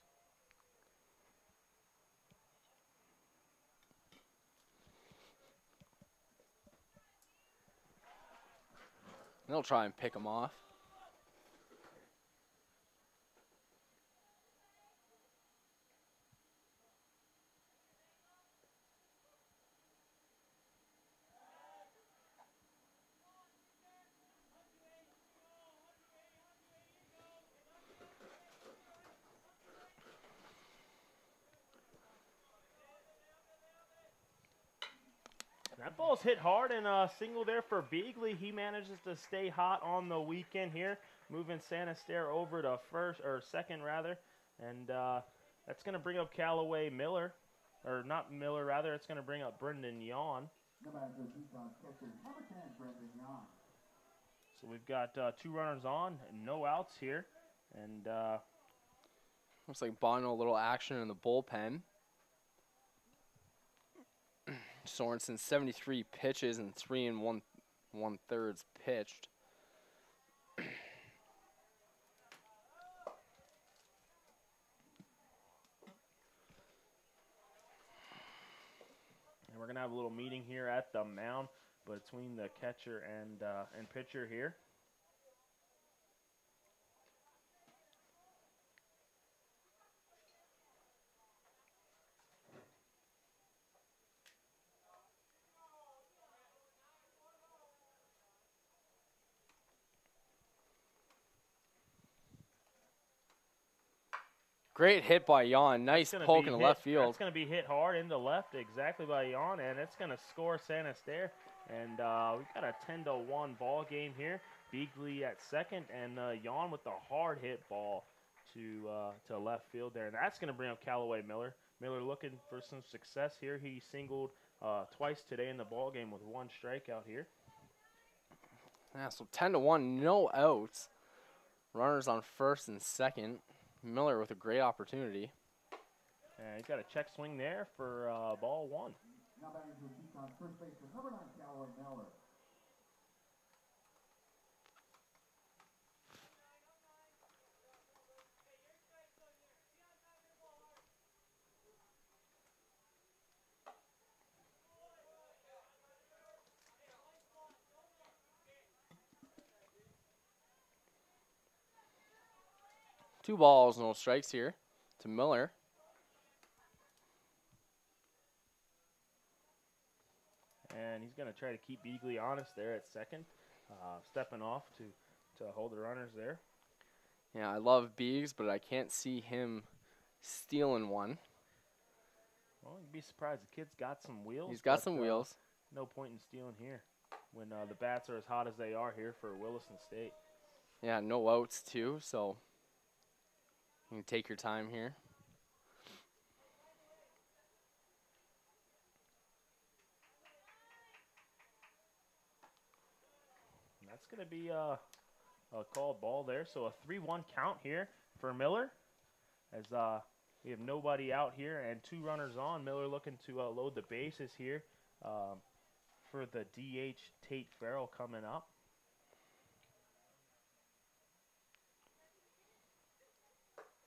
They'll try and pick him off. That ball's hit hard and a single there for Beagley. He manages to stay hot on the weekend here, moving Santaster over to first or second rather, and that's going to bring up Callaway Miller, or not Miller rather. It's going to bring up Brendan Yawn. No matter the Tetons catcher, number 10, Brandon Yawn. So we've got 2 runners on, and no outs here, and Looks like Bottno, a little action in the bullpen. Sorensen 73 pitches and 3 1/3 pitched. And we're gonna have a little meeting here at the mound between the catcher and pitcher here. Great hit by Yawn. Nice poke in the left field. It's going to be hit hard into left exactly by Yawn, and it's going to score Santaster. And we've got a 10-1 ball game here. Beagley at second, and Jan with the hard hit ball to left field there. And that's going to bring up Callaway Miller. Miller looking for some success here. He singled twice today in the ball game with 1 strikeout here. Yeah, so 10-1, no outs. Runners on first and second. Miller with a great opportunity. And he's got a check swing there for ball 1. Now batting to the Tetons first baseman, number 9, Callaway Miller. Two balls, no strikes here to Miller. And he's going to try to keep Beagley honest there at second, stepping off to hold the runners there. Yeah, I love Beegs, but I can't see him stealing one. Well, you'd be surprised. The kid's got some wheels. He's got but, some wheels. No point in stealing here when the bats are as hot as they are here for Williston State. Yeah, no outs too, so you can take your time here. And that's going to be a called ball there. So a 3-1 count here for Miller as we have nobody out here and 2 runners on. Miller looking to load the bases here for the DH Tate Farrell coming up.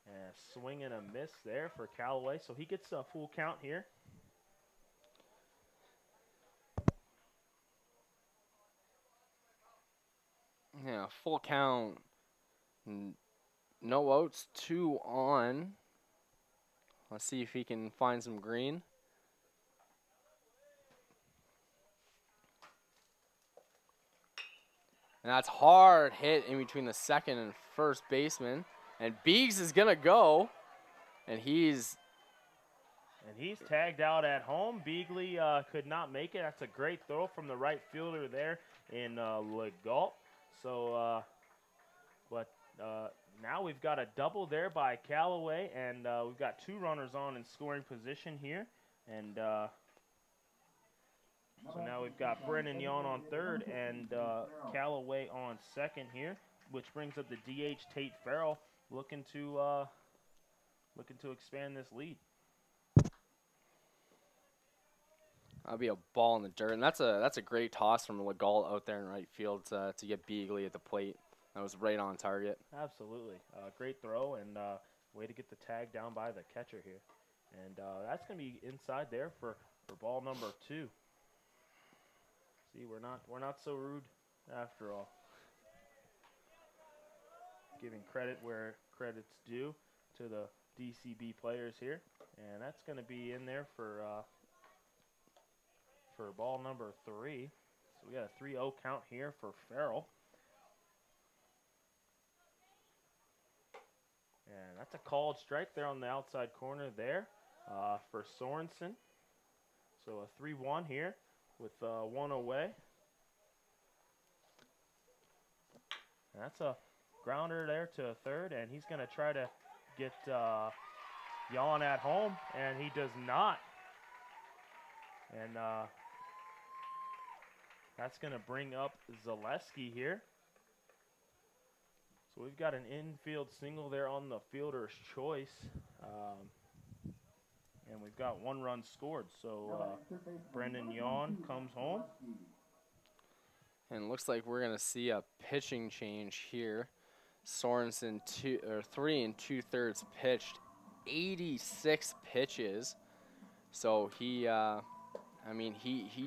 And a swing and a miss there for Callaway. So he gets a full count here. Yeah, full count. No outs, 2 on. Let's see if he can find some green. And that's hard hit in between the second and first baseman. And Beegs is going to go. And he's tagged out at home. Beagley could not make it. That's a great throw from the right fielder there in Legault. So, now we've got a double there by Callaway, and we've got 2 runners on in scoring position here. And so now we've got Brennan Yon on third and Callaway on second here, which brings up the DH Tate Farrell looking to expand this lead. That'll be a ball in the dirt, and that's a great toss from Legault out there in right field to get Beagley at the plate. That was right on target. Absolutely, great throw and way to get the tag down by the catcher here, and that's going to be inside there for ball number 2. See, we're not so rude after all. Giving credit where credit's due to the DCB players here, and that's going to be in there for ball number 3. So we got a 3-0 count here for Farrell. And that's a called strike there on the outside corner there for Sorensen. So a 3-1 here with 1 away. And that's a grounder there to third, and he's going to try to get Jan at home, and he does not. And that's going to bring up Zaleski here. So we've got an infield single there on the fielder's choice. And we've got 1 run scored. So Brendan Yon comes home. And it looks like we're going to see a pitching change here. Sorensen 3 2/3 pitched 86 pitches. So he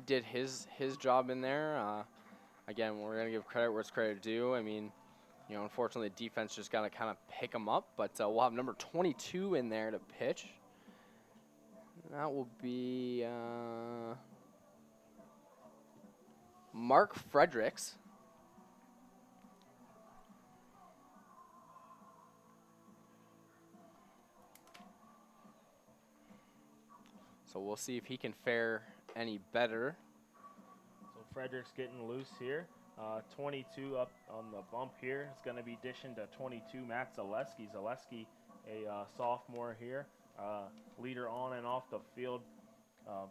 did his job in there. Again, we're going to give credit where it's credit due. I mean, unfortunately, the defense just got to kind of pick him up. But we'll have number 22 in there to pitch. That will be Mark Fredericks. So we'll see if he can fare any better. So Frederick's getting loose here. 22 up on the bump here. It's going to be dishing to 22, Matt Zaleski. Zaleski, a sophomore here, leader on and off the field.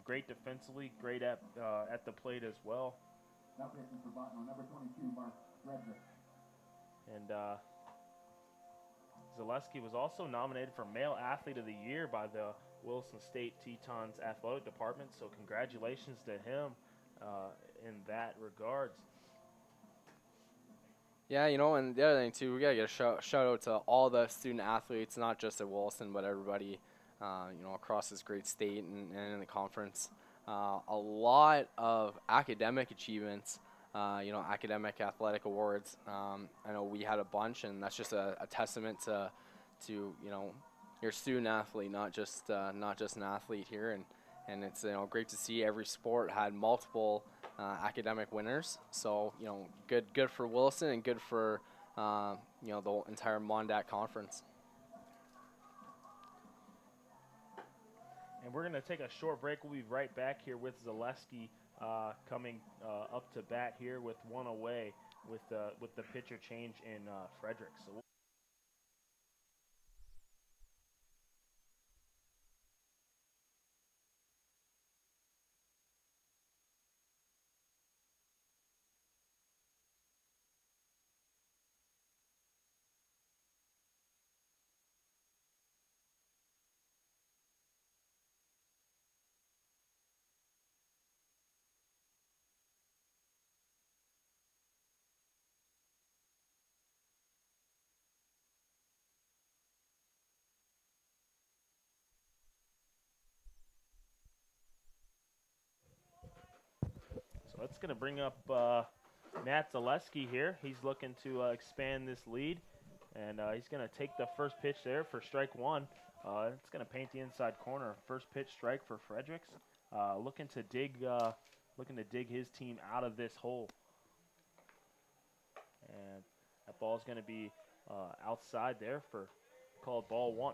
Great defensively, great at the plate as well. Now pitching for Bottno, number 22, Mark Frederick. And Zaleski was also nominated for Male Athlete of the Year by the Wilson State Tetons Athletic Department, so congratulations to him in that regards. Yeah, you know, and the other thing too, we gotta get a shout out to all the student athletes, not just at Wilson, but everybody, you know, across this great state and in the conference. A lot of academic achievements, you know, academic athletic awards. I know we had a bunch, and that's just a testament to you know, your student athlete, not just an athlete here. And it's, you know, great to see every sport had multiple academic winners. So, you know, good for Wilson and good for you know, the entire MonDak conference. And we're going to take a short break. We'll be right back here with Zaleski coming up to bat here with one away with the pitcher change in Frederick. So that's going to bring up Matt Zaleski here. He's looking to expand this lead, and he's going to take the first pitch there for strike one. It's going to paint the inside corner. First pitch strike for Fredericks. Looking to dig his team out of this hole. And that ball is going to be outside there for called ball one.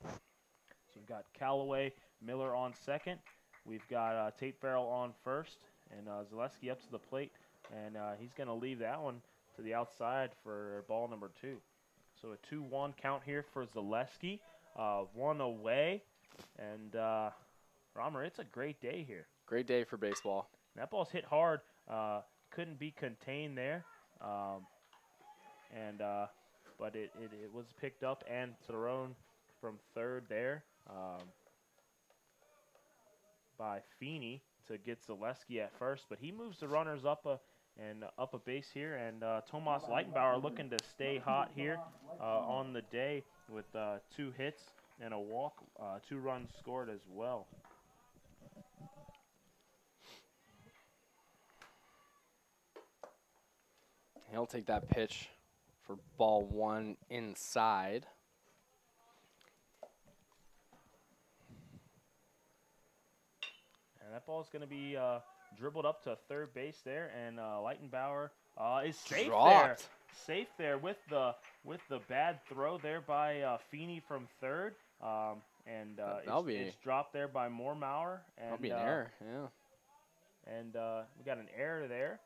So we've got Callaway, Miller on second. We've got Tate Farrell on first, and Zaleski up to the plate, and he's going to leave that one to the outside for ball number two. So a 2-1 count here for Zaleski, one away, and Romer, it's a great day here. Great day for baseball. That ball's hit hard, couldn't be contained there, but it was picked up and thrown from third there by Feeney to get Zaleski at first, but he moves the runners up a base here, and Tomas Leitenbauer looking to stay hot here on the day with 2 hits and a walk, 2 runs scored as well. He'll take that pitch for ball one inside. And that ball is going to be dribbled up to third base there, and Leitenbauer is safe there. Safe there with the bad throw there by Feeney from third, and it's dropped there by Moormauer. And that'll be an error, yeah. And we got an error there.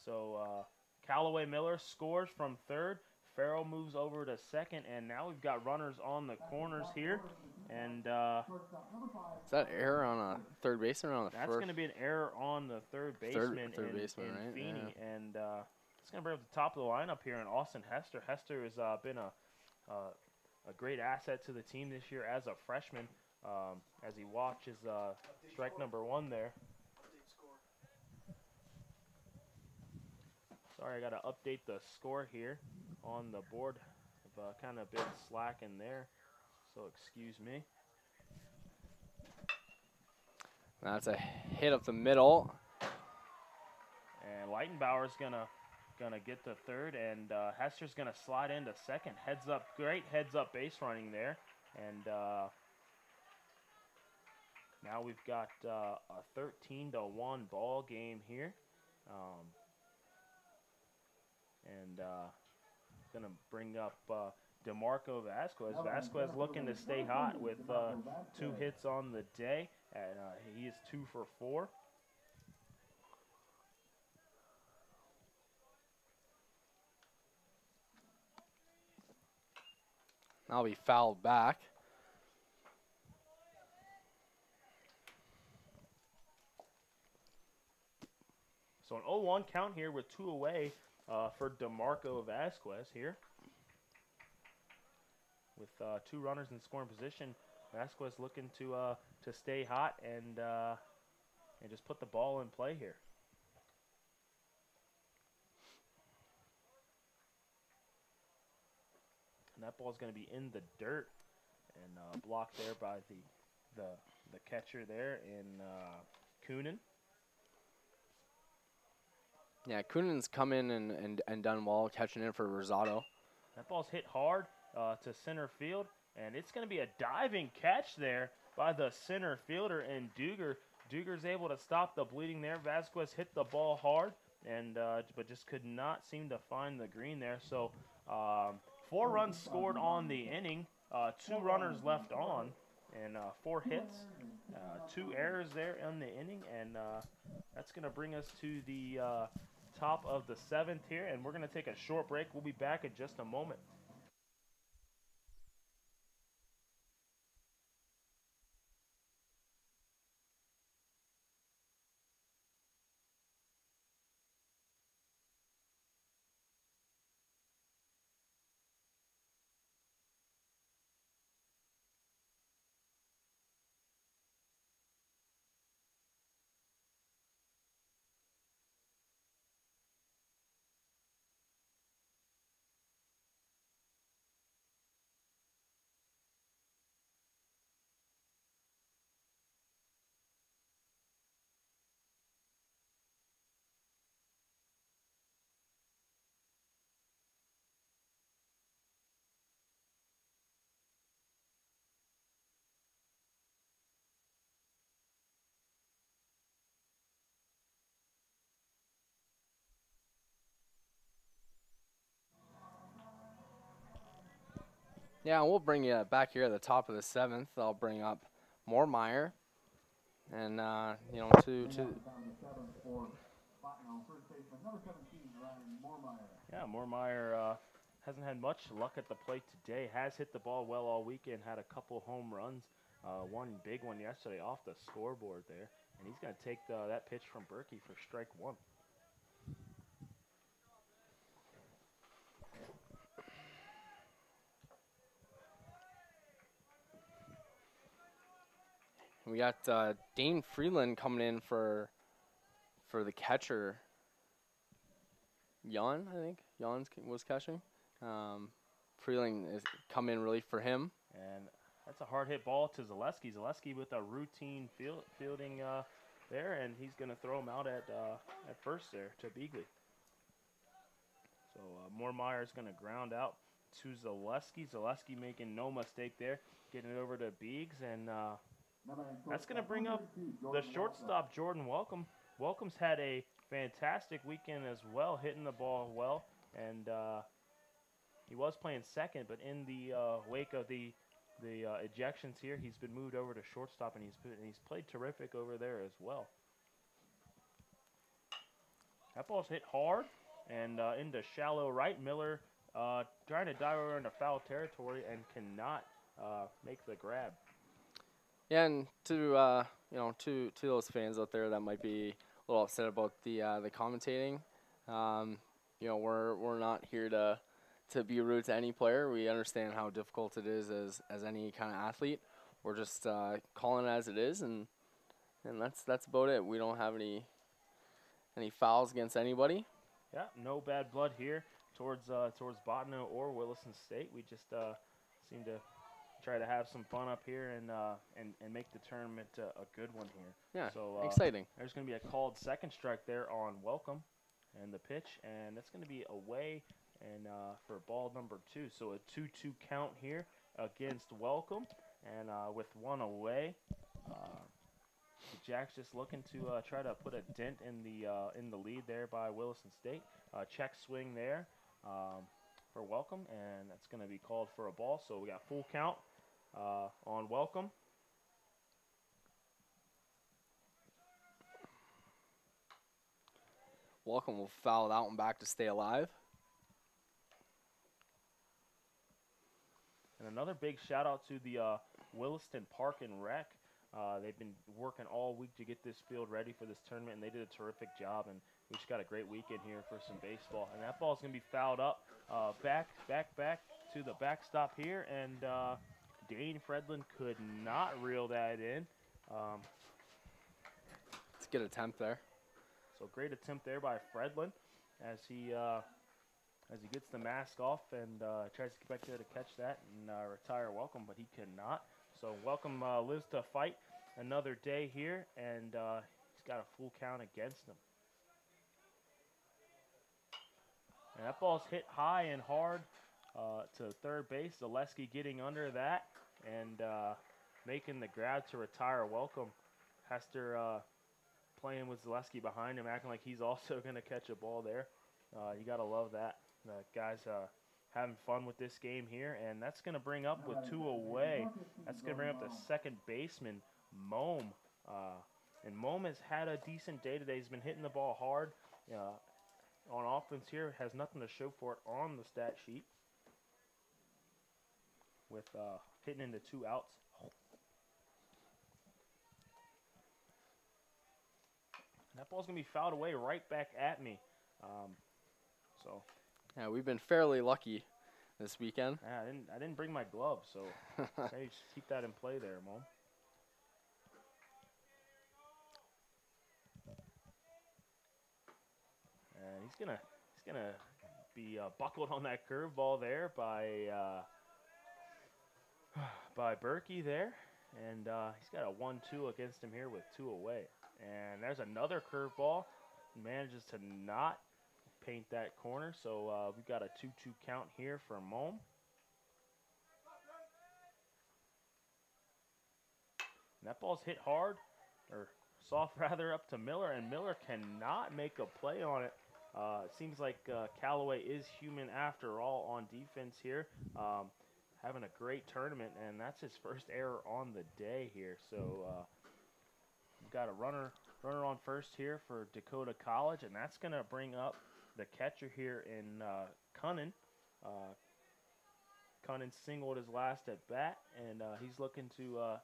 So Callaway Miller scores from third. Farrell moves over to second, and now we've got runners on the corners here. And is that error on a third baseman or on the first? That's going to be an error on the third baseman, third baseman, right? Feeney. Yeah. And it's going to bring up the top of the lineup here in Austin Hester. Hester has been a great asset to the team this year as a freshman, as he watches strike number one there. Sorry, I got to update the score here on the board. I've kind of been slacking there, so excuse me. That's a hit up the middle. And Leitenbauer's gonna get to third, and Hester's gonna slide into second. Heads up, great heads up base running there, and now we've got a 13-1 ball game here. Gonna bring up DeMarco Vasquez. Vasquez looking to stay hot with 2 hits on the day. and he is 2 for 4. That'll be fouled back. So an 0-1 count here with 2 away for DeMarco Vasquez here. With 2 runners in scoring position, Vasquez looking to stay hot and just put the ball in play here. And that ball is going to be in the dirt and blocked there by the catcher there in Coonan. Yeah, Coonan's come in and done well catching in for Rosado. That ball's hit hard to center field, and it's going to be a diving catch there by the center fielder and Duger. Duger's able to stop the bleeding there. Vasquez hit the ball hard, and but just could not seem to find the green there. So 4 runs scored on the inning, 2 runners left on, and 4 hits, 2 errors there in the inning, and that's going to bring us to the top of the 7th here, and we're going to take a short break. We'll be back in just a moment. Yeah, we'll bring you back here at the top of the 7th. I'll bring up Moormeyer. And, you know, to Yeah, Moormeyer hasn't had much luck at the plate today. Has hit the ball well all weekend, had a couple home runs. One big one yesterday off the scoreboard there. And he's going to take that pitch from Berkey for strike 1. we got Dane Freeland coming in for the catcher. Jan, I think. Jan was catching. Freeland is come in relief for him. And that's a hard hit ball to Zaleski. Zaleski with a routine fielding there, and he's going to throw him out at first there to Beagley. So Moormeyer is going to ground out to Zaleski. Zaleski making no mistake there, getting it over to Beegs, and that's going to bring up the shortstop, Jordan Welcome. Welcome's had a fantastic weekend as well, hitting the ball well, and he was playing second, but in the wake of the ejections here, he's been moved over to shortstop, and he's played terrific over there as well. That ball's hit hard and into shallow right. Miller trying to dive over into foul territory and cannot make the grab. Yeah, and to you know, to those fans out there that might be a little upset about the commentating, you know, we're not here to be rude to any player. We understand how difficult it is as any kind of athlete. We're just calling it as it is, and that's about it. We don't have any fouls against anybody. Yeah, no bad blood here towards Bottno or Williston State. We just seem to try to have some fun up here and make the tournament a good one here. Yeah, so exciting. There's going to be a called second strike there on Welcome, and the pitch, and that's going to be away and for ball number 2. So a 2-2 count here against Welcome, and with 1 away. Jack's just looking to try to put a dent in the lead there by Williston State. Check swing there for Welcome, and that's going to be called for a ball. So we got full count on Welcome. Welcome will foul that one back to stay alive. And another big shout out to the Williston Park and Rec. They've been working all week to get this field ready for this tournament, and they did a terrific job. And we just got a great weekend here for some baseball. And that ball's going to be fouled up back to the backstop here. And Dane Fredlin could not reel that in. It's a good attempt there. So great attempt there by Fredlin as he gets the mask off and tries to get back there to catch that and retire Welcome, but he cannot. So Welcome lives to fight another day here, and he's got a full count against him. And that ball's hit high and hard to third base. Zaleski getting under that and making the grab to retire Welcome. Hester playing with Zaleski behind him, acting like he's also going to catch a ball there. You got to love that. The guys having fun with this game here, and that's going to bring up with 2 away. That's going to bring up the second baseman, Mome. And Mome has had a decent day today. He's been hitting the ball hard on offense here. Has nothing to show for it on the stat sheet with hitting into 2 outs. And that ball's going to be fouled away right back at me. Yeah, we've been fairly lucky this weekend. Yeah, I didn't bring my gloves, so maybe just keep that in play there, Mom. And he's gonna be buckled on that curveball there by Berkey there, and he's got a 1-2 against him here with 2 away. And there's another curveball. Manages to not paint that corner, so we've got a 2-2 count here for Mome. And that ball's hit hard, or soft rather, up to Miller, and Miller cannot make a play on it. It seems like Callaway is human after all on defense here. Having a great tournament, and that's his first error on the day here. So we've got a runner on first here for Dakota College, and that's going to bring up the catcher here in Cunnin. Cunnin singled his last at bat, and he's looking to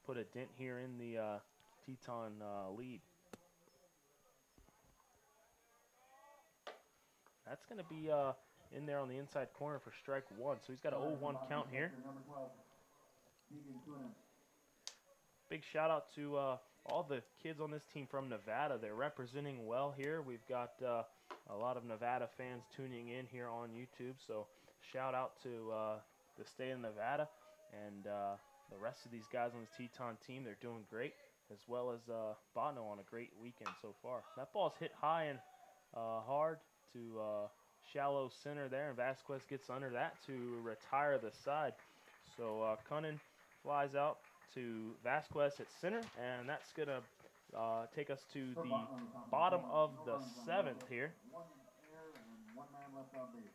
put a dent here in the Teton lead. That's going to be in there on the inside corner for strike 1. So he's got an 0-1 count here. Big shout out to all the kids on this team from Nevada. They're representing well here. We've got a lot of Nevada fans tuning in here on YouTube. So shout out to the state of Nevada and the rest of these guys on this Teton team. They're doing great, as well as Bottno on a great weekend so far. That ball's hit high and hard to shallow center there, and Vasquez gets under that to retire the side. So Cunnin flies out to Vasquez at center, and that's going to take us to the bottom of the 7th here. 1 error and 1 man left on base.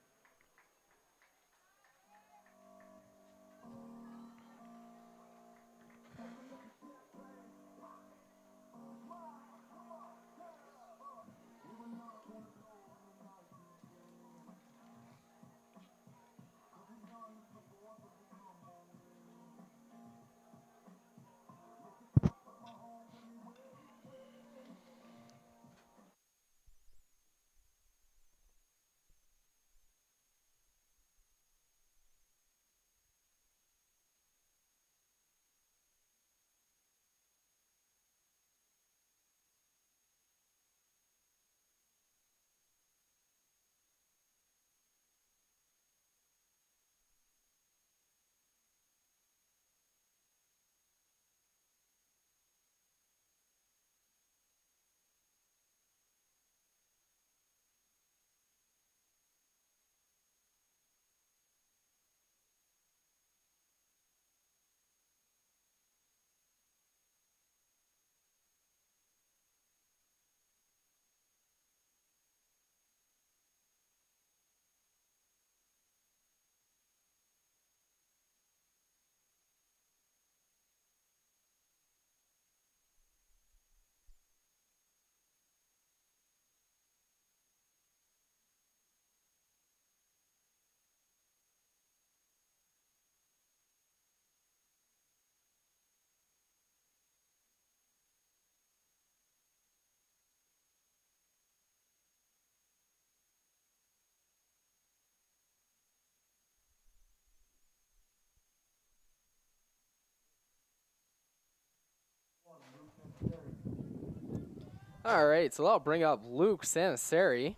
All right, so that'll bring up Luke Sanasari.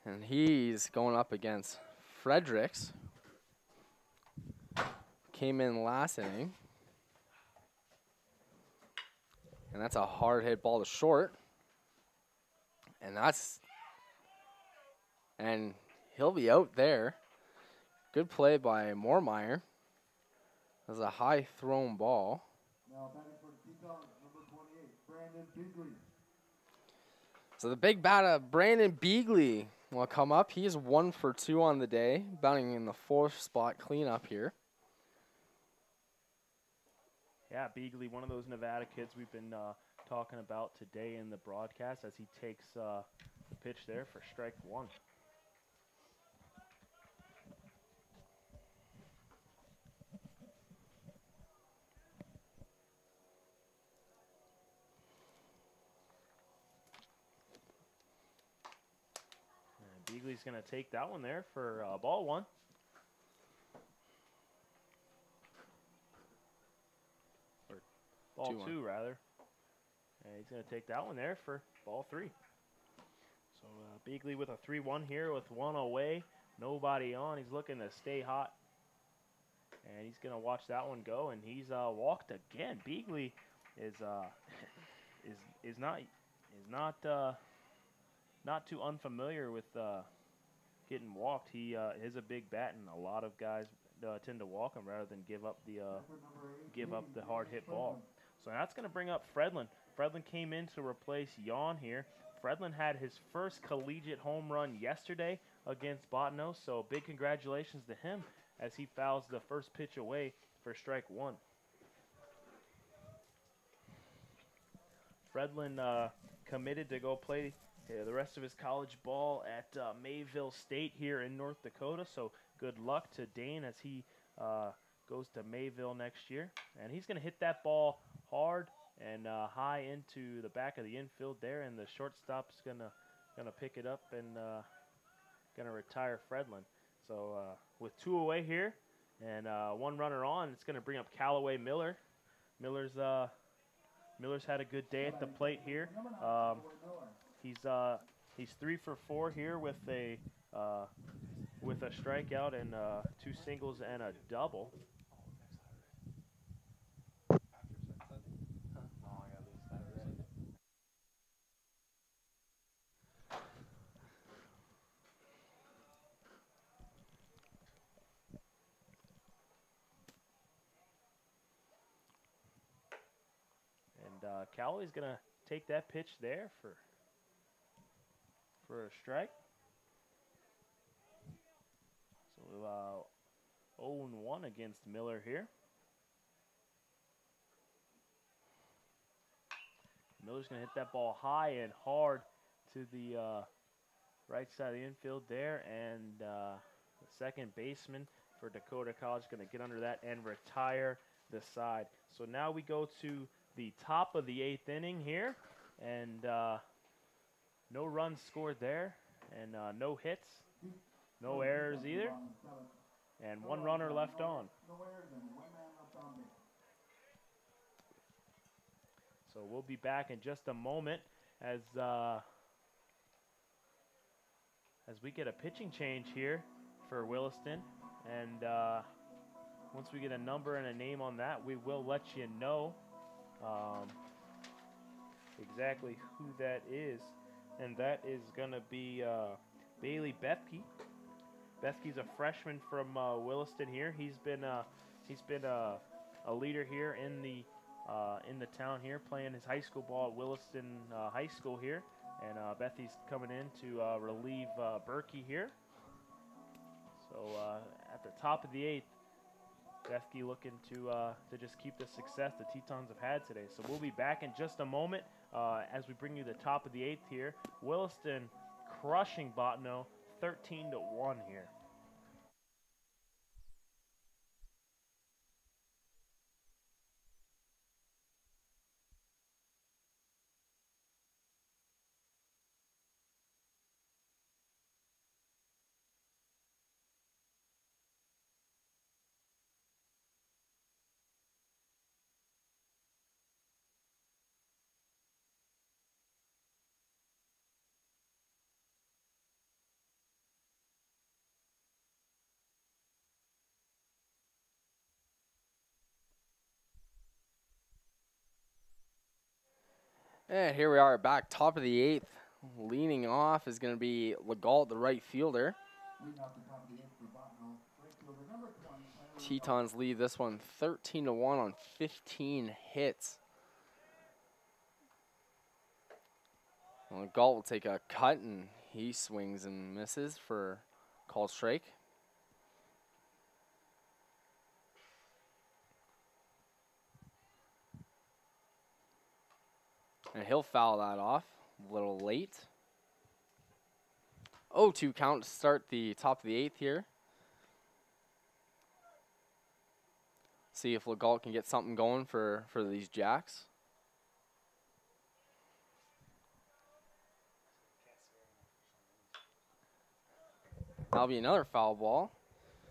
And he's going up against Fredericks. Came in last inning. And that's a hard hit ball to short. And he'll be out there. Good play by Moormeyer. That was a high thrown ball. Now batting for the Tetons, number 28, Brandon Beagley. So the big bat of Brandon Beagley will come up. He's 1 for 2 on the day, batting in the 4th spot cleanup here. Yeah, Beagley, one of those Nevada kids we've been talking about today in the broadcast as he takes the pitch there for strike 1. And Beagley's going to take that one there for ball 1. Or ball 2, rather. And he's going to take that one there for ball 3. So Beagley with a 3-1 here with 1 away. Nobody on. He's looking to stay hot. And he's going to watch that one go. And he's walked again. Beagley is not too unfamiliar with getting walked. He is a big bat, and a lot of guys tend to walk him rather than give up the hard hit ball. So that's going to bring up Fredlin. Fredlin came in to replace Jan here. Fredlin had his first collegiate home run yesterday against Bottno, so big congratulations to him as he fouls the first pitch away for strike 1. Fredlin committed to go play the rest of his college ball at Mayville State here in North Dakota, so good luck to Dane as he goes to Mayville next year. And he's going to hit that ball hard and high into the back of the infield there, and the shortstop's gonna pick it up and gonna retire Fredlin. So with 2 away here and 1 runner on, it's gonna bring up Callaway Miller. Miller's had a good day at the plate here. He's 3 for 4 here with a strikeout and 2 singles and a double. Callaway's going to take that pitch there for a strike. So 0-1 against Miller here. Miller's going to hit that ball high and hard to the right side of the infield there. And the second baseman for Dakota College is going to get under that and retire the side. So now we go to the top of the 8th inning here, and no runs scored there, and no hits, no errors either, and 1 runner left on. So we'll be back in just a moment as we get a pitching change here for Williston, and once we get a number and a name on that, we will let you know exactly who that is, and that is going to be Bailey Bethke. Bethke's a freshman from Williston here. He's been a leader here in the town here, playing his high school ball at Williston High School here, and Bethke's coming in to relieve Berkey here. So at the top of the 8th, Bethke looking to just keep the success the Tetons have had today. So we'll be back in just a moment as we bring you the top of the 8th here. Williston crushing Bottno 13-1 here. And here we are back, top of the 8th. Leaning off is going to be Legault, the right fielder. Leading off the top of the 8th for Bottno. Right fielder number 20. Tetons lead this one 13-1 on 15 hits. Legault will take a cut, and he swings and misses for called strike. And he'll foul that off a little late. 0-2 count to start the top of the 8th here. See if Legault can get something going for these Jacks. That'll be another foul ball.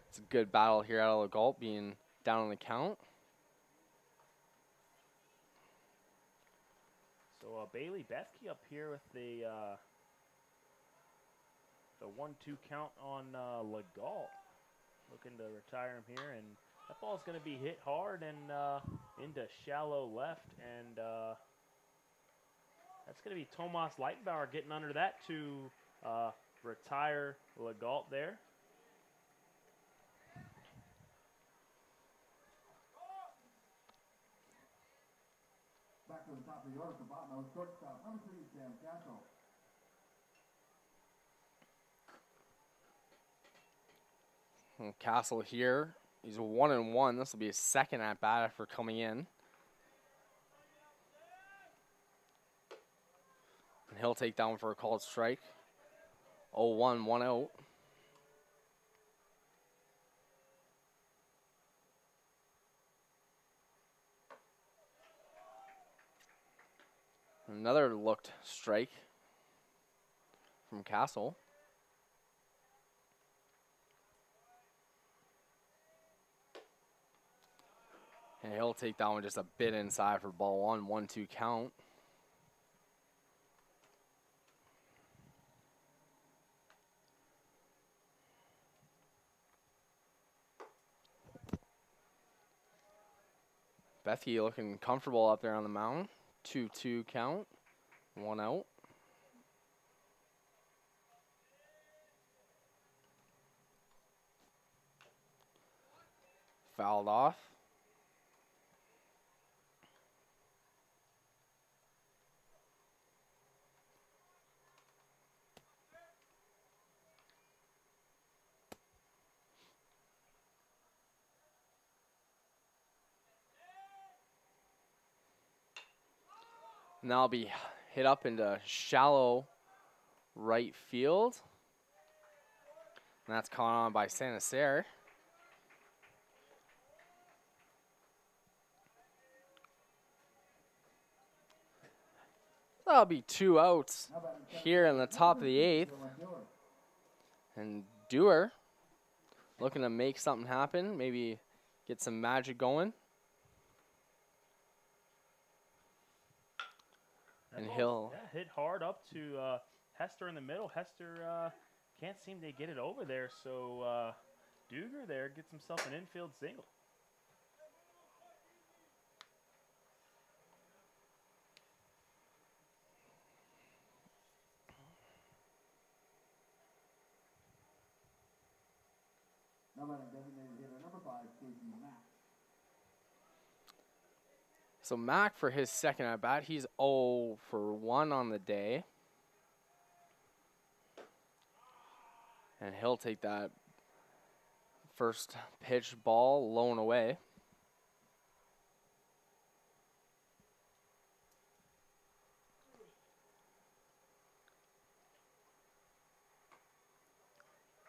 It's a good battle here out of Legault, being down on the count. So Bailey Bethke up here with the 1-2 count on Legault. Looking to retire him here, and that ball's going to be hit hard and into shallow left, and that's going to be Tomas Leitenbauer getting under that to retire Legault there. Back to the top of the order for Bottno. Shortstop number 3, Sam Castle. Castle here, he's 1-1. This will be his second at bat after coming in. And he'll take that one for a called strike. 0-1, 1 out. Another looked strike from Castle. And he'll take that one just a bit inside for ball 1, 1-2 count. Bethke looking comfortable up there on the mound. 2-2 count, 1 out. Fouled off. And that'll be hit up into shallow right field. And that's caught on by Sanacer. That'll be 2 outs here in the top of the 8th. And Dewar looking to make something happen, maybe get some magic going. And he'll hit hard up to Hester in the middle. Hester can't seem to get it over there, so Duger there gets himself an infield single. Designated hitter number 5, Casey Mack. So Mac for his second at bat, he's 0 for 1 on the day. And he'll take that first pitch ball low and away.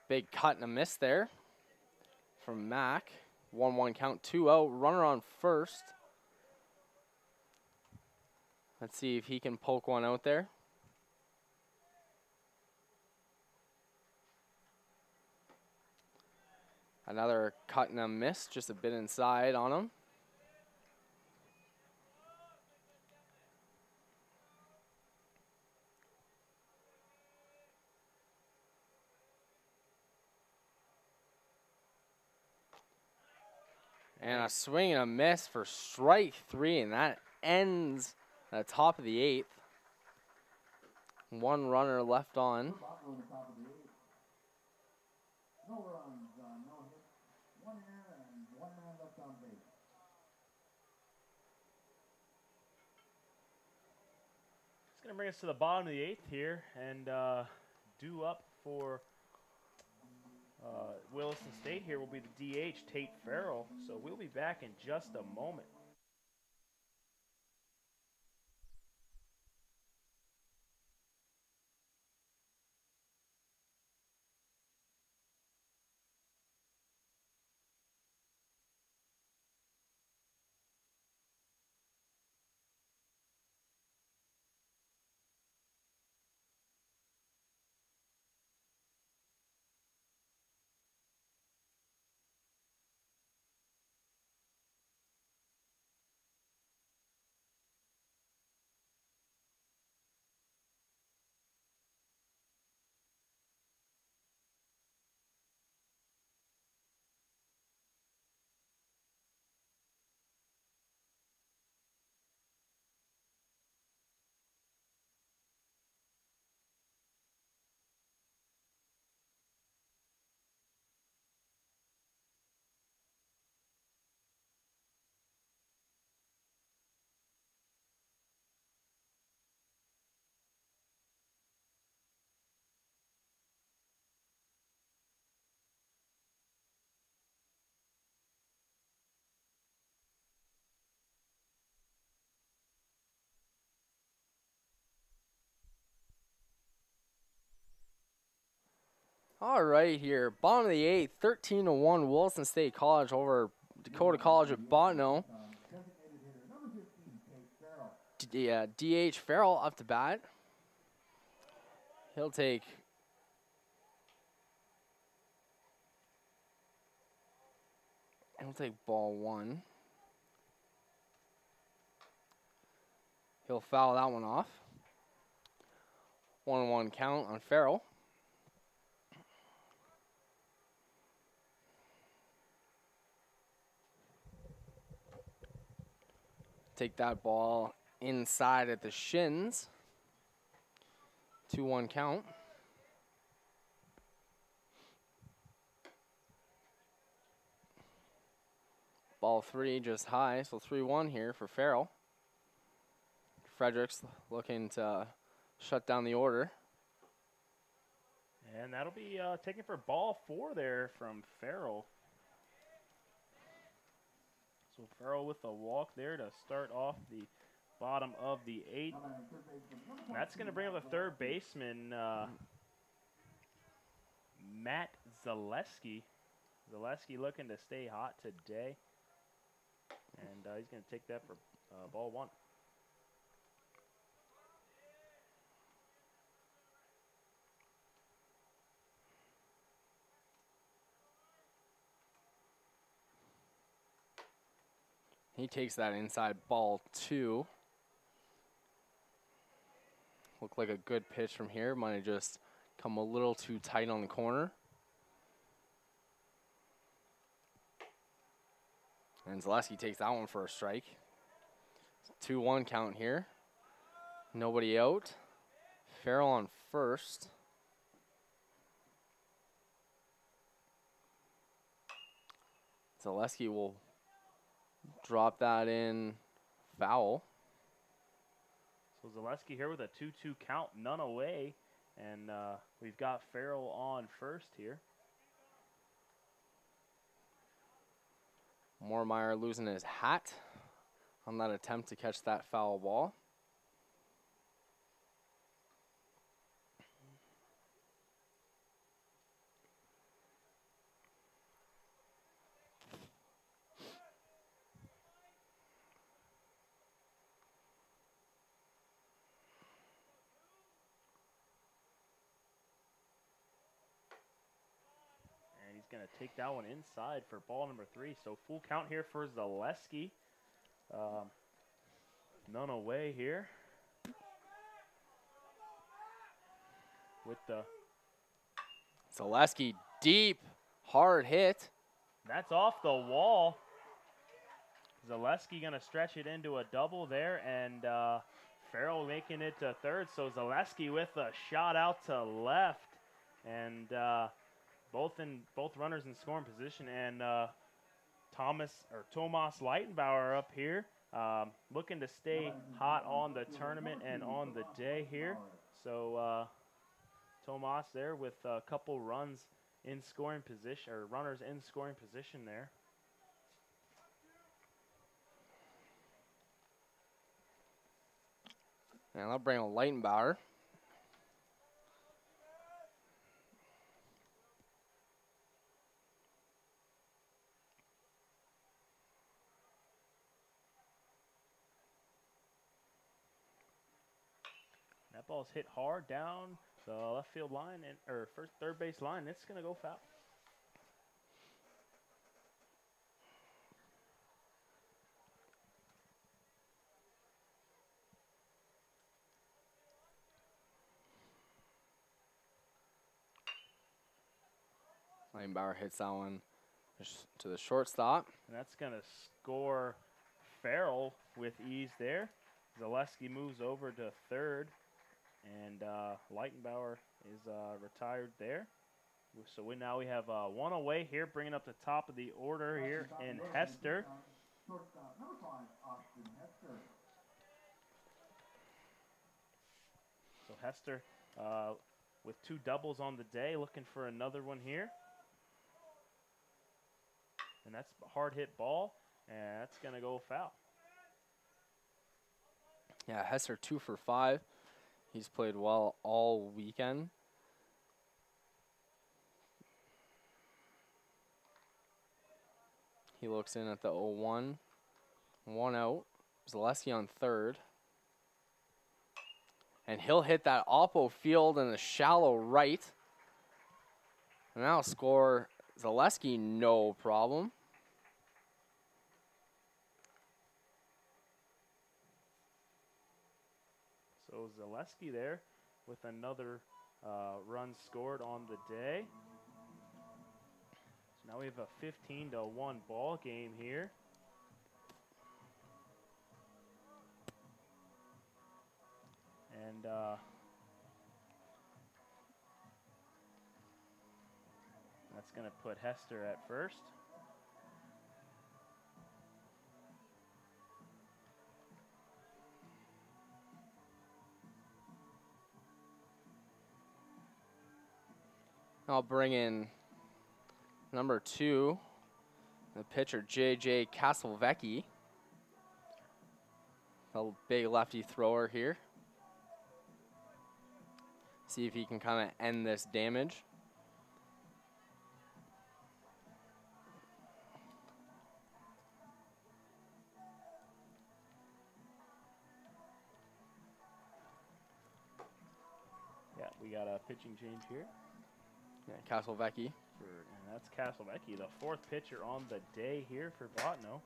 Big cut and a miss there from Mac. 1-1 count, 2 out, runner on first. Let's see if he can poke one out there. Another cut and a miss, just a bit inside on him. And a swing and a miss for strike 3, and that ends at the top of the 8th. One runner left on. Bottno on the top of the 8th. No runs, no hits, 1 error, and 1 man left on base. It's going to bring us to the bottom of the 8th here, and due up for Williston State here will be the DH, Tate Farrell. So we'll be back in just a moment. All right, here, bottom of the 8th, 13-1 Wilson State College over Dakota College at Bottno. Designated hitter, number 15, Tate Farrell. DH Farrell up to bat. He'll take ball 1. He'll foul that one off. 1-1 count on Farrell. Take that ball inside at the shins. 2-1 count. Ball 3 just high, so 3-1 here for Farrell. Fredericks looking to shut down the order. And that'll be taken for ball 4 there from Farrell. So Farrell with a walk there to start off the bottom of the 8th. And that's going to bring up the third baseman, Matt Zaleski. Zaleski looking to stay hot today. And he's going to take that for ball 1. He takes that inside ball 2. Looked like a good pitch from here. Might have just come a little too tight on the corner. And Zaleski takes that one for a strike. 2-1 count here. Nobody out. Farrell on first. Zaleski will drop that in foul. So Zaleski here with a 2-2 count, none away. And we've got Farrell on first here. Moormeyer losing his hat on that attempt to catch that foul ball. Going to take that one inside for ball number 3. So full count here for Zaleski. None away here. With the Zaleski deep, hard hit. That's off the wall. Zaleski going to stretch it into a double there, and Farrell making it to third. So Zaleski with a shot out to left, and both runners in scoring position. And Tomas Leitenbauer up here, looking to stay hot on the tournament and on the day here. So Tomas there with a couple runs in scoring position, or runners in scoring position there. And I'll bring a Leitenbauer. That ball's hit hard down the left field line, and or third base line. It's going to go foul. Leitenbauer hits that one to the shortstop. And that's going to score Farrell with ease there. Zaleski moves over to third, and Leitenbauer is retired there. So now we have one away here, bringing up the top of the order here in Hester. Shortstop number 5, Austin Hester. So Hester with 2 doubles on the day, looking for another one here. And that's a hard hit ball, and that's going to go foul. Yeah, Hester 2 for 5. He's played well all weekend. He looks in at the 0-1. 1 out. Zaleski on third. And he'll hit that oppo field in the shallow right. And that'll score Zaleski no problem. So Zaleski there with another run scored on the day. So now we have a 15-1 ball game here. And that's going to put Hester at first. I'll bring in number 2, the pitcher J.J. Castelvecchi. A big lefty thrower here. See if he can kind of end this damage. Yeah, we got a pitching change here. Yeah, Castelvecchi. And that's Castelvecchi, the 4th pitcher on the day here for Bottno.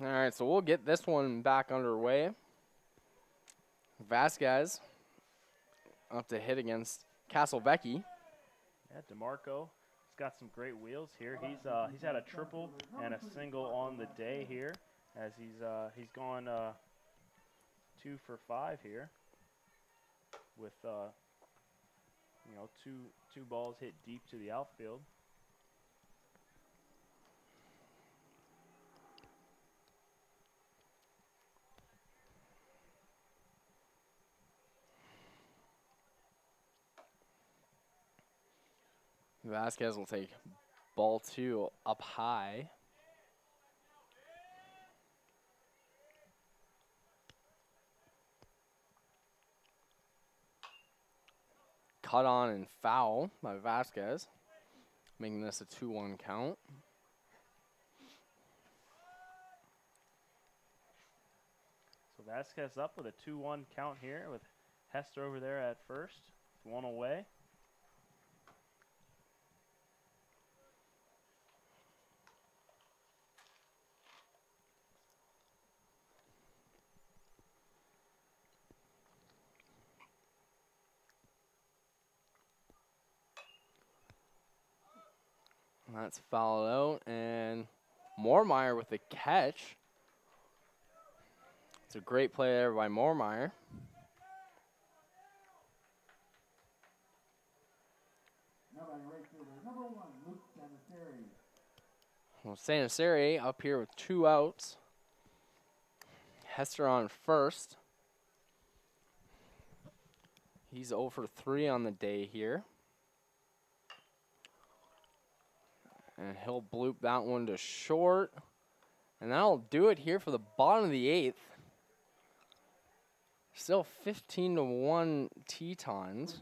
All right, so we'll get this one back underway. Vasquez up to hit against Castelvecchi. Yeah, DeMarco has got some great wheels here. He's had a triple and a single on the day here, as he's gone 2 for 5 here with two balls hit deep to the outfield. Vasquez will take ball 2 up high. Cut on and foul by Vasquez, making this a 2-1 count. So Vasquez up with a 2-1 count here with Hester over there at first, 1 away. That's fouled out, and Moormeyer with the catch. It's a great play there by Moormeyer. Number 1, Luke Sanitary. Well, Sanitary up here with 2 outs. Hester on first. He's 0 for 3 on the day here. And he'll bloop that one to short. And that'll do it here for the bottom of the 8th. Still 15-1 Tetons.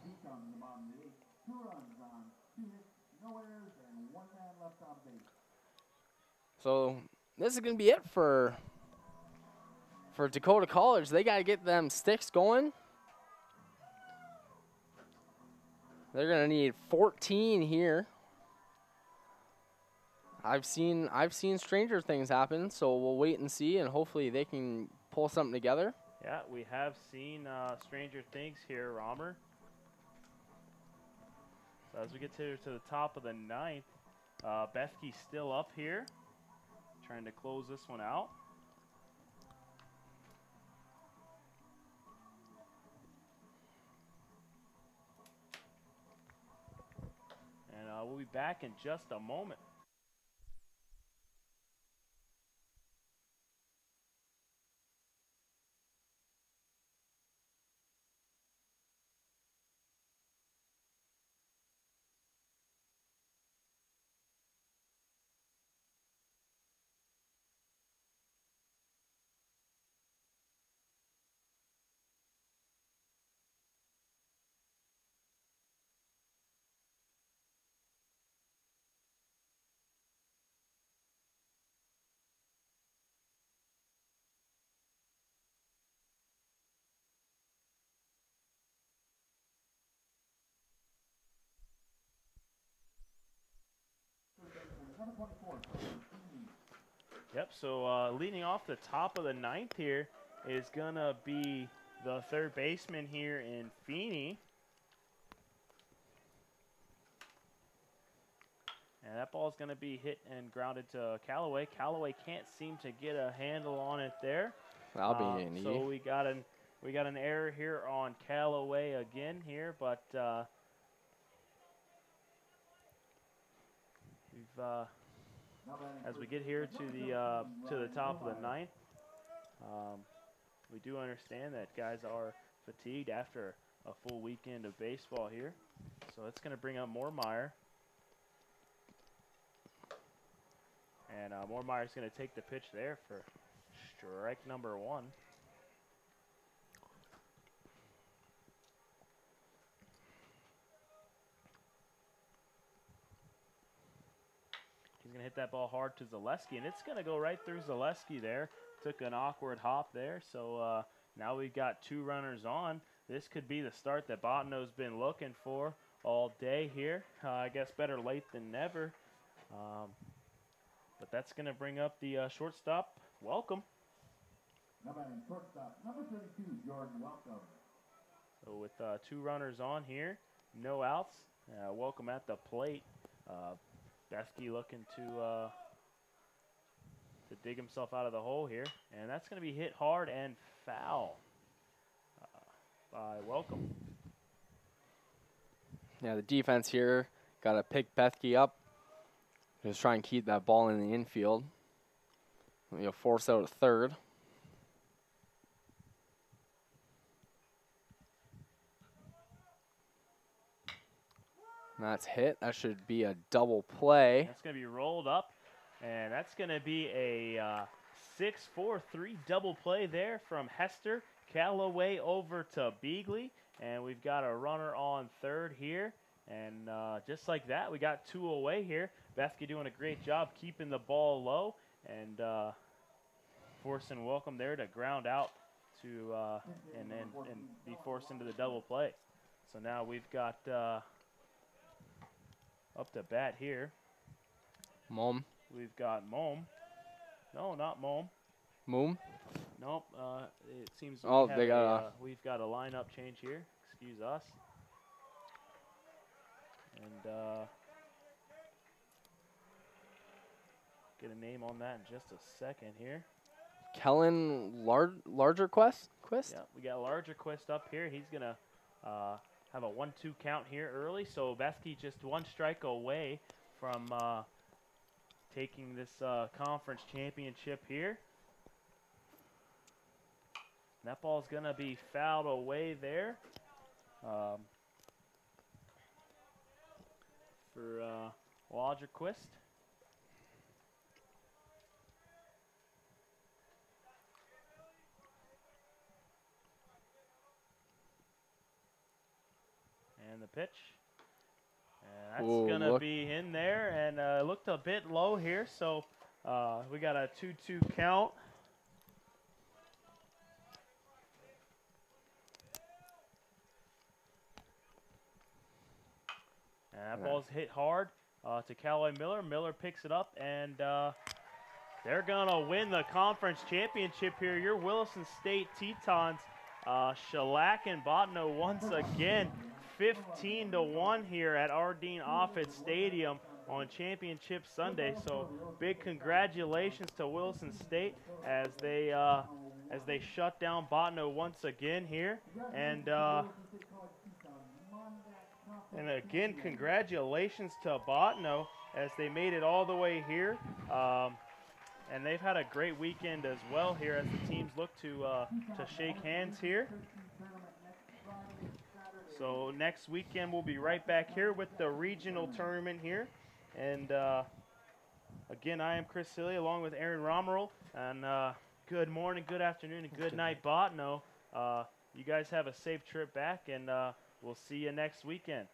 2 runs on 2 hits, no errors, and 1 man left on base. So this is going to be it for Dakota College. They got to get them sticks going. They're going to need 14 here. I've seen stranger things happen, so we'll wait and see, and hopefully they can pull something together. Yeah, we have seen stranger things here, Romer. So as we get to the top of the 9th, Bethke's still up here, trying to close this one out. And we'll be back in just a moment. Yep, so leading off the top of the 9th here is going to be the third baseman here in Feeney. And that ball is going to be hit and grounded to Callaway. Callaway can't seem to get a handle on it there. That'll be an So we got an error here on Callaway again here, but we've as we get here to the top of the 9th, we do understand that guys are fatigued after a full weekend of baseball here. So it's going to bring up Moormeyer. And Moormeyer's going to take the pitch there for strike number 1. He's going to hit that ball hard to Zaleski, and it's going to go right through Zaleski there. Took an awkward hop there, so now we've got 2 runners on. This could be the start that Bottineau's been looking for all day here. I guess better late than never. But that's going to bring up the shortstop. Welcome. Shortstop, number 32, Jordan, welcome. So with 2 runners on here, no outs. Welcome at the plate. Bethke looking to dig himself out of the hole here. And that's going to be hit hard and foul by Welcome. Yeah, the defense here got to pick Bethke up. Just try and keep that ball in the infield. You'll force out a third. And that's hit. That should be a double play. That's going to be rolled up, and that's going to be a 6-4-3 double play there from Hester Callaway over to Beagley. And we've got a runner on third here. And just like that, we got 2 away here. Bethke doing a great job keeping the ball low and forcing Welcome there to ground out to and be forced into the double play. So now we've got up to bat here. Mom. We've got Mom. No, not Mom. Moom. Nope. It seems we've got a lineup change here. Excuse us. And get a name on that in just a second here. Kellen Larger Quest? Yeah, we got Larger Quest up here. He's going to have a 1-2 count here early. So Bethke just 1 strike away from taking this conference championship here. And that ball's going to be fouled away there for Lagerquist. And the pitch. And that's going to be in there, and it looked a bit low here, so we got a 2-2 count. And that ball's hit hard to Callaway Miller. Miller picks it up, and they're going to win the conference championship here. Your Wilson State Tetons shellacking Bottno once again. 15-1 here at Ardeen Offit Stadium on Championship Sunday. So big congratulations to Wilson State as they shut down Bottno once again here. And again, congratulations to Bottno as they made it all the way here. And they've had a great weekend as well here as the teams look to shake hands here. So next weekend we'll be right back here with the regional tournament here. And again, I am Chris Silly along with Aaron Romerl. And good morning, good afternoon, and good night, Bottno. You guys have a safe trip back, and we'll see you next weekend.